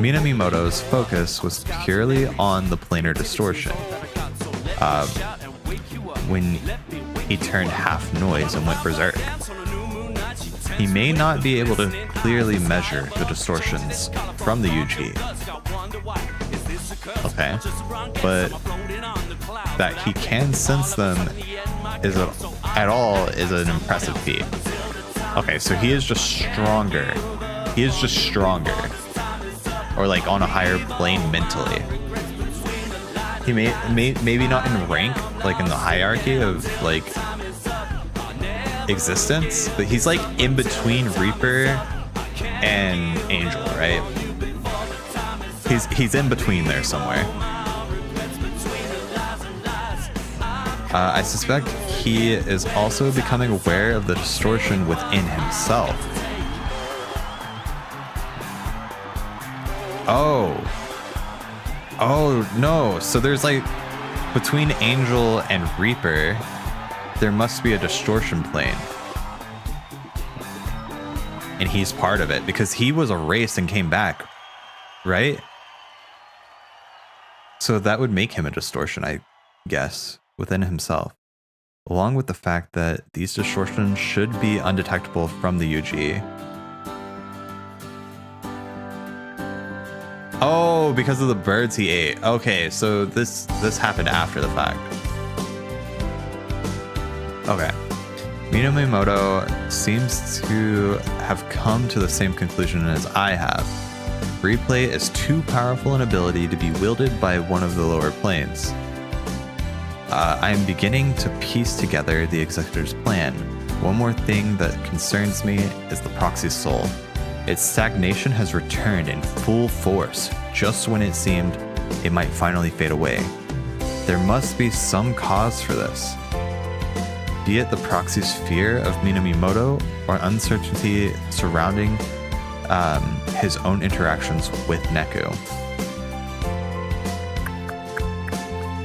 Minamimoto's focus was purely on the planar distortion. When he turned half noise and went berserk. He may not be able to clearly measure the distortions from the UG. Okay, but that he can sense them is an impressive feat. Okay, so he is just stronger. He is just stronger. Or like on a higher plane mentally. He maybe not in rank, like in the hierarchy of like existence, but he's like in between Reaper and Angel, right? He's in between there somewhere. I suspect he is also becoming aware of the distortion within himself. Oh no, so there's like between Angel and Reaper there must be a distortion plane. And he's part of it because he was erased and came back, right? So that would make him a distortion, I guess, within himself. Along with the fact that these distortions should be undetectable from the UG. Oh, because of the birds he ate. Okay, so this happened after the fact. Okay. Minamimoto seems to have come to the same conclusion as I have. Replay is too powerful an ability to be wielded by one of the lower planes. I am beginning to piece together the Executor's plan. One more thing that concerns me is the Proxy's soul. Its stagnation has returned in full force, just when it seemed it might finally fade away. There must be some cause for this. Be it the Proxy's fear of Minamimoto or uncertainty surrounding his own interactions with Neku.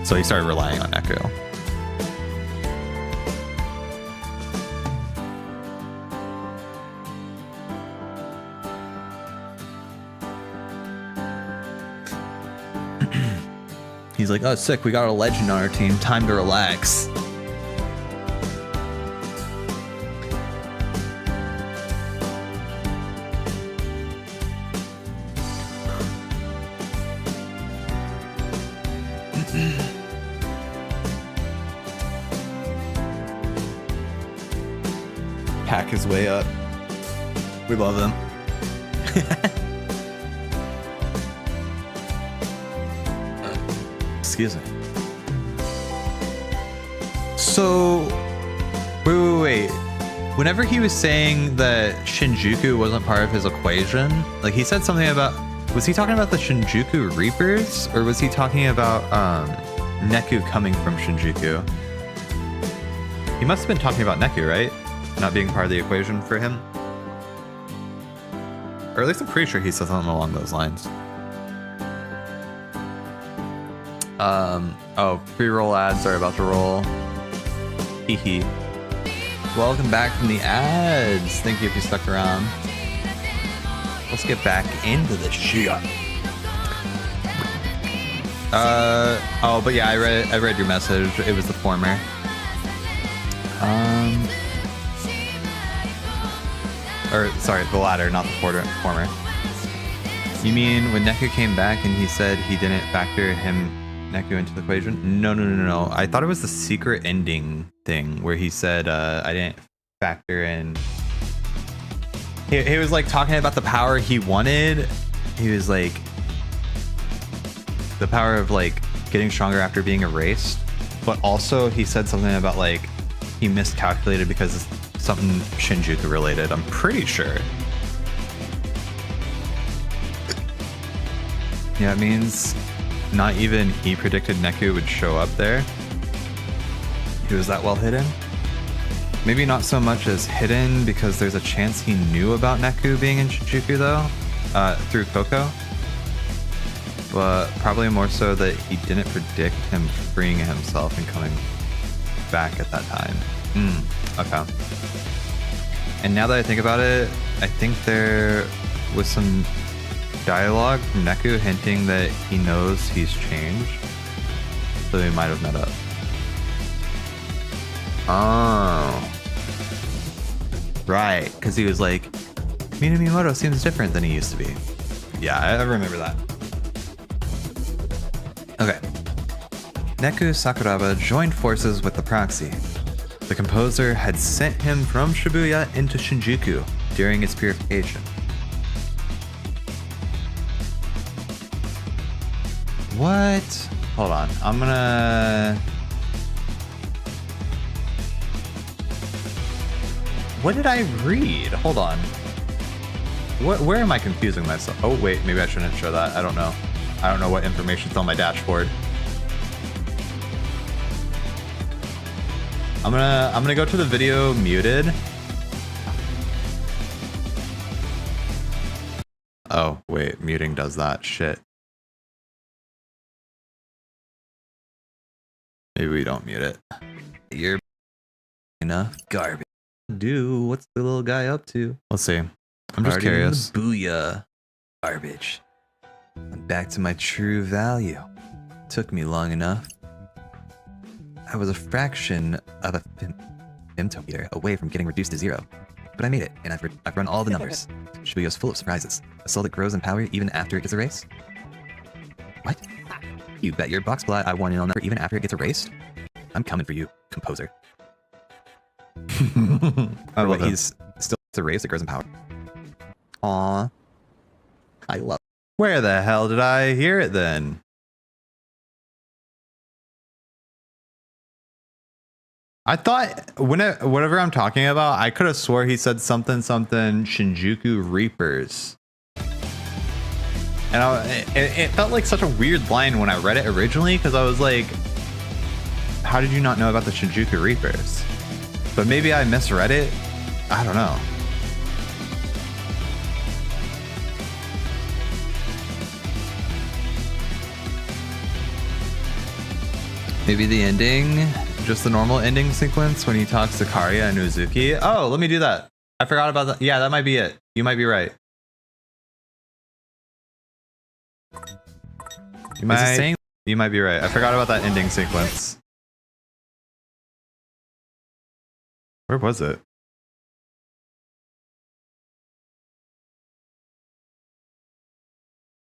So he started relying on Neku. He's like, oh, sick, we got a legend on our team. Time to relax. Hack his way up. We love him. Excuse me. So, wait. Whenever he was saying that Shinjuku wasn't part of his equation, like he said something about, was he talking about the Shinjuku Reapers, or was he talking about Neku coming from Shinjuku? He must have been talking about Neku, right? Not being part of the equation for him. Or at least I'm pretty sure he said something along those lines. Oh, pre-roll ads are about to roll. Hee hee. Welcome back from the ads. Thank you if you stuck around. Let's get back into the shit. Oh, but yeah, I read your message. It was the former. Or sorry, the latter, not the former. You mean when Neku came back and he said he didn't factor Neku into the equation? No. I thought it was the secret ending thing where he said I didn't factor in. He was like talking about the power he wanted. He was like the power of like getting stronger after being erased, but also he said something about like he miscalculated because it's something Shinjuku related. I'm pretty sure. Yeah, it means not even he predicted Neku would show up there. He was that well hidden. Maybe not so much as hidden because there's a chance he knew about Neku being in Shinjuku though, through Koko. But probably more so that he didn't predict him freeing himself and coming back at that time. Okay. And now that I think about it, I think there was some dialogue from Neku hinting that he knows he's changed. So they might have met up. Oh. Right, because he was like, Minamimoto seems different than he used to be. Yeah, I remember that. Okay. Neku Sakuraba joined forces with the proxy. The composer had sent him from Shibuya into Shinjuku during its purification. What? Hold on. I'm gonna... What did I read? Hold on. Where am I confusing myself? Oh, wait. Maybe I shouldn't show that. I don't know. I don't know what information's on my dashboard. I'm gonna go to the video muted. Oh, wait. Muting does that. Shit. Maybe we don't mute it. You're enough garbage. Dude, what's the little guy up to? Let's see. I'm just curious. Booyah. Garbage. I'm back to my true value. Took me long enough. I was a fraction of a femtometer away from getting reduced to 0. But I made it, and I've run all the numbers. Shibuya's full of surprises. A soul that grows in power even after it gets erased? What? You bet your box plot I want in on that even after it gets erased? I'm coming for you, composer. Oh, wait, he's still erased, it grows in power. Aww. I love it. Where the hell did I hear it then? I thought whatever I'm talking about, I could have swore he said something Shinjuku Reapers. And it felt like such a weird line when I read it originally, because I was like, how did you not know about the Shinjuku Reapers? But maybe I misread it. I don't know. Maybe the ending, just the normal ending sequence when he talks to Karya and Uzuki. Oh, let me do that. I forgot about that. Yeah, that might be it. You might be right. You might be right. I forgot about that ending sequence. Where was it?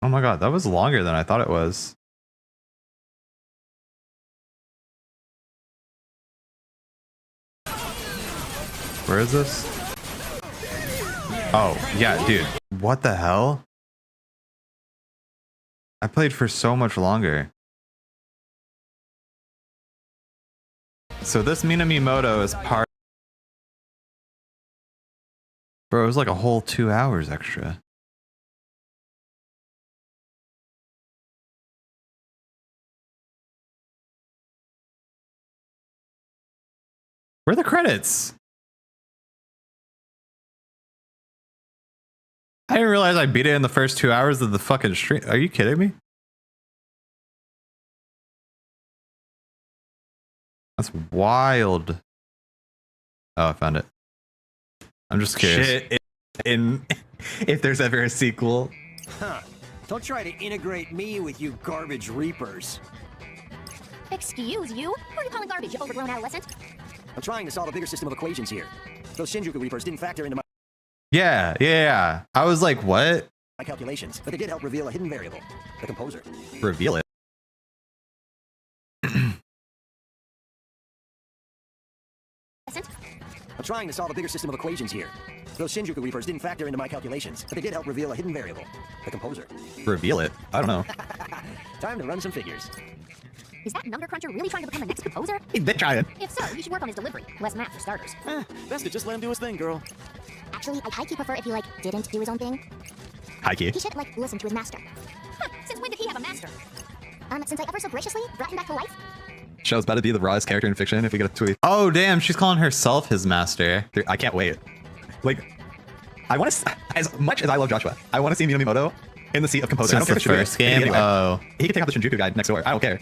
Oh my god, that was longer than I thought it was. Where is this? Oh, yeah, dude. What the hell? I played for so much longer. So this Minamimoto is part... Bro, it was like a whole 2 hours extra. Where are the credits? I didn't realize I beat it in the first 2 hours of the fucking stream. Are you kidding me? That's wild. Oh, I found it. I'm just curious. Shit, if there's ever a sequel. Huh. Don't try to integrate me with you garbage reapers. Excuse you? Who are you calling garbage, you overgrown adolescent? I'm trying to solve a bigger system of equations here. Those Shinjuku reapers didn't factor into Yeah. I was like, what? my calculations, but they did help reveal a hidden variable. The composer. Reveal it. I'm trying to solve a bigger system of equations here. Those Shinjuku reapers didn't factor into my calculations, but they did help reveal a hidden variable. The composer. Reveal it. I don't know. Time to run some figures. Is that number cruncher really trying to become the next composer? They trying. If so, you should work on his delivery. Less math for starters. Best to just let him do his thing, girl. Actually, I'd high-key prefer if he, like, didn't do his own thing. High key. He should, like, listen to his master. Huh, since when did he have a master? Since I ever so graciously brought him back to life? Show's about to be the rawest character in fiction if we get a tweet. Oh, damn. She's calling herself his master. I can't wait. Like, I want to, as much as I love Joshua, I want to see Minamoto in the seat of composer. Since I don't the care first if it should be game? anywhere. Oh. He can take out the Shinjuku guy next door. I don't care.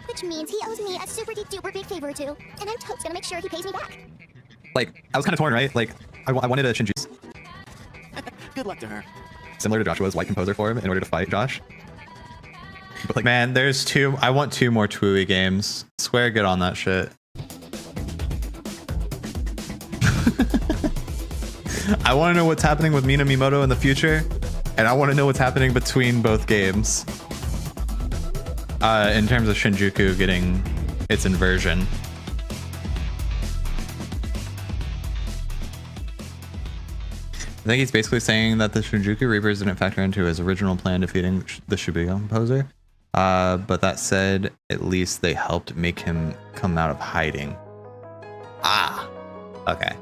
Which means he owes me a super-duper big favor or two, and I'm totes gonna make sure he pays me back. Like, I was kind of torn, right? Like, I wanted a Shinjuku Good luck to her. similar to Joshua's white composer form in order to fight Josh. But like, Man, there's two. I want 2 more TWEWY games. Swear, get on that shit. I want to know what's happening with Mina Mimoto in the future, and I want to know what's happening between both games. In terms of Shinjuku getting its inversion. I think he's basically saying that the Shinjuku Reapers didn't factor into his original plan defeating the Shibuya composer. But that said, at least they helped make him come out of hiding. Ah, okay.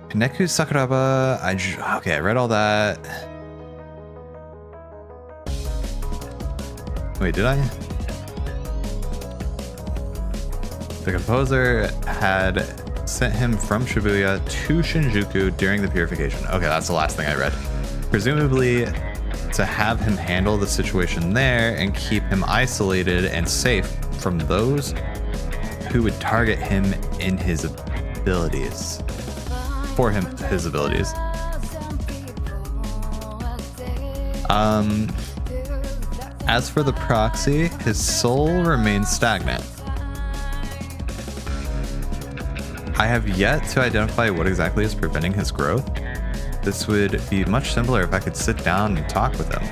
Neku Sakuraba, I read all that. Wait, did I? The composer had sent him from Shibuya to Shinjuku during the purification. Okay, that's the last thing I read. Presumably to have him handle the situation there and keep him isolated and safe from those who would target him in his abilities. For him, his abilities. As for the proxy, his soul remains stagnant. I have yet to identify what exactly is preventing his growth. This would be much simpler if I could sit down and talk with him.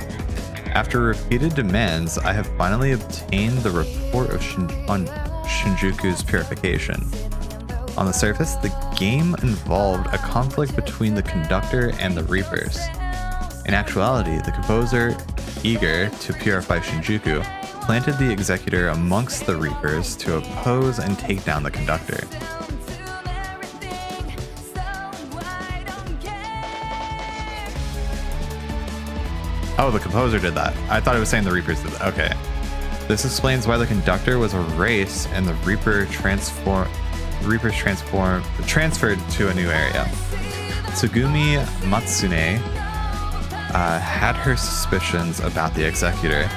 After repeated demands, I have finally obtained the report of on Shinjuku's purification. On the surface, the game involved a conflict between the conductor and the Reapers. In actuality, the composer, eager to purify Shinjuku, planted the executor amongst the Reapers to oppose and take down the conductor. Oh, the composer did that. I thought it was saying the Reapers did that. Okay. This explains why the conductor was erased and the Reapers transferred to a new area. Tsugumi Matsune had her suspicions about the executor,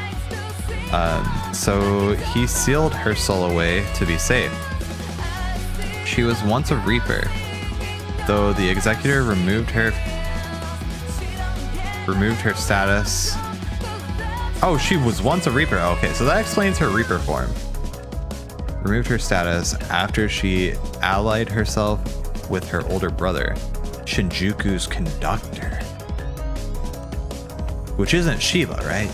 so he sealed her soul away to be safe. She was once a Reaper, though the executor removed her status. Oh, she was once a Reaper. Okay, so that explains her Reaper form. Removed her status after she allied herself with her older brother, Shinjuku's conductor. Which isn't Shiba, right?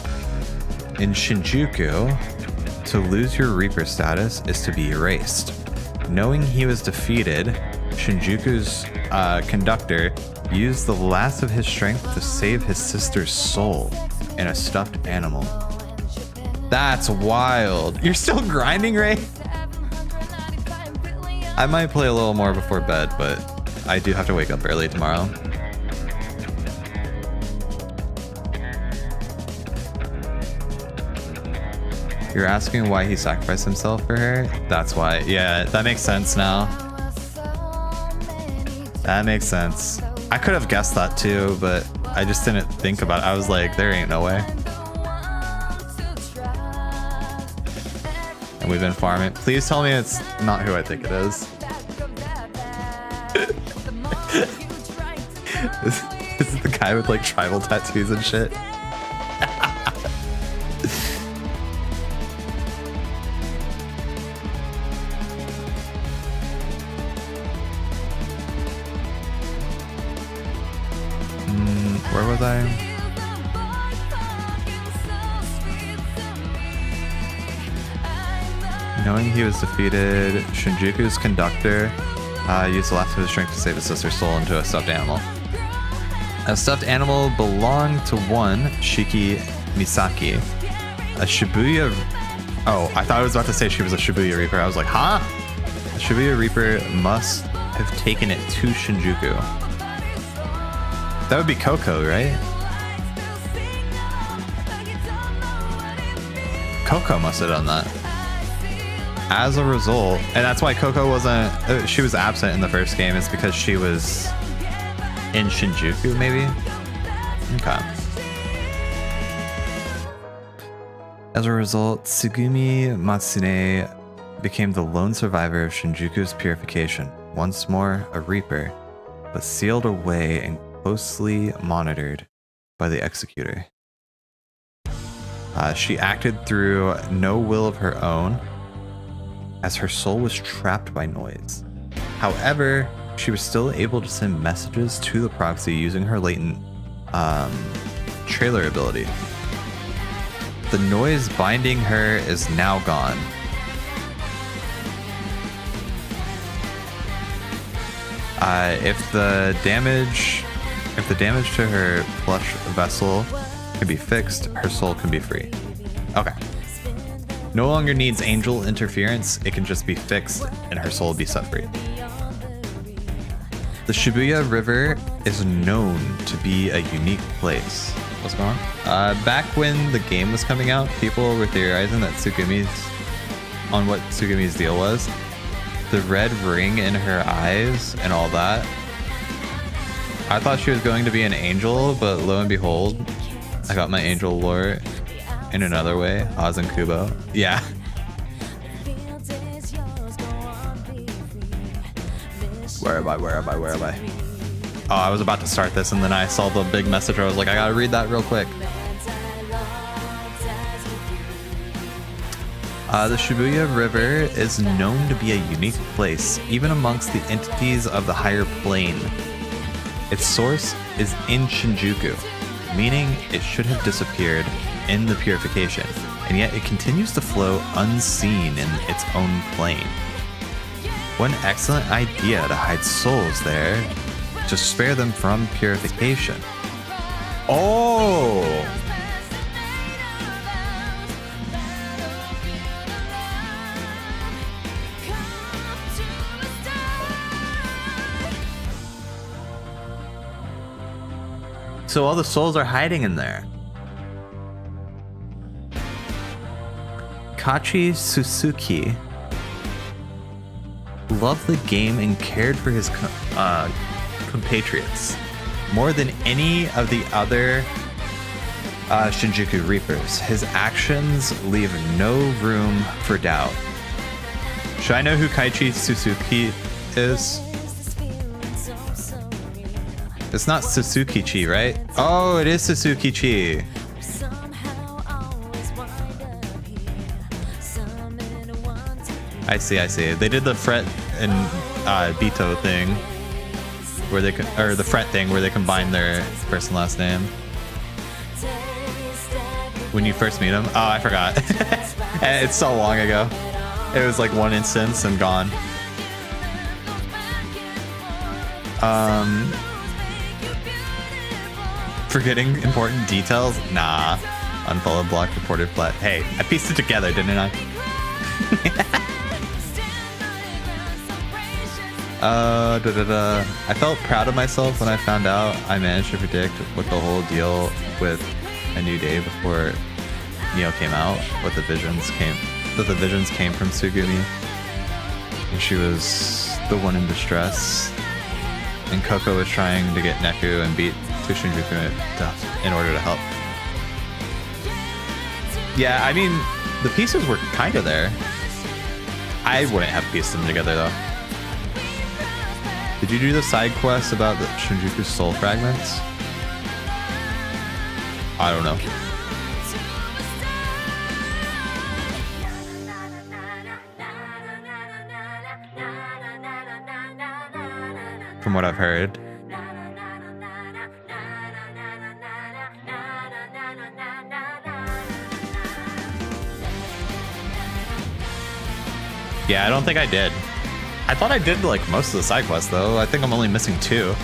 In Shinjuku, to lose your Reaper status is to be erased. Knowing he was defeated, Shinjuku's conductor used the last of his strength to save his sister's soul in a stuffed animal. That's wild. You're still grinding, Ray? I might play a little more before bed, but I do have to wake up early tomorrow. You're asking why he sacrificed himself for her? That's why. Yeah, that makes sense now. That makes sense. I could have guessed that too, but I just didn't think about it. I was like, there ain't no way. And we've been farming. Please tell me it's not who I think it is. This is the guy with like tribal tattoos and shit. Where was I? Knowing he was defeated, Shinjuku's conductor used the last of his strength to save his sister's soul into a stuffed animal. A stuffed animal belonged to one Shiki Misaki, a Shibuya. Oh, I thought I was about to say she was a Shibuya Reaper. I was like, huh? A Shibuya Reaper must have taken it to Shinjuku. That would be Coco, right? Coco must have done that. As a result, and that's why Coco wasn't, she was absent in the first game, is because she was in Shinjuku, maybe? Okay. As a result, Tsugumi Matsune became the lone survivor of Shinjuku's purification, once more a Reaper, but sealed away and closely monitored by the Executor. She acted through no will of her own, as her soul was trapped by noise. However, she was still able to send messages to the proxy using her latent trailer ability. The noise binding her is now gone. If the damage to her flesh vessel can be fixed, her soul can be free. Okay. No longer needs angel interference, it can just be fixed and her soul will be set free. The Shibuya River is known to be a unique place. What's going on? Back when the game was coming out, people were theorizing that what Tsugumi's deal was. The red ring in her eyes and all that. I thought she was going to be an angel, but lo and behold, I got my angel lore in another way. Oz and Kubo. Yeah. Where am I? Oh, I was about to start this and then I saw the big message. I was like, I gotta read that real quick. The Shibuya River is known to be a unique place, even amongst the entities of the higher plane. Its source is in Shinjuku, meaning it should have disappeared in the purification, and yet it continues to flow unseen in its own plane. What an excellent idea to hide souls there, to spare them from purification. Oh! So all the souls are hiding in there. Kachi Suzuki loved the game and cared for his compatriots more than any of the other Shinjuku Reapers. His actions leave no room for doubt. Should I know who Kaichi Suzuki is? It's not Suzuki-chi, right? Oh, it is Suzuki-chi. I see. They did the fret and Bito thing, where they or the fret thing where they combine their first and last name. When you first meet them. Oh, I forgot. It's so long ago. It was like one instance and gone. Forgetting important details? Nah. Unfollowed, blocked, reported, flat. Hey, I pieced it together, didn't I? I felt proud of myself when I found out I managed to predict what the whole deal with A New Day before NEO came out, that the visions came from Tsugumi. And she was the one in distress. And Coco was trying to get Neku and beat Shinjuku in order to help. Yeah, I mean, the pieces were kind of there. I wouldn't have pieced them together though. Did you do the side quest about the Shinjuku soul fragments? I don't know. From what I've heard. Yeah, I don't think I did. I thought I did like most of the side quests though. I think I'm only missing 2.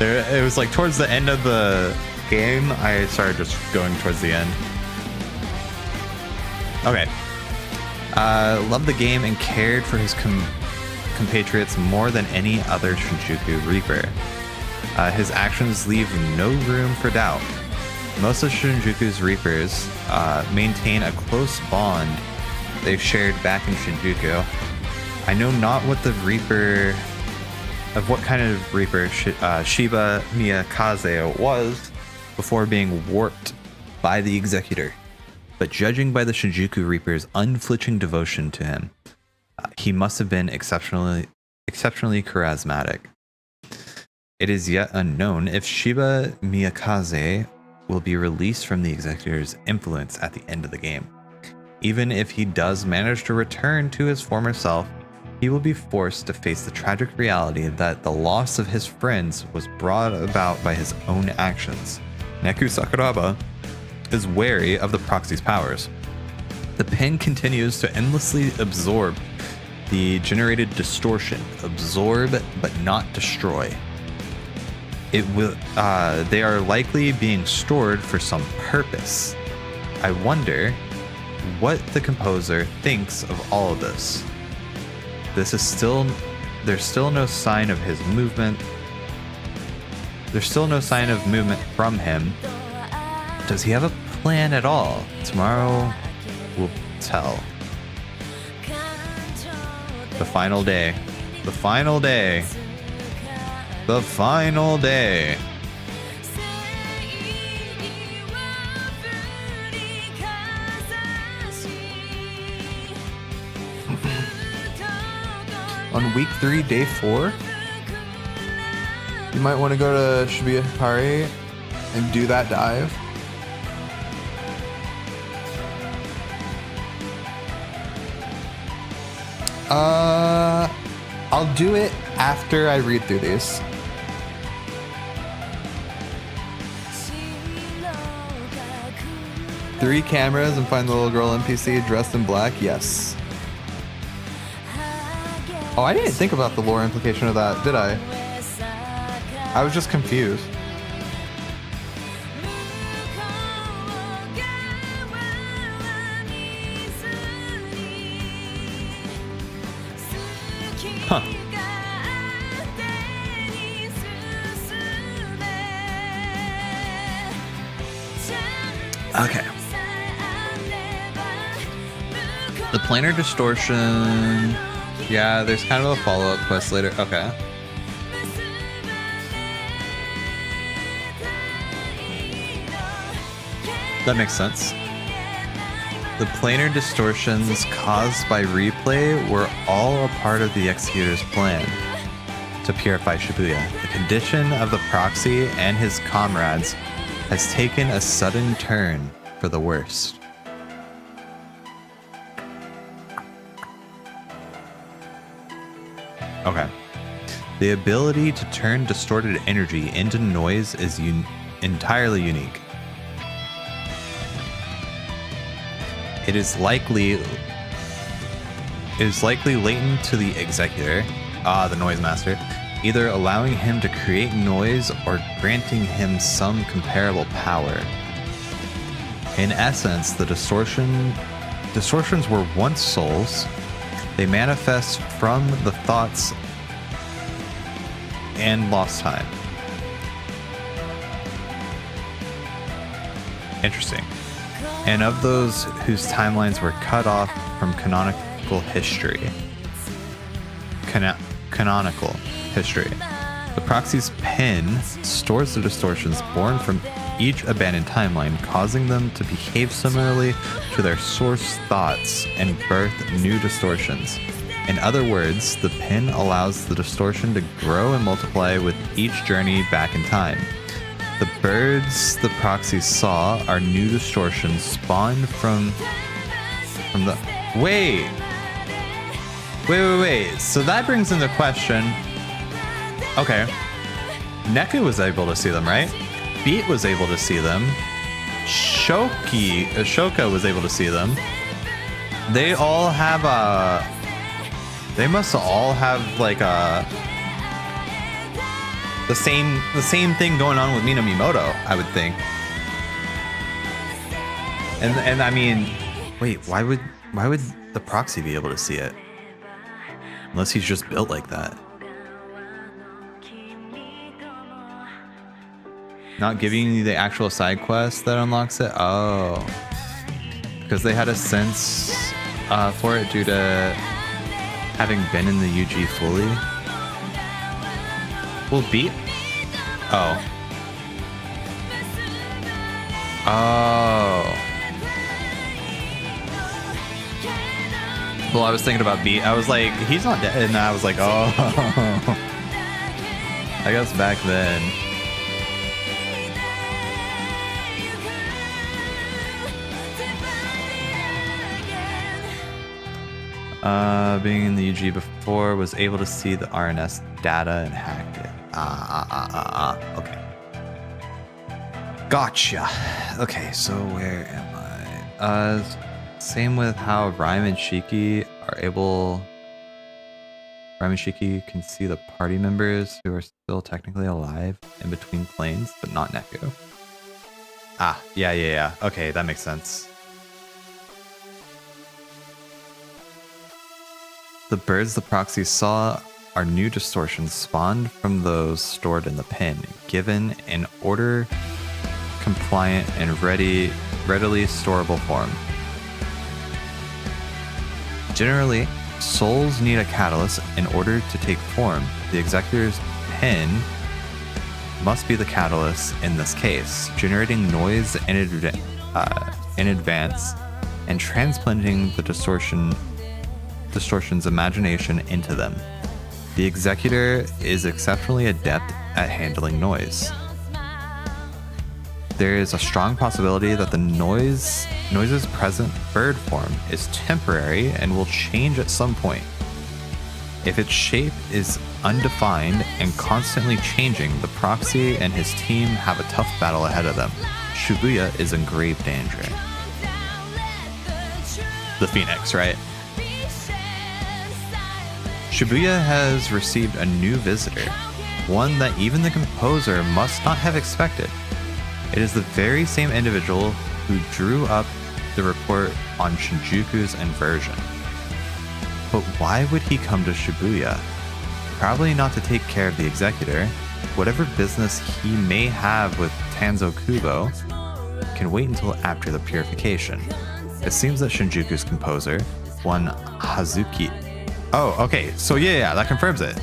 It was like towards the end of the game, I started just going towards the end. Okay. Loved the game and cared for his compatriots more than any other Shinjuku Reaper. His actions leave no room for doubt. Most of Shinjuku's Reapers maintain a close bond they've shared back in Shinjuku. I know not what the Reaper, of what kind of Reaper Shiba Miyakaze was before being warped by the Executor, but judging by the Shinjuku Reaper's unflinching devotion to him, he must have been exceptionally charismatic. It is yet unknown if Shiba Miyakaze will be released from the Executor's influence at the end of the game. Even if he does manage to return to his former self, he will be forced to face the tragic reality that the loss of his friends was brought about by his own actions. Neku Sakuraba is wary of the proxy's powers. The pen continues to endlessly absorb the generated distortion. Absorb, but not destroy. They are likely being stored for some purpose. I wonder what the composer thinks of all of this. There's still no sign of his movement. There's still no sign of movement from him. Does he have a plan at all? Tomorrow will tell. The final day. The final day. The final day. On week 3, day 4, you might want to go to Shibuya Hikari and do that dive. I'll do it after I read through these. Three cameras and find the little girl NPC dressed in black? Yes. Oh, I didn't think about the lore implication of that, did I? I was just confused. Huh. Okay. The planar distortion. Yeah, there's kind of a follow-up quest later. Okay. That makes sense. The planar distortions caused by replay were all a part of the Executor's plan to purify Shibuya. The condition of the proxy and his comrades has taken a sudden turn for the worst. Okay. The ability to turn distorted energy into noise is entirely unique. It is likely latent to the Executor, the Noise Master, either allowing him to create noise or granting him some comparable power. In essence, the distortions were once souls. They manifest from the thoughts and lost time. Interesting. And of those whose timelines were cut off from canonical history. Canonical history. The proxy's pen stores the distortions born from each abandoned timeline, causing them to behave similarly to their source thoughts and birth new distortions. In other words, the pin allows the distortion to grow and multiply with each journey back in time. The birds the proxy saw are new distortions spawned from the... Wait! So that brings into question... Okay. Neku was able to see them, right? Beat was able to see them. Shoka was able to see them. They all have a... They must all have like a... The same thing going on with Minamimoto, I would think. And I mean... Wait, why would the proxy be able to see it? Unless he's just built like that. Not giving you the actual side quest that unlocks it? Oh. Because they had a sense for it due to having been in the UG fully. Will Beat? Oh. Oh. Well, I was thinking about Beat. I was like, he's not dead. And I was like, oh. I guess back then. Being in the UG before, was able to see the RNS data and hacked it. Okay. Gotcha. Okay, so where am I? Same with how Rhyme and Shiki are able... Rhyme and Shiki can see the party members who are still technically alive in between planes, but not Neku. Ah, yeah. Okay, that makes sense. The birds the proxy saw are new distortions spawned from those stored in the pin, given in order, compliant, and readily storable form. Generally, souls need a catalyst in order to take form. The executor's pin must be the catalyst in this case, generating noise in advance and transplanting the distortion's imagination into them. The executor is exceptionally adept at handling noise. There is a strong possibility that the noise's present bird form is temporary and will change at some point. If its shape is undefined and constantly changing, the proxy and his team have a tough battle ahead of them. Shibuya is in grave danger. The Phoenix, right? Shibuya has received a new visitor, one that even the composer must not have expected. It is the very same individual who drew up the report on Shinjuku's inversion. But why would he come to Shibuya? Probably not to take care of the executor. Whatever business he may have with Tanzo Kubo can wait until after the purification. It seems that Shinjuku's composer, one Hazuki... Oh, okay, so yeah, that confirms it.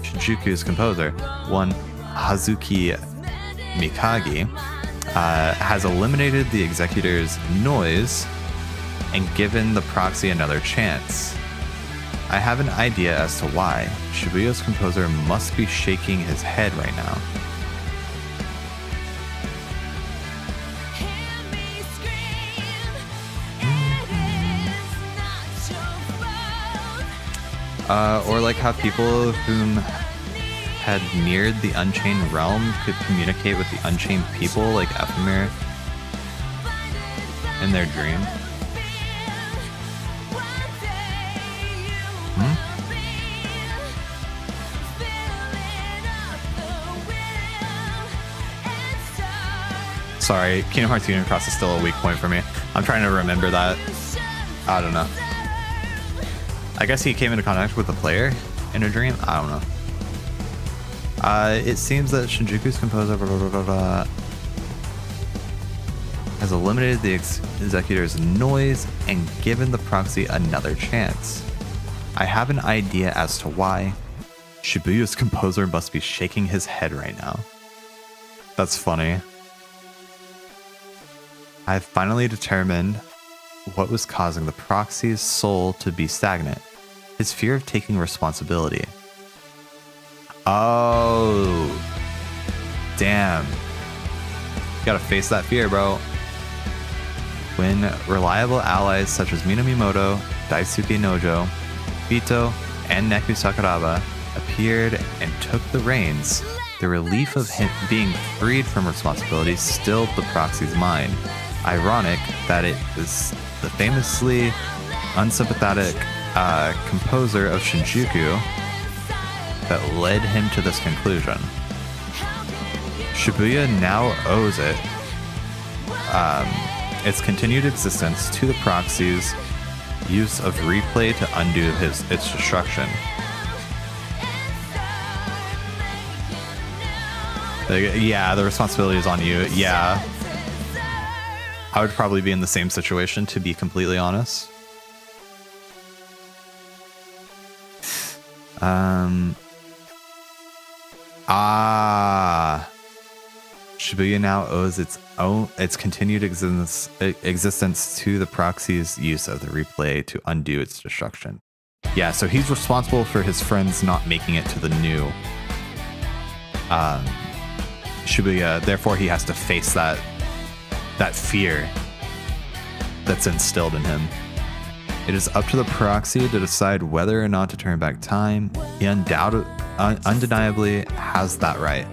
Shinjuku's composer, one Hazuki Mikagi, has eliminated the executor's noise and given the proxy another chance. I have an idea as to why. Shibuya's composer must be shaking his head right now. Or like how people whom had neared the Unchained Realm could communicate with the Unchained people like Ephemer in their dream. Sorry, Kingdom Hearts Union Cross is still a weak point for me. I'm trying to remember that. I don't know. I guess he came into contact with the player in a dream? I don't know. It seems that Shinjuku's composer has eliminated the executor's noise and given the proxy another chance. I have an idea as to why. Shibuya's composer must be shaking his head right now. That's funny. I've finally determined what was causing the proxy's soul to be stagnant. His fear of taking responsibility. Oh. Damn. Gotta face that fear, bro. When reliable allies such as Minamimoto, Daisuke Nojo, Bito, and Neku Sakuraba appeared and took the reins, the relief of him being freed from responsibility stilled the proxy's mind. Ironic that it was the famously unsympathetic composer of Shinjuku that led him to this conclusion. Shibuya now owes it its continued existence to the proxy's use of replay to undo its destruction. Yeah, the responsibility is on you. Yeah. I would probably be in the same situation, to be completely honest. Shibuya now owes its continued existence to the proxy's use of the replay to undo its destruction. Yeah, so he's responsible for his friends not making it to the new Shibuya. Therefore, he has to face that fear that's instilled in him. It is up to the proxy to decide whether or not to turn back time. He undeniably has that right.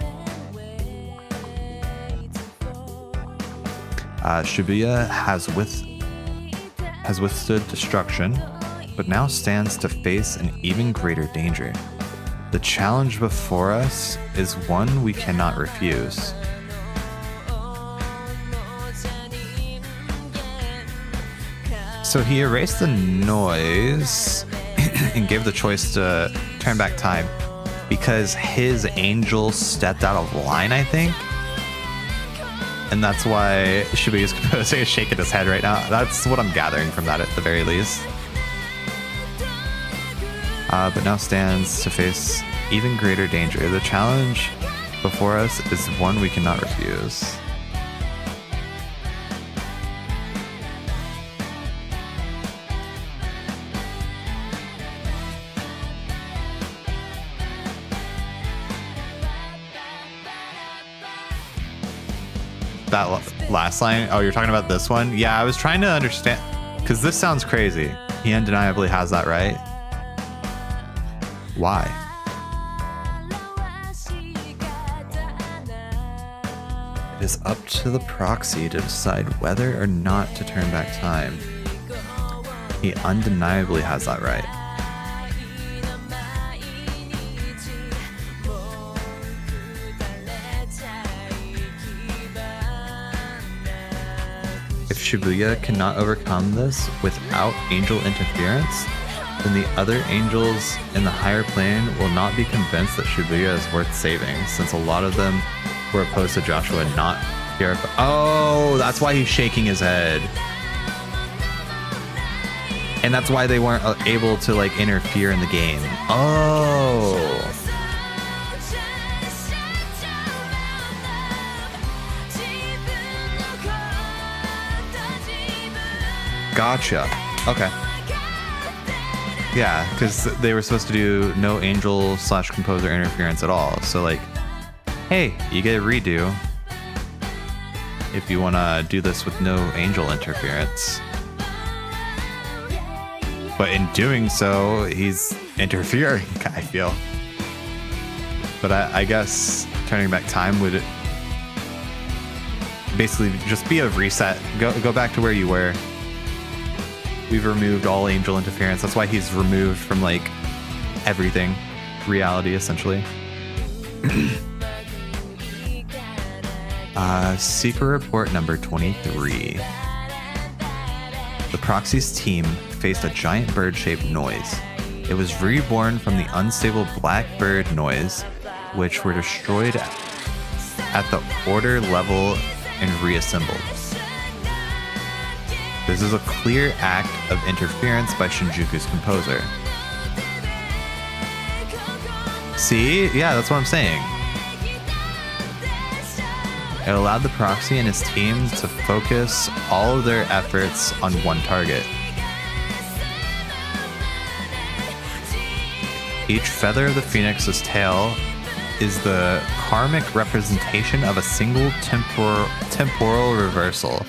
Shibuya has withstood destruction, but now stands to face an even greater danger. The challenge before us is one we cannot refuse. So he erased the noise and gave the choice to turn back time because his angel stepped out of line, I think. And that's why Shibuya's composer is shaking his head right now. That's what I'm gathering from that at the very least. But now stands to face even greater danger. The challenge before us is one we cannot refuse. That last line? Oh, you're talking about this one? Yeah, I was trying to understand, because this sounds crazy. He undeniably has that right. Why? It is up to the proxy to decide whether or not to turn back time. He undeniably has that right. If Shibuya cannot overcome this without angel interference, then the other angels in the higher plane will not be convinced that Shibuya is worth saving, since a lot of them were opposed to Joshua not here. Oh, that's why he's shaking his head. And that's why they weren't able to like interfere in the game. Oh. Gotcha. Okay. Yeah, because they were supposed to do no angel / composer interference at all. So like, hey, you get a redo if you want to do this with no angel interference. But in doing so, he's interfering, I feel. But I guess turning back time would basically just be a reset. Go back to where you were. We've removed all angel interference. That's why he's removed from like everything, reality essentially. Secret report number 23. The proxy's team faced a giant bird-shaped noise. It was reborn from the unstable black bird noise, which were destroyed at the order level and reassembled. This is a clear act of interference by Shinjuku's composer. See? Yeah, that's what I'm saying. It allowed the proxy and his team to focus all of their efforts on one target. Each feather of the phoenix's tail is the karmic representation of a single temporal reversal.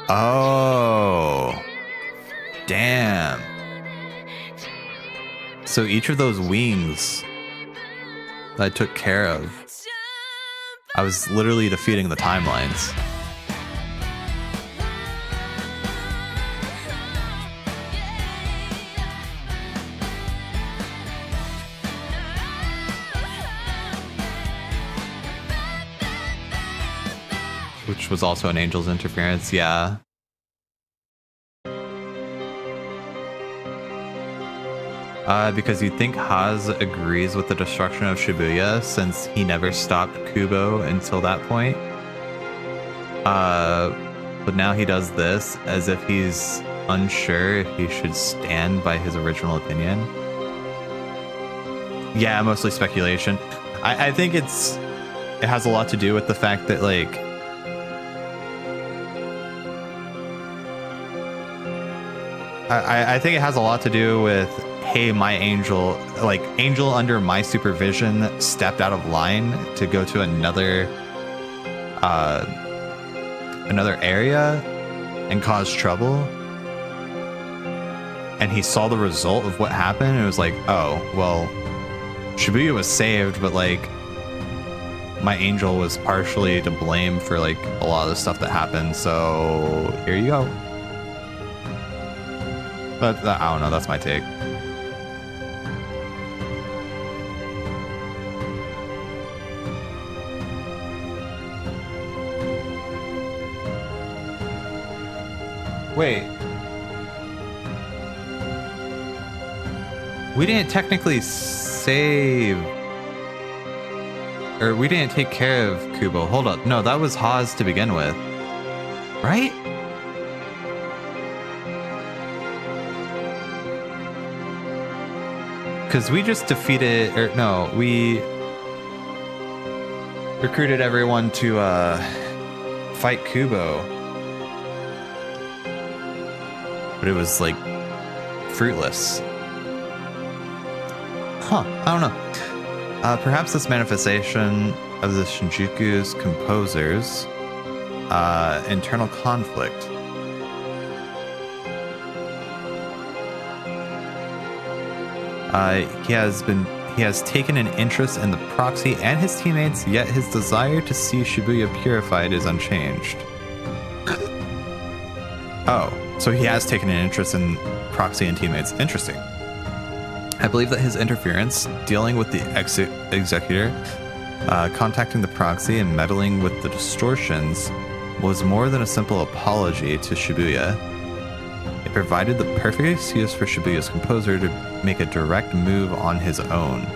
Oh, damn. So each of those wings that I took care of, I was literally defeating the timelines. Which was also an angel's interference, yeah. Because you'd think Haz agrees with the destruction of Shibuya since he never stopped Kubo until that point. But now he does this as if he's unsure if he should stand by his original opinion. Yeah, mostly speculation. I think it has a lot to do with the fact that, like, I think it has a lot to do with, hey, my angel, like, angel under my supervision stepped out of line to go to another area and cause trouble. And he saw the result of what happened and it was like, oh, well, Shibuya was saved, but, like, my angel was partially to blame for, like, a lot of the stuff that happened. So here you go. But I don't know, that's my take. Wait. We didn't technically save... Or we didn't take care of Kubo. Hold up. No, that was Haz to begin with. Right? Because we just defeated, or no, we recruited everyone to fight Kubo. But it was, like, fruitless. Huh, I don't know. Perhaps this manifestation of the Shinjuku's composer's internal conflict. He has taken an interest in the proxy and his teammates, yet his desire to see Shibuya purified is unchanged. Oh, so he has taken an interest in proxy and teammates. Interesting. I believe that his interference, dealing with the executor, contacting the proxy, and meddling with the distortions was more than a simple apology to Shibuya. It provided the perfect excuse for Shibuya's composer to make a direct move on his own.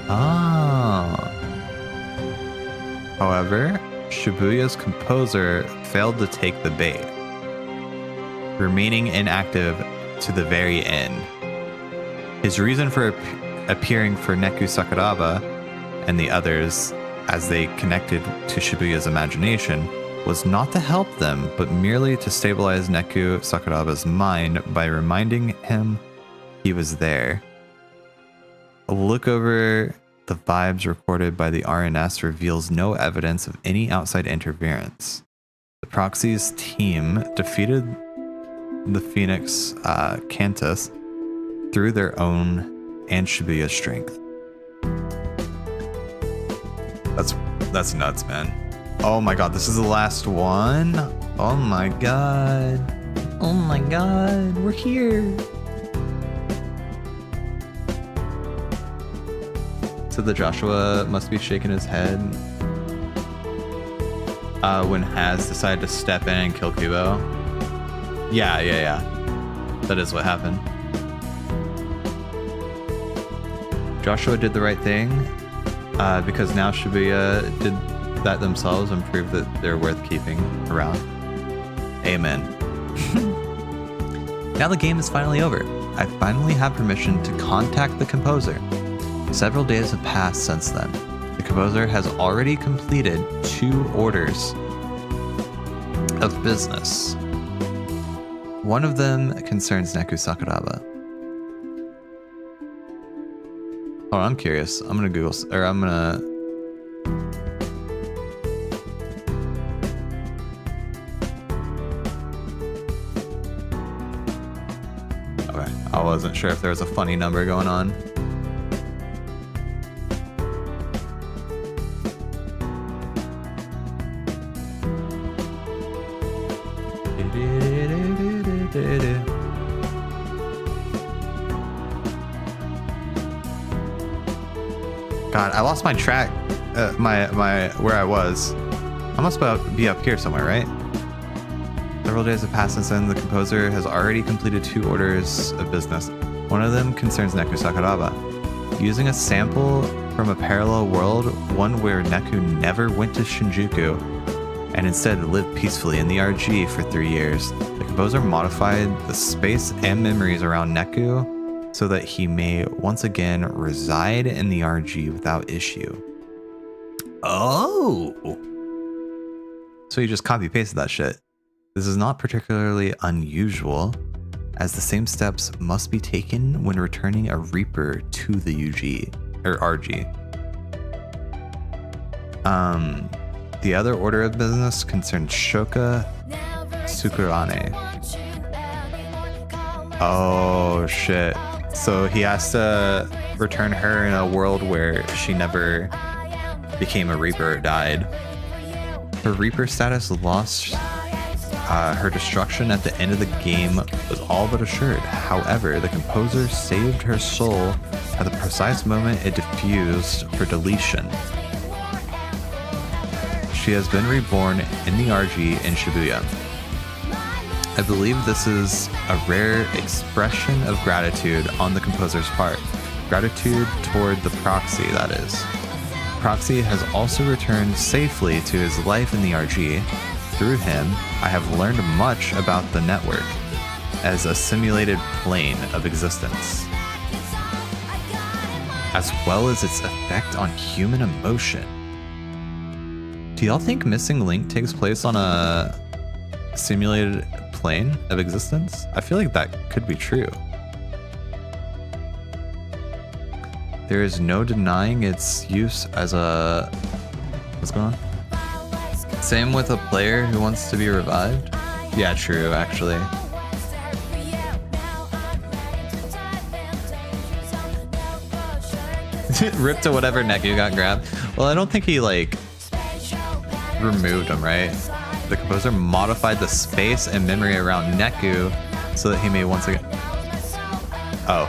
Ah. However, Shibuya's composer failed to take the bait, remaining inactive to the very end. His reason for appearing for Neku Sakuraba and the others as they connected to Shibuya's imagination was not to help them, but merely to stabilize Neku Sakuraba's mind by reminding him he was there. A look over the vibes recorded by the RNS reveals no evidence of any outside interference. The proxy's team defeated the Phoenix Cantus through their own and Shibuya's strength. That's nuts, man. Oh my god, this is the last one? Oh my god. Oh my god, we're here. So the Joshua must be shaking his head when Haz decided to step in and kill Kubo. Yeah. That is what happened. Joshua did the right thing because now Shibuya did that themselves and proved that they're worth keeping around. Amen. Now the game is finally over. I finally have permission to contact the composer. Several days have passed since then. The composer has already completed 2 orders of business. One of them concerns Neku Sakuraba. Oh, I'm curious. I'm gonna Google, or I'm gonna... Okay, I wasn't sure if there was a funny number going on. God, I lost my track, where I was. I must be up here somewhere, right? Several days have passed since then. The composer has already completed 2 orders of business. One of them concerns Neku Sakuraba. Using a sample from a parallel world, one where Neku never went to Shinjuku and instead lived peacefully in the RG for 3 years. The composer modified the space and memories around Neku so that he may once again reside in the RG without issue. Oh! So you just copy pasted that shit. This is not particularly unusual, as the same steps must be taken when returning a Reaper to the UG, or RG. The other order of business concerns Shoka Tsukurane. Oh shit. So he has to return her in a world where she never became a Reaper or died. Her Reaper status lost her destruction at the end of the game was all but assured. However, the composer saved her soul at the precise moment it diffused for deletion. She has been reborn in the RG in Shibuya. I believe this is a rare expression of gratitude on the composer's part. Gratitude toward the proxy, that is. Proxy has also returned safely to his life in the RG. Through him, I have learned much about the network as a simulated plane of existence, as well as its effect on human emotion. Do y'all think Missing Link takes place on a simulated plane of existence? I feel like that could be true. There is no denying its use as a... What's going on? Same with a player who wants to be revived? Yeah, true, actually. Rip to whatever Neku got grabbed. Well, I don't think he, like, removed him, right? The composer modified the space and memory around Neku so that he may once again... Oh.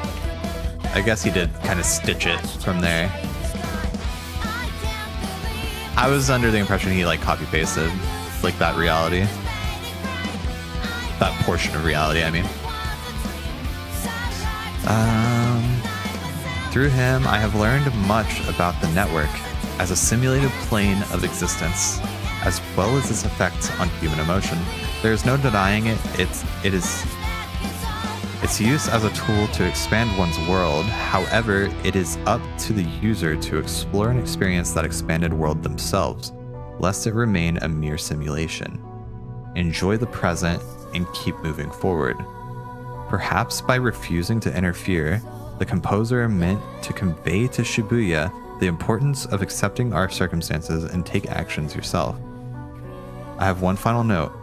I guess he did kind of stitch it from there. I was under the impression he like copy pasted like that reality. That portion of reality, I mean. Through him, I have learned much about the network as a simulated plane of existence, as well as its effects on human emotion. There is no denying it. Its use as a tool to expand one's world. However, it is up to the user to explore and experience that expanded world themselves, lest it remain a mere simulation. Enjoy the present and keep moving forward. Perhaps by refusing to interfere, the composer meant to convey to Shibuya the importance of accepting our circumstances and take actions yourself. I have one final note,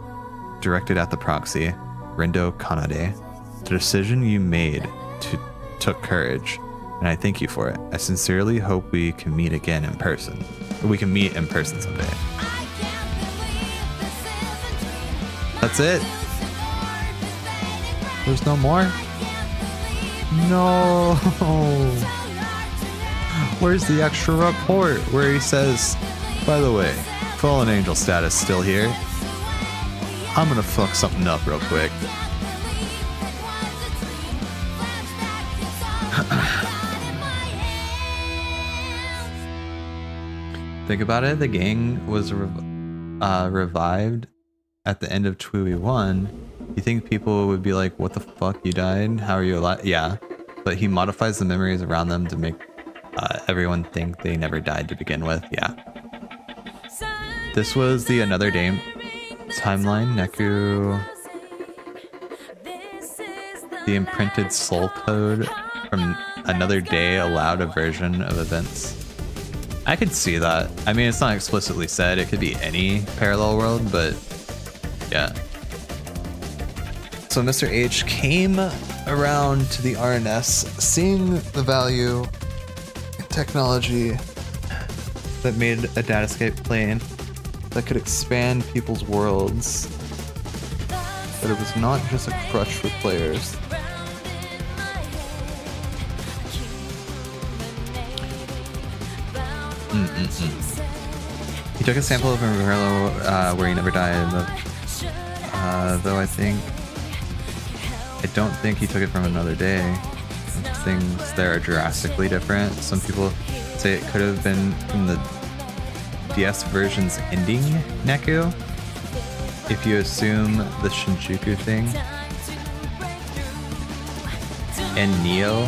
directed at the proxy, Rindo Kanade. The decision you made took courage, and I thank you for it. I sincerely hope we can meet again in person. We can meet in person someday. That's it? There's no more? No. Where's the extra report where he says, by the way, Fallen Angel status still here? I'm gonna fuck something up real quick. Think about it, the gang was revived at the end of TWEWY 1. You think people would be like, what the fuck, you died? How are you alive? Yeah, but he modifies the memories around them to make everyone think they never died to begin with. Yeah. This was the Another Day timeline. Neku. The imprinted soul code from Another Day allowed a version of events. I could see that. I mean, it's not explicitly said. It could be any parallel world, but yeah. So Mr. H came around to the RNS, seeing the value in technology That made a datascape plane. that could expand people's worlds. But it was not just a crutch for players. He took a sample of Amarillo where he never died, though I don't think he took it from Another Day. Things there are drastically different. Some people say it could have been from the DS version's ending Neku, if you assume the Shinjuku thing. And NEO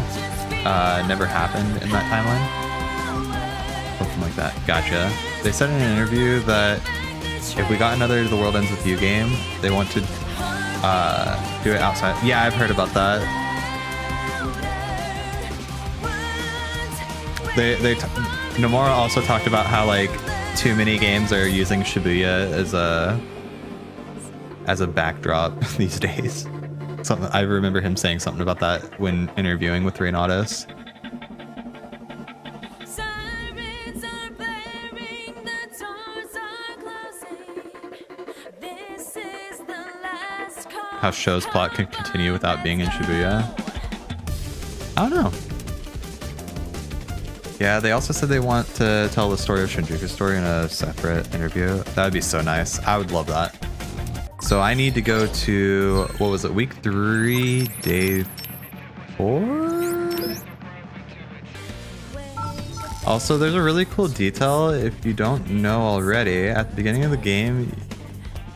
never happened in that timeline. Something like that. Gotcha. They said in an interview that if we got another The World Ends With You game, they want to do it outside. Yeah, I've heard about that. Nomura also talked about how like too many games are using Shibuya as a backdrop these days. Something I remember him saying something about that when interviewing with Reynatis. How show's plot can continue without being in Shibuya. I don't know. Yeah, they also said they want to tell the story of Shinjuku's story in a separate interview. That would be so nice. I would love that. So I need to go to, what was it, week 3, day 4? Also, there's a really cool detail, if you don't know already, at the beginning of the game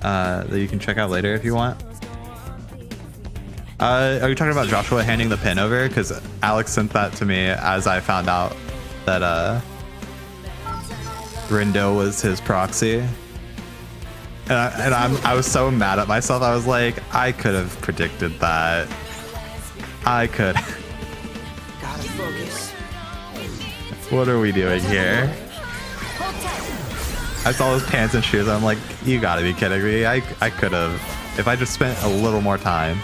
that you can check out later if you want. Are you talking about Joshua handing the pin over? Because Alex sent that to me as I found out that Rindo was his proxy. And I was so mad at myself. I was like, I could have predicted that. I could. Gotta focus. What are we doing here? I saw his pants and shoes. I'm like, you gotta be kidding me. I could have, if I just spent a little more time.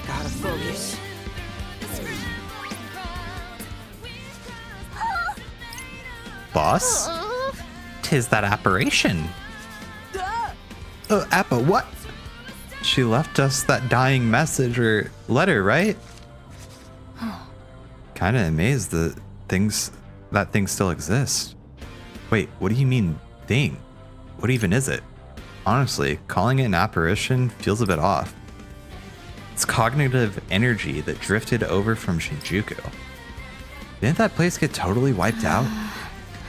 Gotta focus. Boss? 'Tis that apparition. Appa, what? She left us that dying message or letter, right? Kinda amazed that things still exist. Wait, what do you mean, thing? What even is it? Honestly, calling it an apparition feels a bit off. It's cognitive energy that drifted over from Shinjuku. Didn't that place get totally wiped out?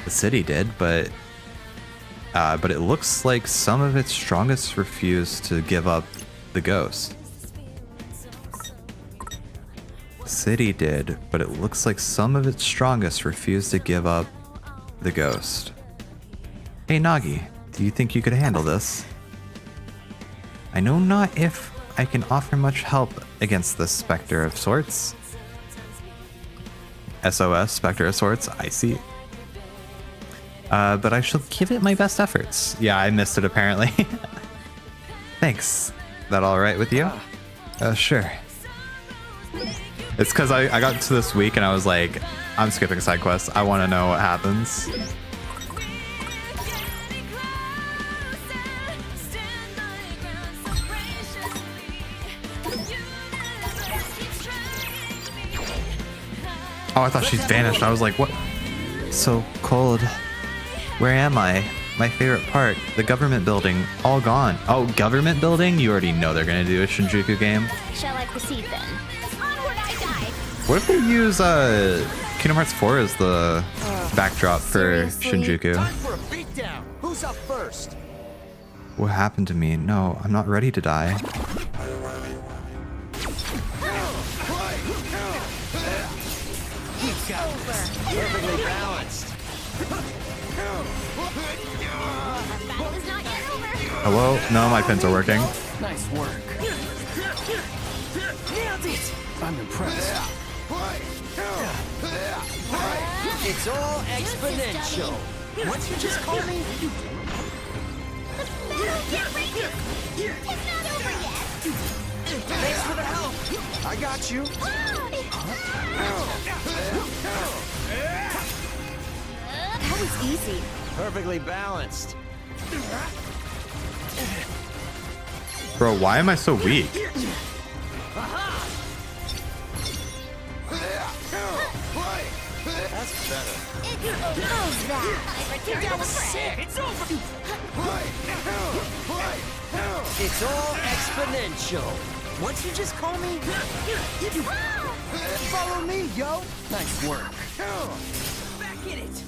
The city did, but it looks like some of its strongest refused to give up the ghost. The city did, but it looks like some of its strongest refused to give up the ghost. Hey Nagi, do you think you could handle this? I know not if I can offer much help against this specter of sorts. SOS, specter of sorts, I see. But I shall give it my best efforts. Yeah, I missed it apparently. Thanks. That all right with you? Sure. It's because I got to this week and I was like, I'm skipping side quests. I want to know what happens. Oh, I thought she's vanished. I was like, what? So cold. Where am I? My favorite part, the government building, all gone. Oh, government building? You already know they're gonna do a Shinjuku game. Shall I proceed then? Onward I die! What if they use Kingdom Hearts 4 as the backdrop for Shinjuku? Time for a beatdown. Who's up first? What happened to me? No, I'm not ready to die. Perfectly balanced. Battle is not yet over. Hello? No, my pins are working. Nice work. Nailed it. I'm impressed. It's all exponential. What'd you just call me? Get ready. It's not over yet. Thanks for the help. I got you. That was easy. Perfectly balanced. Bro, why am I so weak? That's better. How's that? I returned That the was friend. sick. It's over. It's all exponential. What'd you just call me? Follow me, yo. Nice work. Back in it.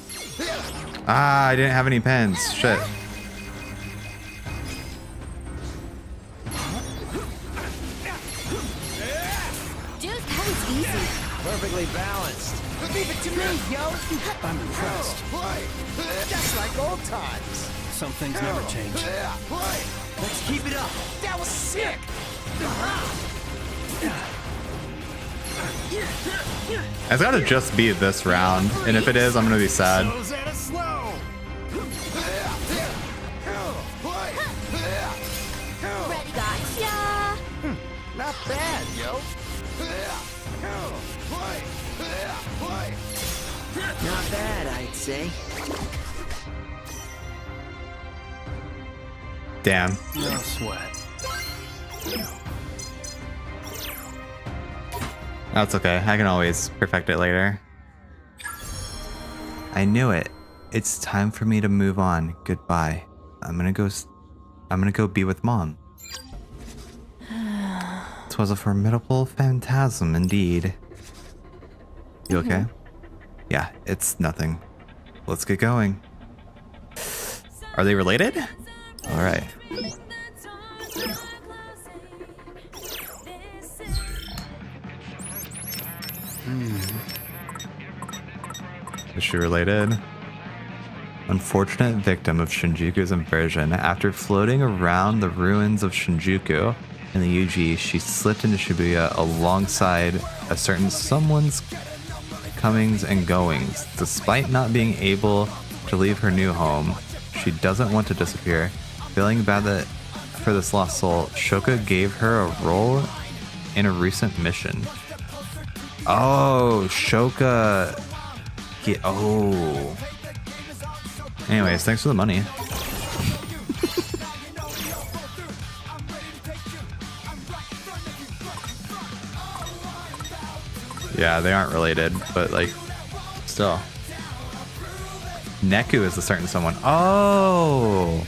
Ah, I didn't have any pens. Shit. Dude, that was easy. Perfectly balanced. Leave it to me, yo. I'm impressed. Just like old times. Some things never change. Let's keep it up. That was sick. It's gotta just be this round, and if it is, I'm gonna be sad. Ready, gotcha. Not bad, yo. Not bad, I'd say. Damn. No sweat. That's okay. I can always perfect it later. I knew it. It's time for me to move on. Goodbye. I'm gonna go be with Mom. 'Twas a formidable phantasm indeed. You okay? Yeah, it's nothing. Let's get going. Are they related? All right. Is she related? Unfortunate victim of Shinjuku's inversion. After floating around the ruins of Shinjuku in the UG, she slipped into Shibuya alongside a certain someone's comings and goings. Despite not being able to leave her new home, she doesn't want to disappear. Feeling bad for this lost soul, Shoka gave her a role in a recent mission. Oh, Shoka. Oh. Anyways, thanks for the money. Yeah, they aren't related, but like, still. Neku is a certain someone. Oh!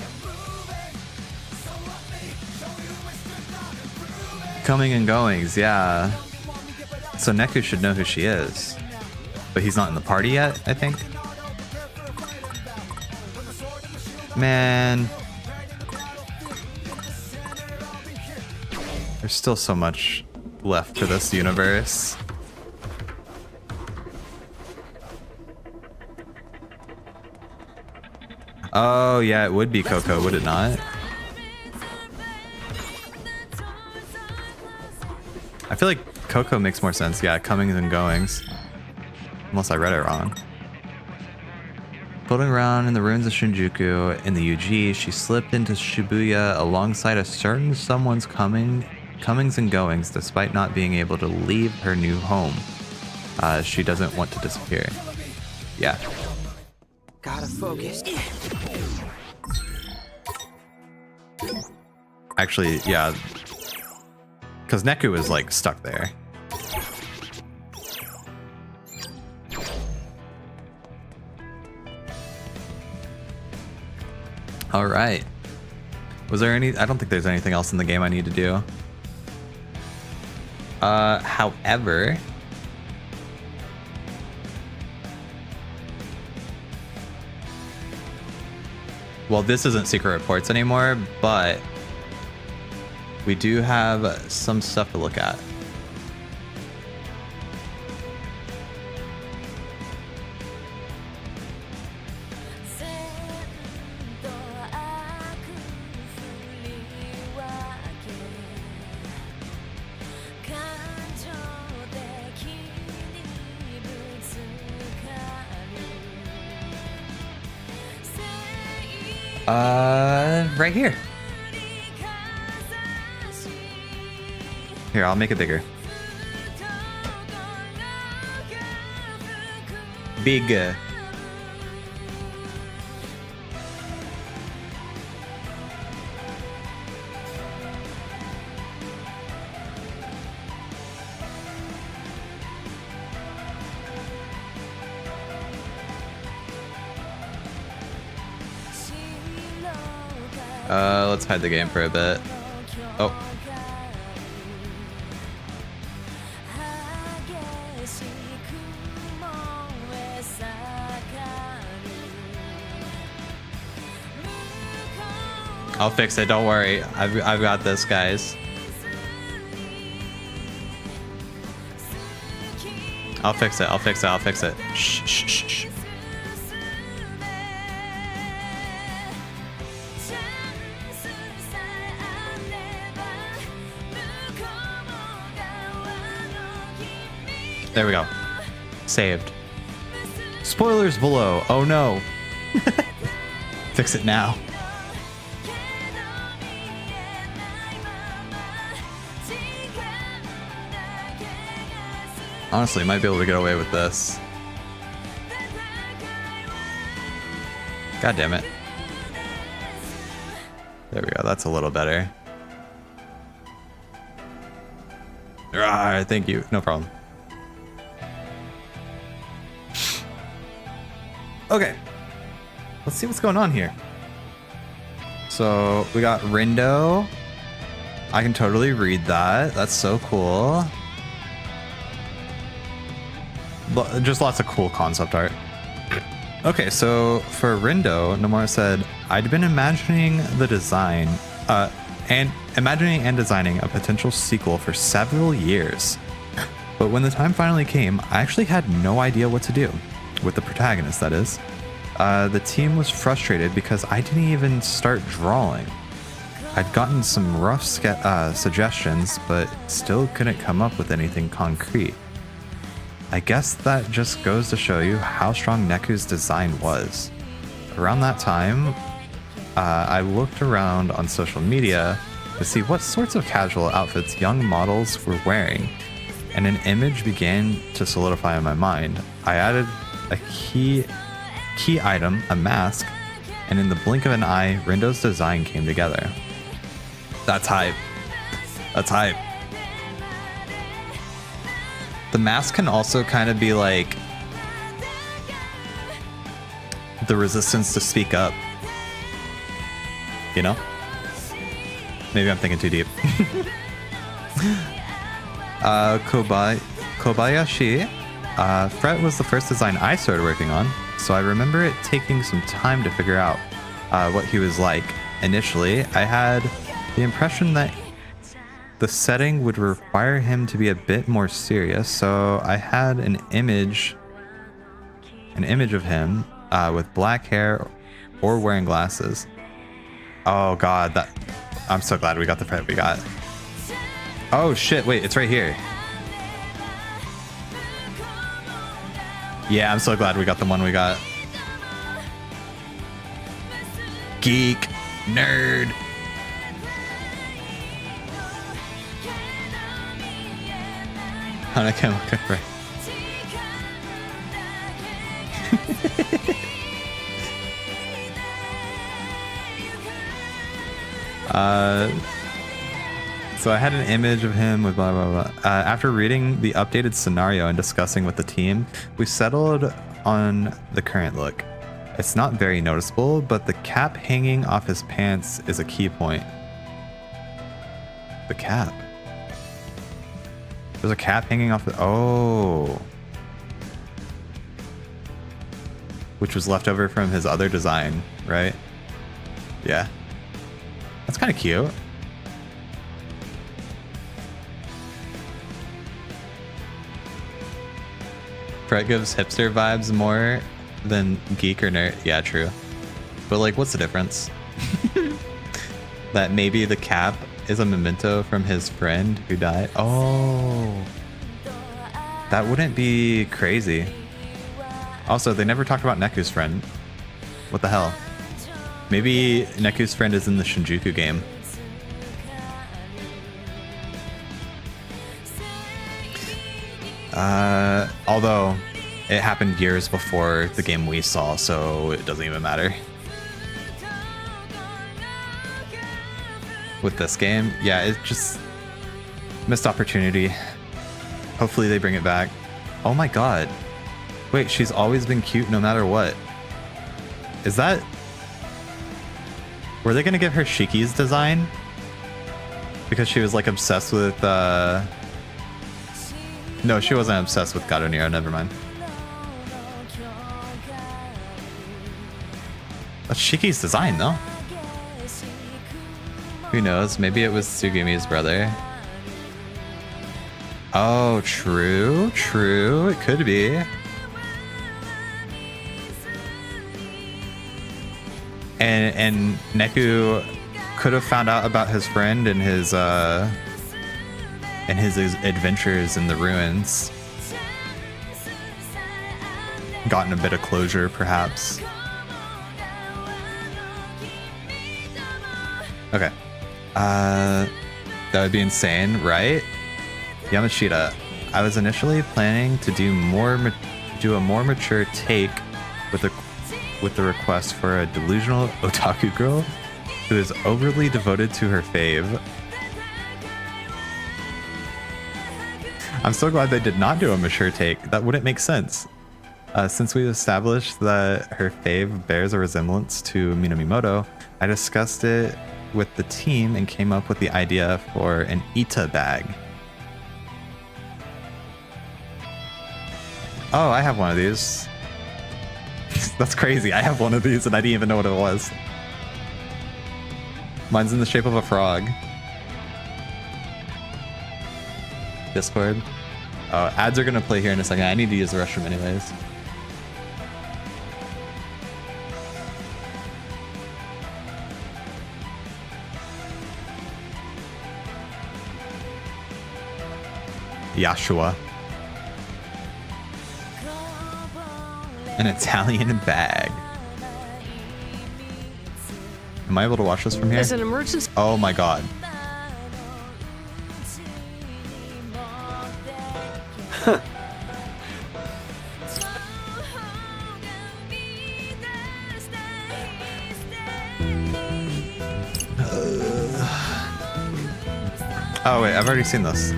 Coming and goings, yeah. So Neku should know who she is. But he's not in the party yet, I think. Man. There's still so much left to this universe. Oh, yeah, it would be Coco, would it not? I feel like Coco makes more sense. Yeah, comings and goings. Unless I read it wrong. Floating around in the ruins of Shinjuku in the UG, she slipped into Shibuya alongside a certain someone's comings and goings despite not being able to leave her new home. She doesn't want to disappear. Yeah. Gotta focus. Actually, yeah. Because Neku is like stuck there. All right. Was there any? I don't think there's anything else in the game I need to do. However, well, this isn't secret reports anymore, but we do have some stuff to look at. Right here. Here, I'll make it bigger. Big. Let's hide the game for a bit. Oh. I'll fix it, don't worry. I've got this, guys. I'll fix it, I'll fix it, I'll fix it. Shh, shh, shh, shh. There we go. Saved. Spoilers below. Oh no. Fix it now. Honestly, might be able to get away with this. God damn it. There we go. That's a little better. Alright, thank you. No problem. Okay. Let's see what's going on here. So we got Rindo. I can totally read that. That's so cool. Just lots of cool concept art. Okay, so for Rindo, Nomura said, I'd been imagining the design, and designing a potential sequel for several years. But when the time finally came, I actually had no idea what to do. With the protagonist, that is. The team was frustrated because I didn't even start drawing. I'd gotten some rough suggestions, but still couldn't come up with anything concrete. I guess that just goes to show you how strong Neku's design was. Around that time, I looked around on social media to see what sorts of casual outfits young models were wearing, and an image began to solidify in my mind. I added a key item, a mask, and in the blink of an eye, Rindo's design came together. That's hype. That's hype. The mask can also kind of be like the resistance to speak up. You know? Maybe I'm thinking too deep. Kobayashi. Fret was the first design I started working on, so I remember it taking some time to figure out what he was like. Initially, I had the impression that the setting would require him to be a bit more serious, so I had an image of him with black hair or wearing glasses. Oh god, I'm so glad we got the Fret we got. Oh shit, wait, it's right here. Yeah, I'm so glad we got the one we got. Geek. Nerd. I can't look over. So I had an image of him with blah, blah, blah. After reading the updated scenario and discussing with the team, we settled on the current look. It's not very noticeable, but the cap hanging off his pants is a key point. The cap. There's a cap hanging off the... Oh. Which was left over from his other design, right? Yeah. That's kind of cute. Fret gives hipster vibes more than geek or nerd. Yeah, true. But like, what's the difference? That maybe the cap is a memento from his friend who died. Oh, that wouldn't be crazy. Also, they never talked about Neku's friend. What the hell? Maybe Neku's friend is in the Shinjuku game. Although it happened years before the game we saw, so it doesn't even matter. With this game, yeah, it's just missed opportunity. Hopefully they bring it back. Oh my god. Wait, she's always been cute no matter what. Is that... Were they gonna give her Shiki's design? Because she was like obsessed with No, she wasn't obsessed with Garoniro, never mind. That's Shiki's design though. Who knows? Maybe it was Tsugumi's brother. Oh, true, true. It could be. And Neku could have found out about his friend and his adventures in the ruins. Gotten a bit of closure, perhaps. Okay. That would be insane, right? Yamashita, I was initially planning to do a more mature take with the request for a delusional otaku girl who is overly devoted to her fave. I'm so glad they did not do a mature take. That wouldn't make sense. Since we established that her fave bears a resemblance to Minamimoto, I discussed it with the team and came up with the idea for an Ita bag. Oh, I have one of these. That's crazy. I have one of these and I didn't even know what it was. Mine's in the shape of a frog. Discord. Oh, ads are gonna play here in a second. I need to use the restroom anyways. Yashua. An Italian bag. Am I able to watch this from here? As an emergency. Oh my god. Oh wait, I've already seen this.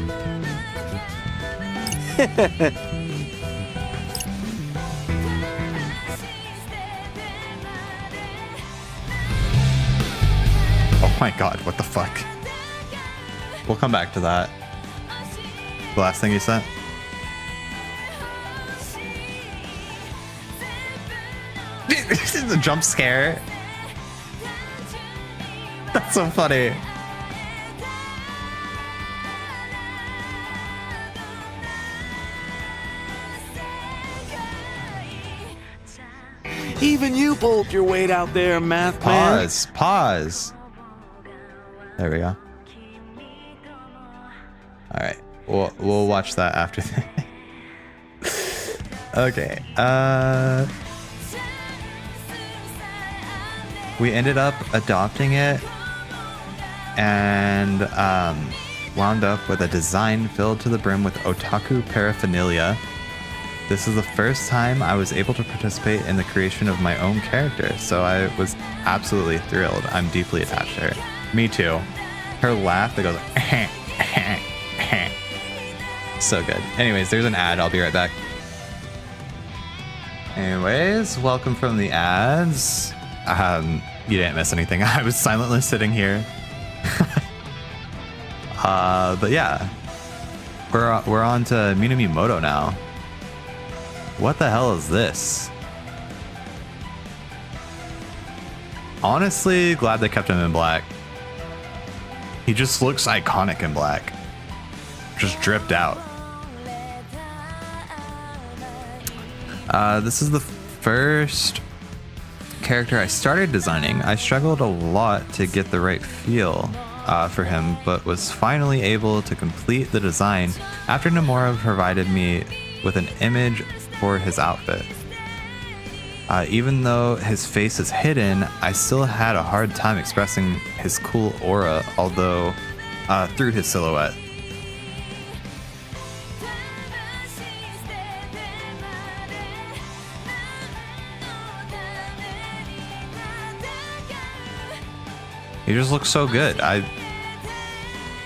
Oh my god, what the fuck? We'll come back to that. The last thing you sent? This is a jump scare. That's so funny. Even you pulled your weight out there, math man. Pause. There we go. All right, we'll watch that after that. Okay. We ended up adopting it and wound up with a design filled to the brim with otaku paraphernalia. This is the first time I was able to participate in the creation of my own character, so I was absolutely thrilled. I'm deeply attached to her. Me too. Her laugh that goes so good. Anyways, there's an ad. I'll be right back. Anyways, welcome from the ads. You didn't miss anything. I was silently sitting here. But yeah, we're on to Minamimoto now. What the hell is this? Honestly, glad they kept him in black. He just looks iconic in black. Just dripped out. This is the first character I started designing. I struggled a lot to get the right feel for him, but was finally able to complete the design after Nomura provided me with an image for his outfit. Even though his face is hidden, I still had a hard time expressing his cool aura, although through his silhouette. He just looks so good.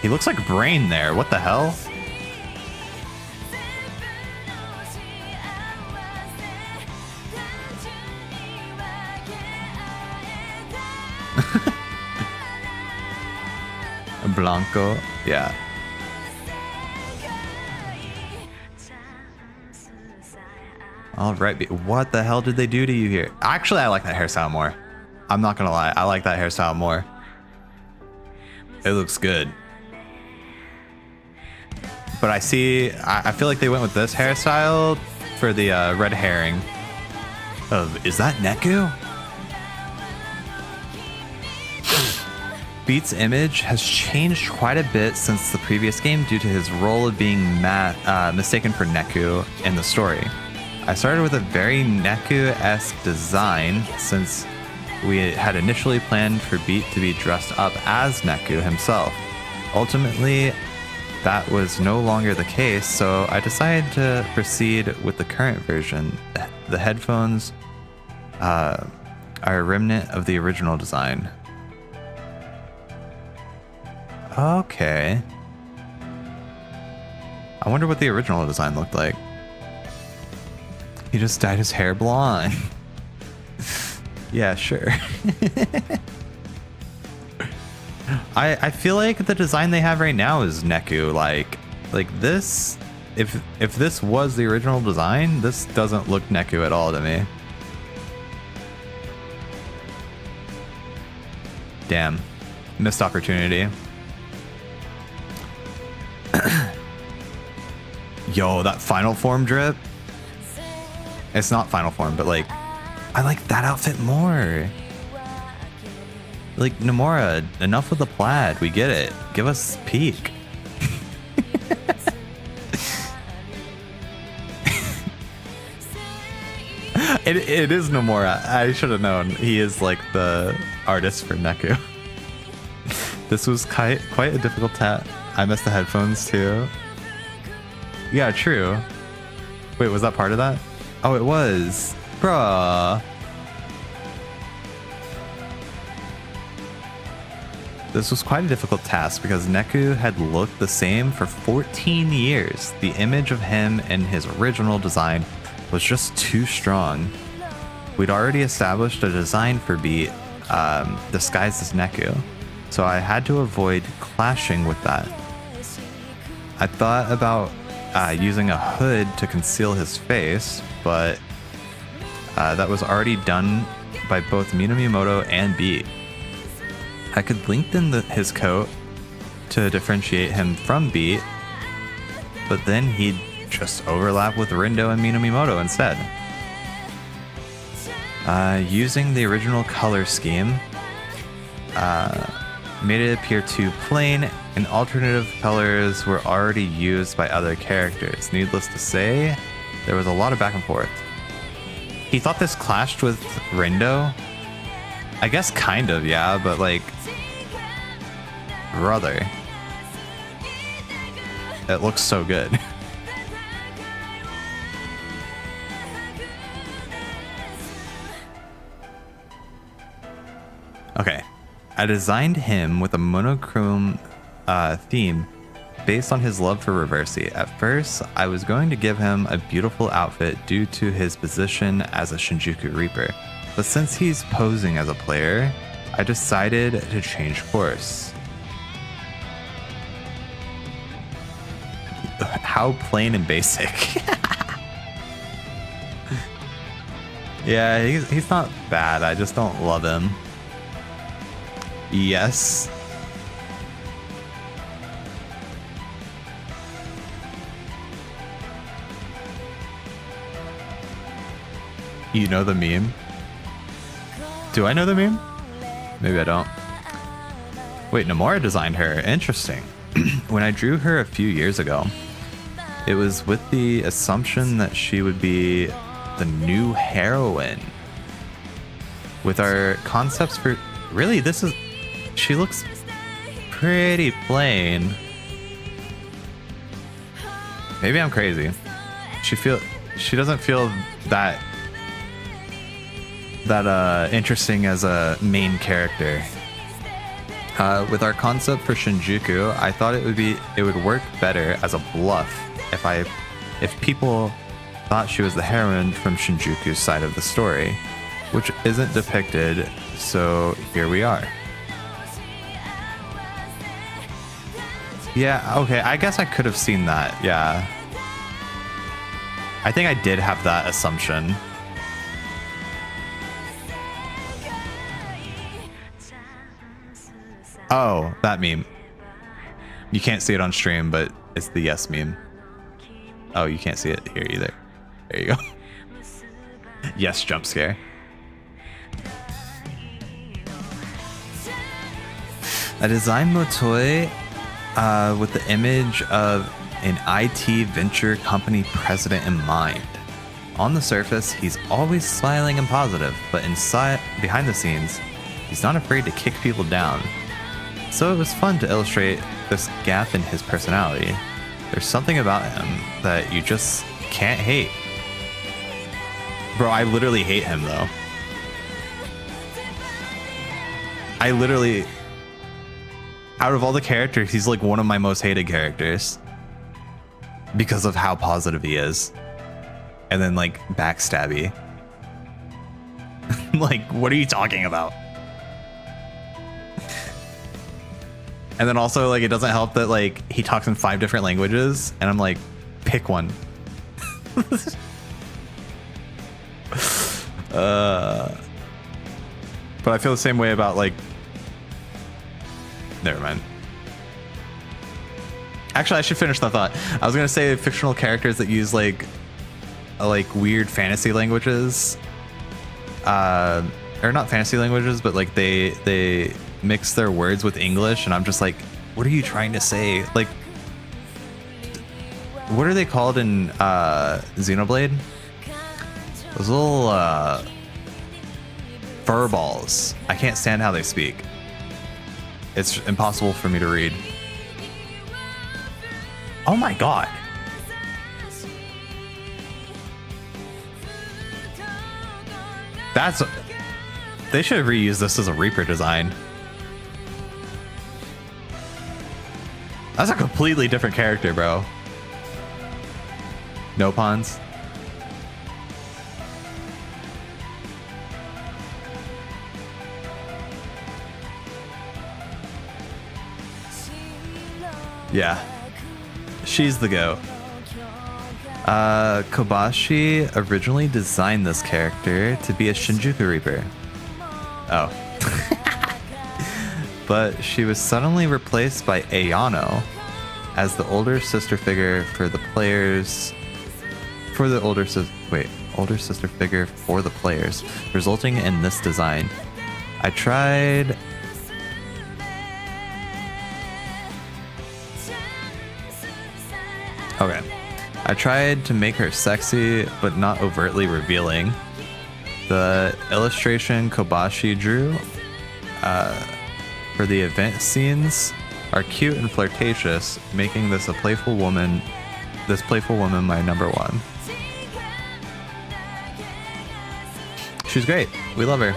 He looks like Brain there. What the hell? Blanco, yeah. All right, what the hell did they do to you here? Actually, I like that hairstyle more. I'm not gonna lie, I like that hairstyle more. It looks good. But I feel like they went with this hairstyle for the red herring. Is that Neku? Beat's image has changed quite a bit since the previous game due to his role of being mistaken for Neku in the story. I started with a very Neku-esque design since we had initially planned for Beat to be dressed up as Neku himself. Ultimately, that was no longer the case, so I decided to proceed with the current version. The headphones are a remnant of the original design. Okay. I wonder what the original design looked like. He just dyed his hair blonde. Yeah, sure. I feel like the design they have right now is Neku. Like this, if this was the original design, this doesn't look Neku at all to me. Damn. Missed opportunity. Yo, that final form drip. It's not final form, but like, I like that outfit more. Like, Nomura, enough with the plaid. We get it. Give us peak. It is Nomura. I should have known. He is like the artist for Neku. This was quite a difficult task. I missed the headphones too. Yeah, true. Wait, was that part of that? Oh, it was. Bruh. This was quite a difficult task because Neku had looked the same for 14 years. The image of him in his original design was just too strong. We'd already established a design for Beat disguised as Neku, so I had to avoid clashing with that. I thought about using a hood to conceal his face, but that was already done by both Minamimoto and Beat. I could lengthen his coat to differentiate him from Beat, but then he'd just overlap with Rindo and Minamimoto instead. Using the original color scheme made it appear too plain, and alternative colors were already used by other characters. Needless to say, there was a lot of back and forth. He thought this clashed with Rindo? I guess kind of, yeah, but like, brother, it looks so good. Okay, I designed him with a monochrome theme based on his love for Reversi. At first, I was going to give him a beautiful outfit due to his position as a Shinjuku Reaper, but since he's posing as a player, I decided to change course. How plain and basic. Yeah, he's not bad, I just don't love him. Yes. You know the meme? Do I know the meme? Maybe I don't. Wait, Nomura designed her. Interesting. When I drew her a few years ago, it was with the assumption that she would be the new heroine with our concepts for really she looks pretty plain. Maybe I'm crazy. She doesn't feel that interesting as a main character. With our concept for Shinjuku, I thought it would work better as a bluff if people thought she was the heroine from Shinjuku's side of the story, which isn't depicted, so here we are. Yeah, okay, I guess I could have seen that, yeah. I think I did have that assumption. Oh, that meme. You can't see it on stream, but it's the yes meme. Oh, you can't see it here either. There you go. Yes, jump scare. I designed Motoi with the image of an IT venture company president in mind. On the surface, he's always smiling and positive, but behind the scenes, he's not afraid to kick people down. So it was fun to illustrate this gap in his personality. There's something about him that you just can't hate. Bro, I literally hate him though. I literally, out of all the characters, he's like one of my most hated characters. Because of how positive he is. And then like backstabby. Like, what are you talking about? And then also, like, it doesn't help that, like, he talks in 5 different languages, and I'm like, pick one. But I feel the same way about, like... Never mind. Actually, I should finish the thought. I was gonna say fictional characters that use, like weird fantasy languages. Or not fantasy languages, but, like, they mix their words with English, and I'm just like, what are you trying to say? Like, what are they called in Xenoblade? Those little fur balls. I can't stand how they speak. It's impossible for me to read. Oh my god. They should have reused this as a Reaper design. That's a completely different character, bro. No puns. Yeah. She's the GOAT. Kobashi originally designed this character to be a Shinjuku Reaper. Oh. But she was suddenly replaced by Ayano as the older sister figure for the players. Older sister figure for the players, resulting in this design. I tried. Okay. I tried to make her sexy, but not overtly revealing. The illustration Kobashi drew for the event scenes are cute and flirtatious, making this playful woman my number one. She's great. We love her.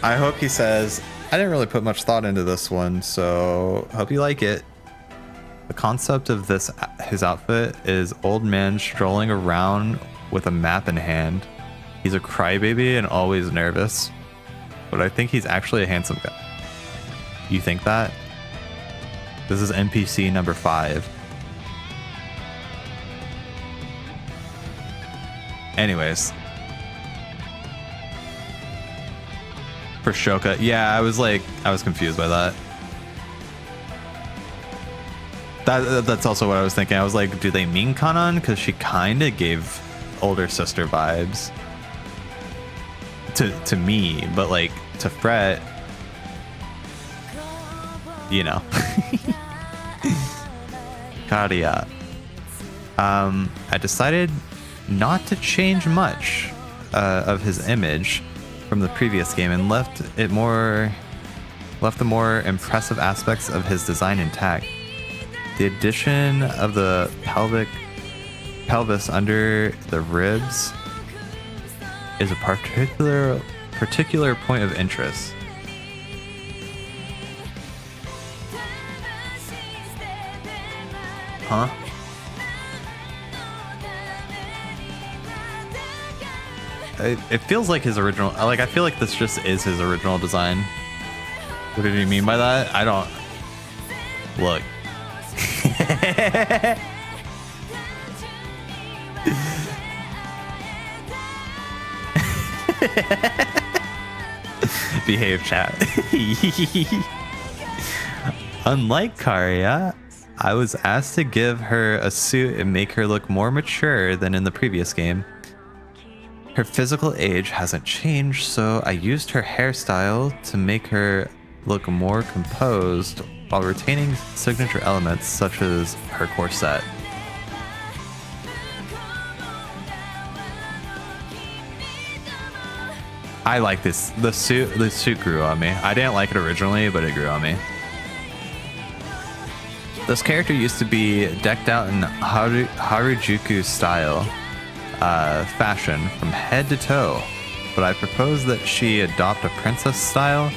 I hope he says, I didn't really put much thought into this one, so hope you like it. The concept of his outfit is old man strolling around with a map in hand. He's a crybaby and always nervous, but I think he's actually a handsome guy. You think that? This is NPC number 5. Anyways. For Shoka. Yeah, I was confused by that. That's also what I was thinking. I was like, do they mean Kanan? Because she kind of gave older sister vibes. To me, but like to Fret, you know. Karia. I decided not to change much of his image from the previous game and left the more impressive aspects of his design intact. The addition of the pelvis under the ribs is a particular point of interest. Huh? It feels like his original. Like, I feel like this just is his original design. What did he mean by that? I don't. Look. Behave, chat. Unlike Karia, I was asked to give her a suit and make her look more mature than in the previous game. Her physical age hasn't changed, so I used her hairstyle to make her look more composed while retaining signature elements such as her corset. I like this. The suit grew on me. I didn't like it originally, but it grew on me. This character used to be decked out in Harajuku style fashion from head to toe, but I proposed that she adopt a princess style.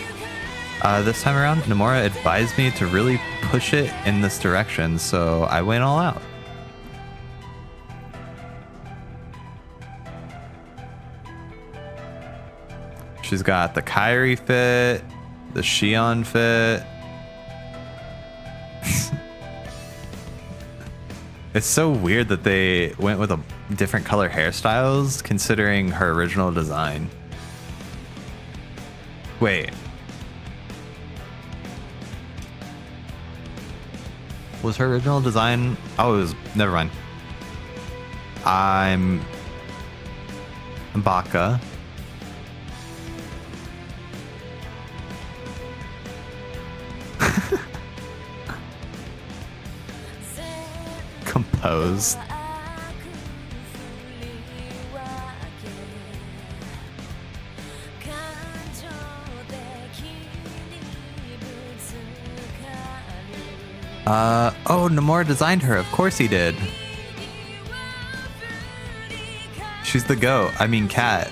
This time around, Nomura advised me to really push it in this direction, so I went all out. She's got the Kairi fit, the Shion fit. It's so weird that they went with a different color hairstyles considering her original design. Wait. Was her original design? Oh, it was. Never mind. I'm Baka. Composed. Oh, Nomura designed her. Of course he did. She's the goat. I mean, cat.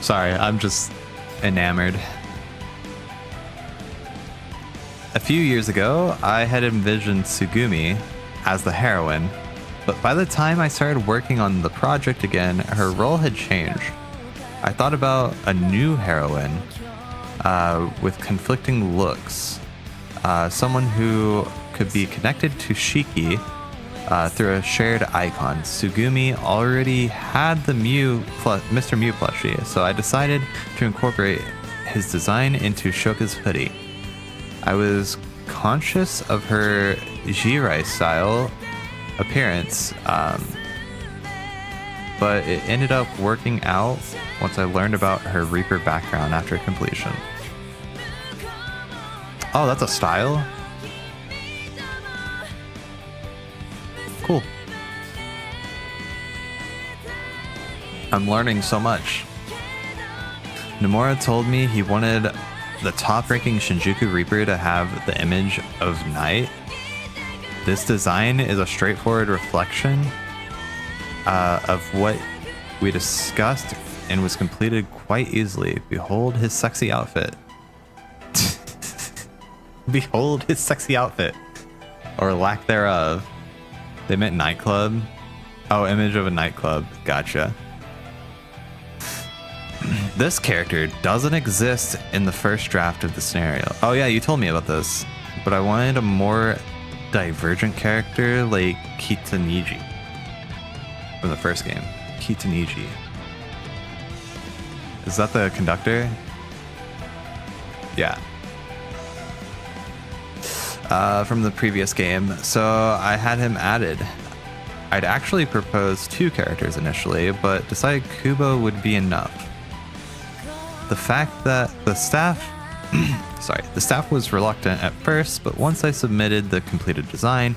Sorry, I'm just enamored. A few years ago, I had envisioned Tsugumi as the heroine, but by the time I started working on the project again, her role had changed. I thought about a new heroine with conflicting looks, someone who could be connected to Shiki through a shared icon. Tsugumi already had the Mr. Mew plushie, so I decided to incorporate his design into Shoka's hoodie. I was conscious of her Jirai style appearance, but it ended up working out once I learned about her Reaper background after completion. Oh, that's a style? Cool. I'm learning so much. Nomura told me he wanted the top-ranking Shinjuku Reaper to have the image of night. This design is a straightforward reflection of what we discussed and was completed quite easily. Behold his sexy outfit. Behold his sexy outfit. Or lack thereof. They meant nightclub. Oh, image of a nightclub. Gotcha. This character doesn't exist in the first draft of the scenario. Oh yeah, you told me about this. But I wanted a more divergent character like Kitaniji from the first game. Kitaniji. Is that the conductor? Yeah. From the previous game, so I had him added. I'd actually proposed 2 characters initially, but decided Kubo would be enough. the fact that the staff, the staff was reluctant at first, but once I submitted the completed design,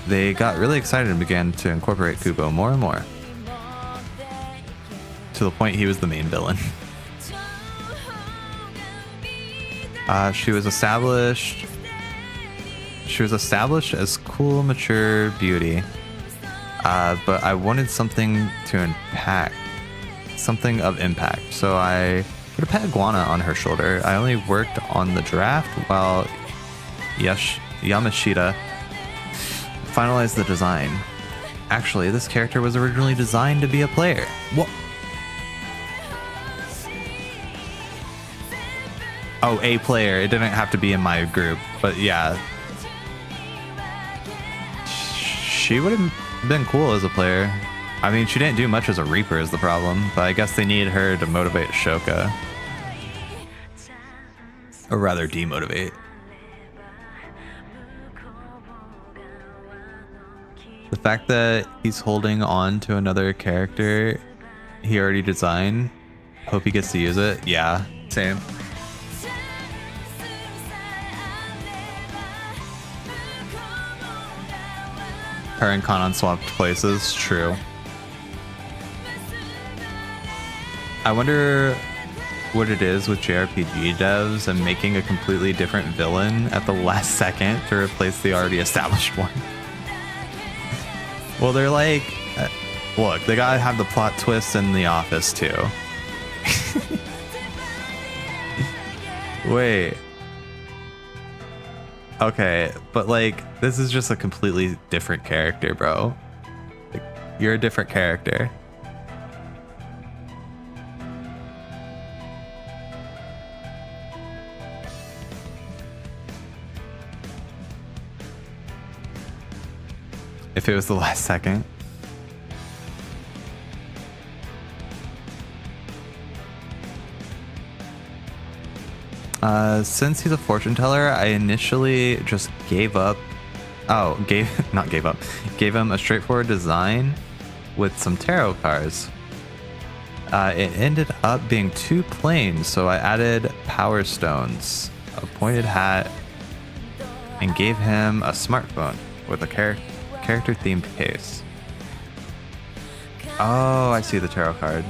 they got really excited and began to incorporate Kubo more and more. To the point he was the main villain. She was established as cool, mature beauty, but I wanted something to impact, something of impact. So I put a pet iguana on her shoulder. I only worked on the draft while Yamashita finalized the design. Actually, this character was originally designed to be a player. What? Oh, a player. It didn't have to be in my group, but yeah. She would have been cool as a player. I mean, she didn't do much as a Reaper is the problem, but I guess they needed her to motivate Shoka. Or rather, demotivate. The fact that he's holding on to another character he already designed, hope he gets to use it. Yeah, same. Her and Kanan swapped places, true. I wonder what it is with JRPG devs and making a completely different villain at the last second to replace the already established one. Well, they're like, look, they gotta have the plot twist in The Office too. Wait. Okay, but like, this is just a completely different character, bro. Like, you're a different character. If it was the last second. Since he's a fortune teller, I initially just gave up. Oh, gave him a straightforward design with some tarot cards. It ended up being too plain, so I added power stones, a pointed hat, and gave him a smartphone with a character themed case. Oh, I see the tarot card.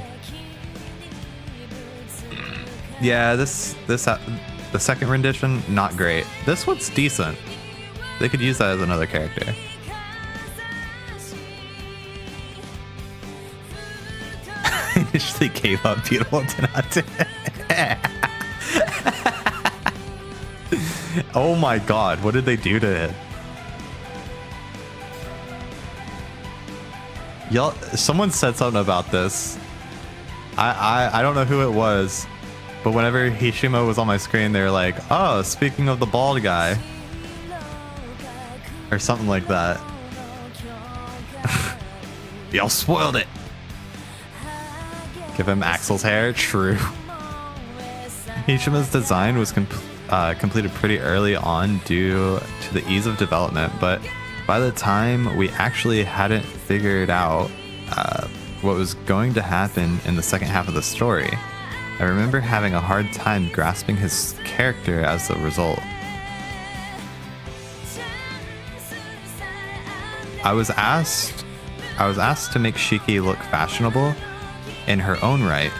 Yeah, the second rendition, not great. This one's decent. They could use that as another character. Initially gave up beautiful Tenate. Oh my god, what did they do to it? Y'all, someone said something about this. I don't know who it was, but whenever Hishima was on my screen, they were like, "Oh, speaking of the bald guy," or something like that. Y'all spoiled it. Give him Axel's hair. True. Hishima's design was completed pretty early on due to the ease of development, but by the time we actually hadn't figured out what was going to happen in the second half of the story, I remember having a hard time grasping his character as a result. I was asked to make Shiki look fashionable in her own right,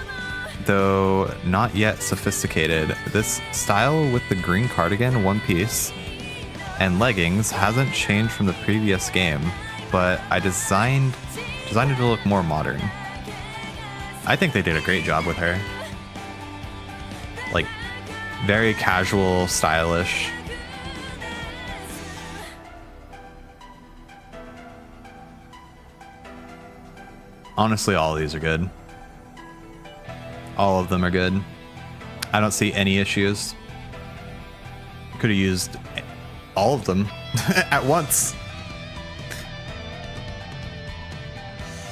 though not yet sophisticated. This style with the green cardigan, one piece, and leggings hasn't changed from the previous game, but I designed it to look more modern. I think they did a great job with her. Like, very casual, stylish. Honestly, all of these are good. All of them are good. I don't see any issues. Could have used all of them at once.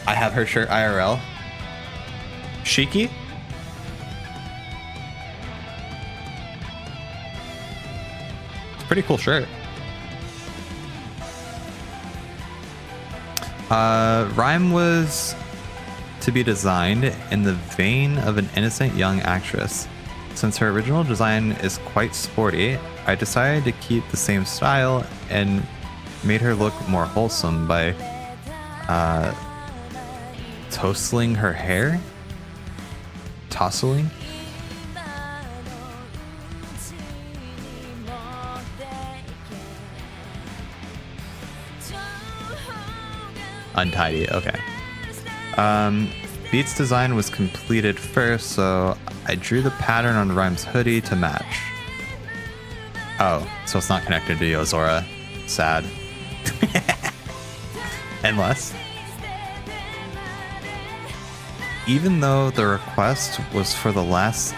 I have her shirt IRL. Shiki? It's a pretty cool shirt. Rhyme was to be designed in the vein of an innocent young actress. Since her original design is quite sporty, I decided to keep the same style and made her look more wholesome by tousling her hair? Tousling? Untidy, okay. Beat's design was completed first, so I drew the pattern on Rhyme's hoodie to match. Oh, so it's not connected to Yozora. Sad. Unless. Even though the request was for the last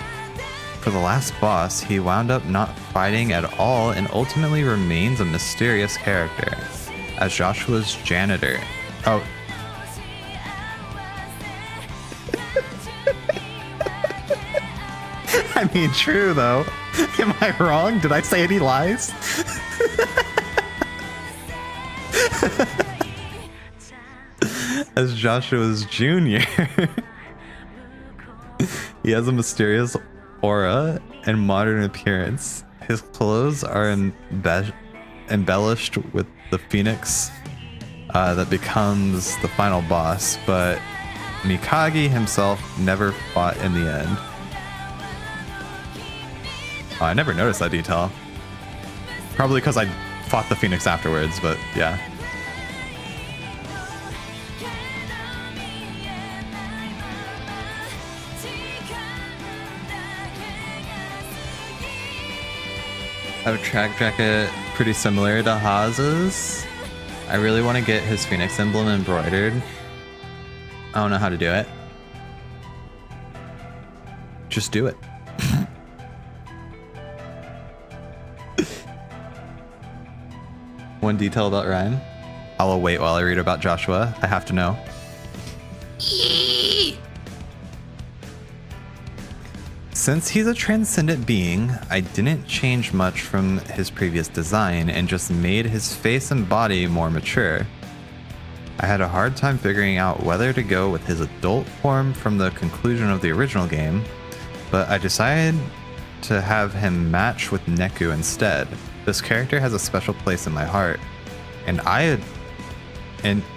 boss, he wound up not fighting at all and ultimately remains a mysterious character as Joshua's janitor. Oh. I mean, true though. Am I wrong? Did I say any lies? As Joshua's junior. He has a mysterious aura and modern appearance. His clothes are embellished with the phoenix that becomes the final boss, but Mikage himself never fought in the end. Oh, I never noticed that detail. Probably because I fought the phoenix afterwards, but yeah. I have a track jacket pretty similar to Haz's. I really want to get his phoenix emblem embroidered. I don't know how to do it. Just do it. One detail about Ryan. I'll wait while I read about Joshua. I have to know. Since he's a transcendent being, I didn't change much from his previous design and just made his face and body more mature. I had a hard time figuring out whether to go with his adult form from the conclusion of the original game, but I decided to have him match with Neku instead. This character has a special place in my heart, and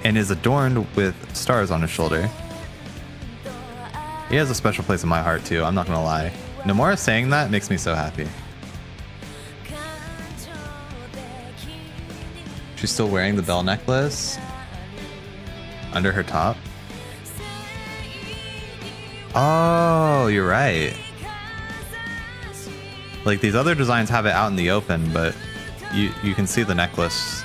is adorned with stars on his shoulder. He has a special place in my heart too, I'm not gonna lie. Nomura saying that makes me so happy. She's still wearing the bell necklace under her top. Oh, you're right. Like these other designs have it out in the open, but you can see the necklace.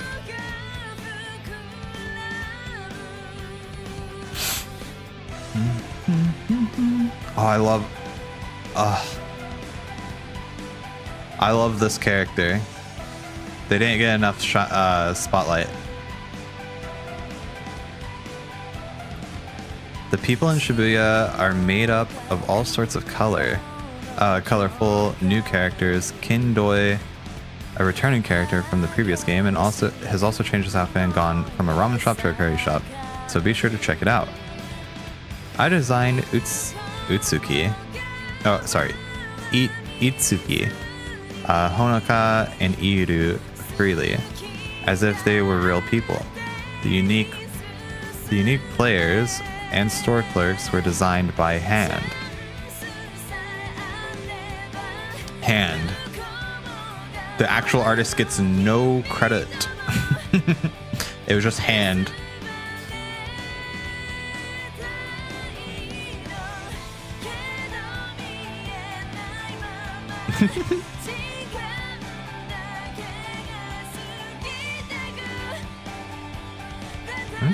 Oh, I love this character. They didn't get enough spotlight. The people in Shibuya are made up of all sorts of colorful new characters. Kindoi, a returning character from the previous game, and has also changed his outfit and gone from a ramen shop to a curry shop. So be sure to check it out. I designed Itsuki, Honoka, and Iuru freely, as if they were real people. The unique players and store clerks were designed by hand. The actual artist gets no credit. It was just hand.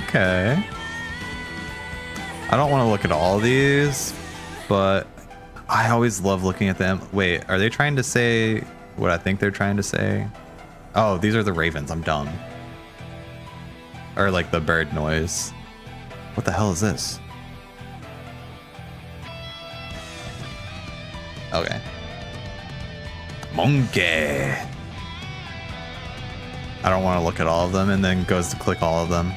Okay. I don't want to look at all of these, but I always love looking at them. Wait, are they trying to say what I think they're trying to say? Oh, these are the ravens. I'm dumb. Or like the bird noise. What the hell is this? Okay. Monkey. I don't want to look at all of them, and then goes to click all of them.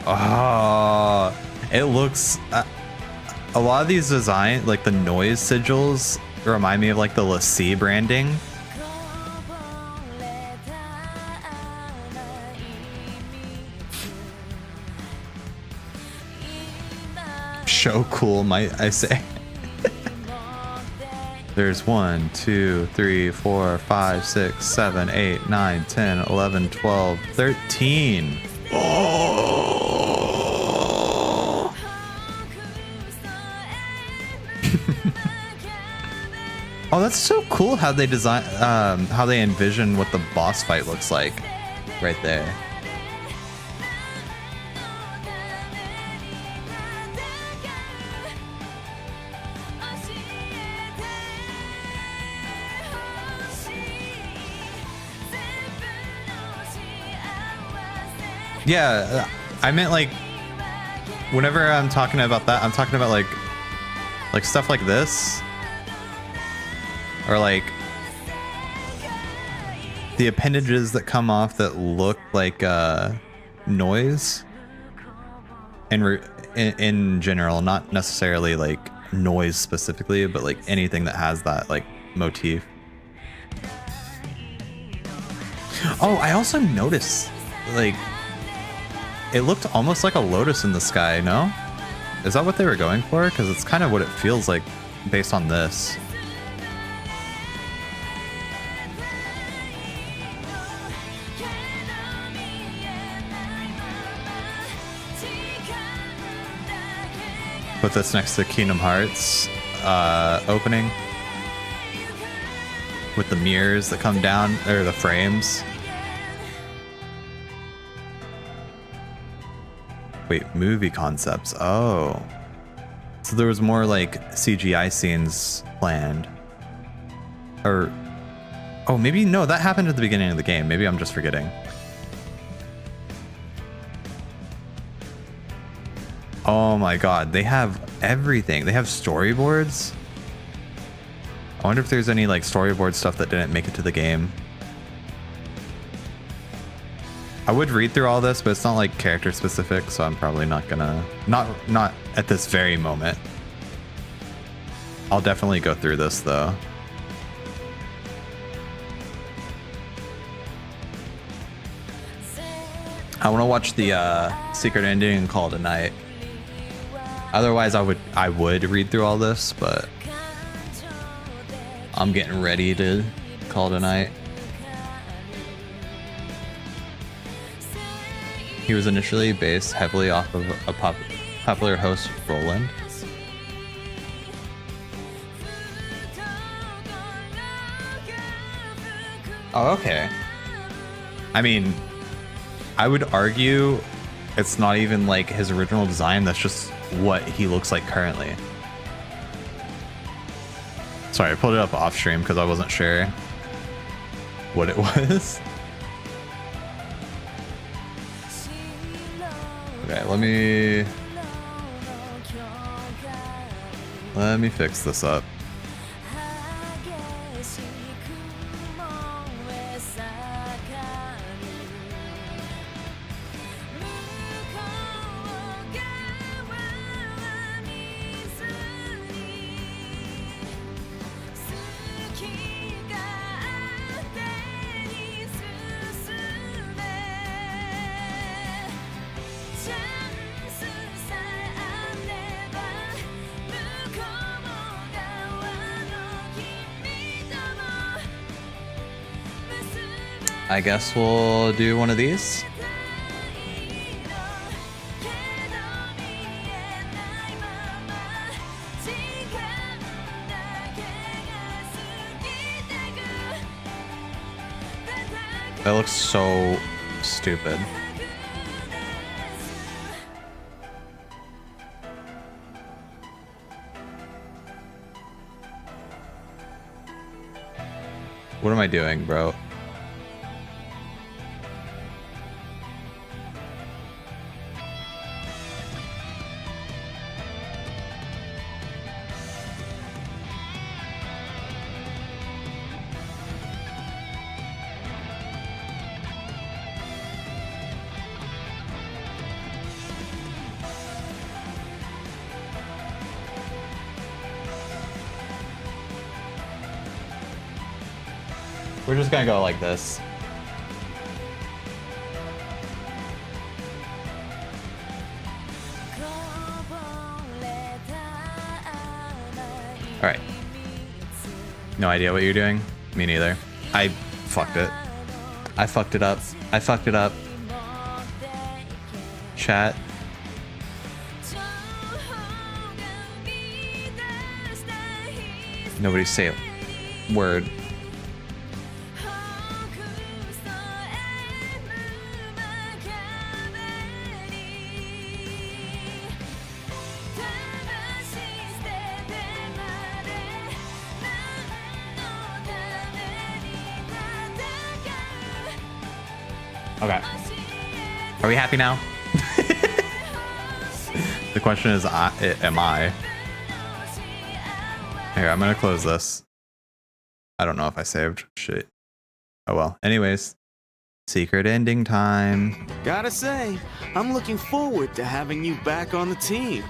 Oh, it looks. A lot of these design, like the noise sigils, remind me of like the LaCie branding. So cool, might I say. There's 1, 2, 3, 4, 5, 6, 7, 8, 9, 10, 11, 12, 13. Oh, oh, that's so cool how they design, how they envision what the boss fight looks like right there. Yeah, I meant like whenever I'm talking about that, I'm talking about like stuff like this, or like the appendages that come off that look like noise, and in general, not necessarily like noise specifically, but like anything that has that like motif. Oh, I also noticed like it looked almost like a lotus in the sky, no? Is that what they were going for? Because it's kind of what it feels like based on this. Put this next to Kingdom Hearts opening with the mirrors that come down, or the frames. Wait, movie concepts. Oh. So there was more like CGI scenes planned. Or... oh, maybe... no, that happened at the beginning of the game. Maybe I'm just forgetting. Oh my god, they have everything. They have storyboards. I wonder if there's any like storyboard stuff that didn't make it to the game. I would read through all this, but it's not like character specific, so I'm probably not gonna... not at this very moment. I'll definitely go through this though. I want to watch the secret ending and call it a night. Otherwise, I would read through all this, but I'm getting ready to call it a night. He was initially based heavily off of a popular host, Roland. Oh, okay. I mean, I would argue it's not even like his original design, that's just what he looks like currently. Sorry, I pulled it up off stream because I wasn't sure what it was. Okay, let me fix this up. I guess we'll do one of these. That looks so stupid. What am I doing, bro? We're just gonna go like this. Alright. No idea what you're doing? Me neither. I fucked it. I fucked it up. I fucked it up. Chat. Nobody say a word. Okay. Are we happy now? The question is, am I? Here, I'm gonna close this. I don't know if I saved. Shit. Oh well. Anyways. Secret ending time. Gotta say, I'm looking forward to having you back on the team.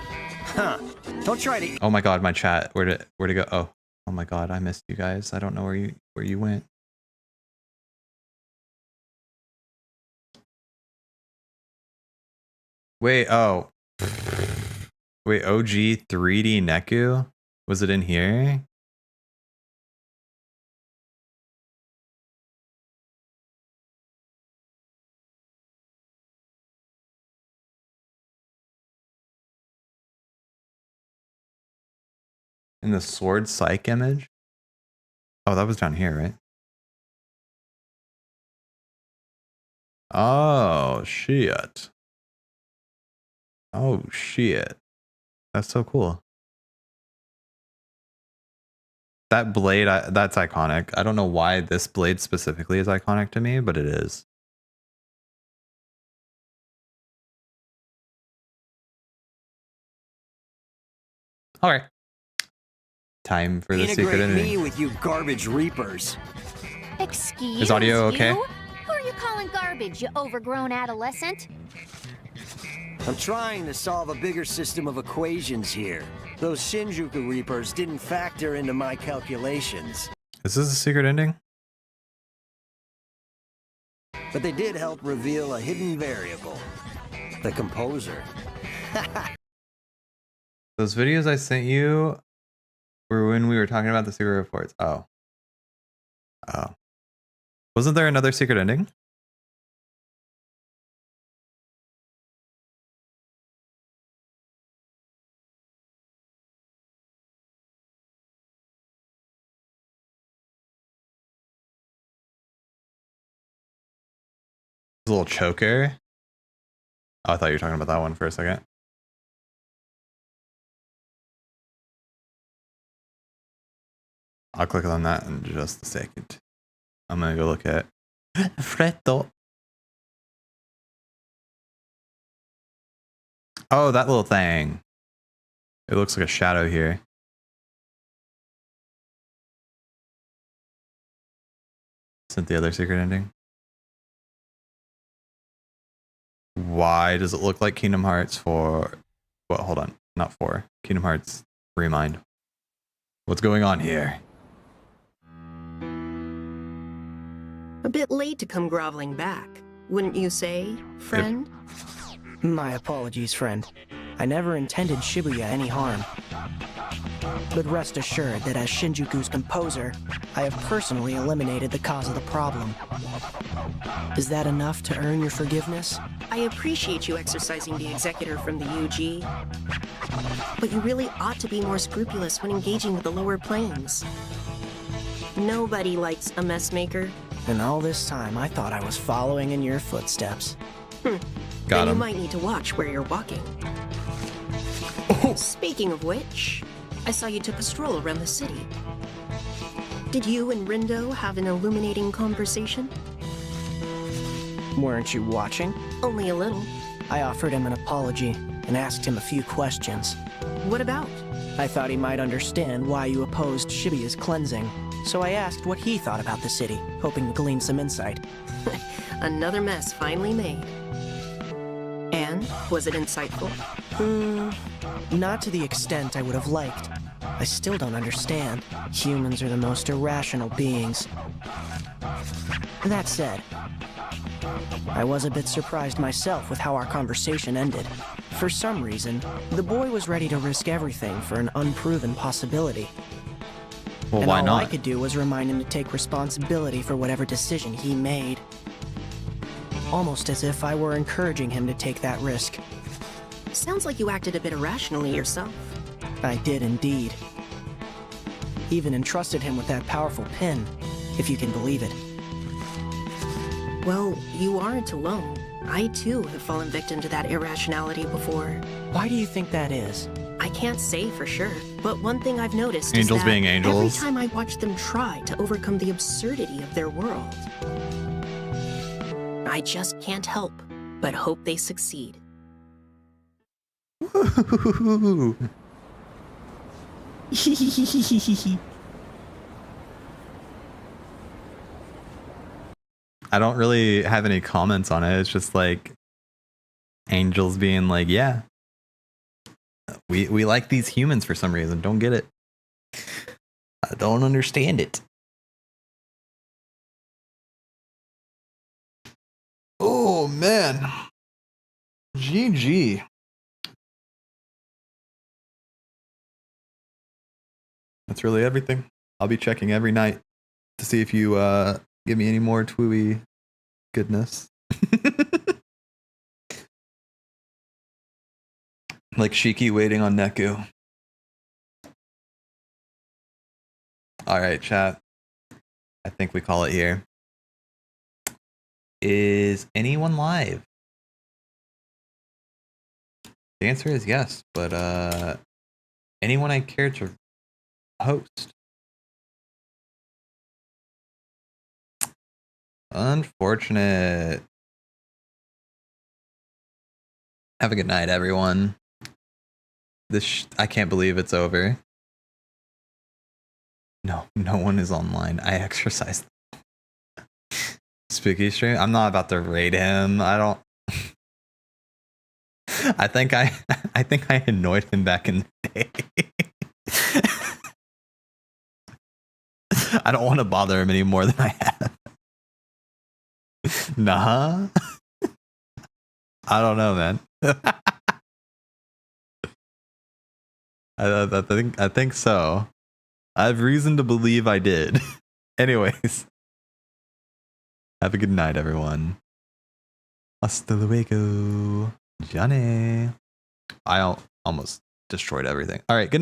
Huh. Don't try to... Oh my god, my chat. Where'd it go? Oh my god, I missed you guys. I don't know where you went. Wait, oh. Wait, OG 3D Neku? Was it in here? In the sword psych image? Oh, that was down here, right? Oh, shit. Oh, shit. That's so cool. That blade, that's iconic. I don't know why this blade specifically is iconic to me, but it is. Alright. Time for the secret Integrate ending. me with you garbage reapers. Excuse Is audio okay? you? Who are you calling garbage, you overgrown adolescent? I'm trying to solve a bigger system of equations here. Those Shinjuku Reapers didn't factor into my calculations. Is this a secret ending? But they did help reveal a hidden variable. The composer. Those videos I sent you were when we were talking about the secret reports. Oh. Oh. Wasn't there another secret ending? A little choker. Oh, I thought you were talking about that one for a second. I'll click on that in just a second. I'm gonna go look at Fretto. Oh, that little thing. It looks like a shadow here. Isn't the other secret ending? Why does it look like Kingdom Hearts 4? Well, hold on. Not 4. Kingdom Hearts Remind. What's going on here? A bit late to come groveling back, wouldn't you say, friend? My apologies, friend. I never intended Shibuya any harm. But rest assured that as Shinjuku's composer, I have personally eliminated the cause of the problem. Is that enough to earn your forgiveness? I appreciate you exercising the executor from the UG, but you really ought to be more scrupulous when engaging with the lower planes. Nobody likes a mess maker. And all this time, I thought I was following in your footsteps. Got Then him. you might need to watch where you're walking. Speaking of which, I saw you took a stroll around the city. Did you and Rindo have an illuminating conversation? Weren't you watching? Only a little. I offered him an apology and asked him a few questions. What about? I thought he might understand why you opposed Shibuya's cleansing, so I asked what he thought about the city, hoping to glean some insight. Another mess finally made. And, was it insightful? Not to the extent I would have liked. I still don't understand. Humans are the most irrational beings. That said, I was a bit surprised myself with how our conversation ended. For some reason, the boy was ready to risk everything for an unproven possibility. Well, And why all I not? could do was remind him to take responsibility for whatever decision he made. Almost as if I were encouraging him to take that risk. Sounds like you acted a bit irrationally yourself. I did indeed. Even entrusted him with that powerful pin, if you can believe it. Well, you aren't alone. I too have fallen victim to that irrationality before. Why do you think that is? I can't say for sure, but one thing I've noticed Angels is that being angels. every time I watch them try to overcome the absurdity of their world, I just can't help but hope they succeed. I don't really have any comments on it. It's just like angels being like, yeah, we like these humans for some reason. Don't get it. I don't understand it. Oh man. GG. That's really everything. I'll be checking every night to see if you give me any more TWEWY goodness. Like Shiki waiting on Neku. Alright, chat. I think we call it here. Is anyone live? The answer is yes, but anyone I care to host? Unfortunate. Have a good night, everyone. I can't believe it's over. No one is online. I exercised. Spooky stream. I'm not about to raid him. I don't. I think I annoyed him back in the day. I don't want to bother him any more than I have. Nah. I don't know, man. I think so. I have reason to believe I did. Anyways. Have a good night, everyone. Hasta luego, Johnny. I almost destroyed everything. All right, good night.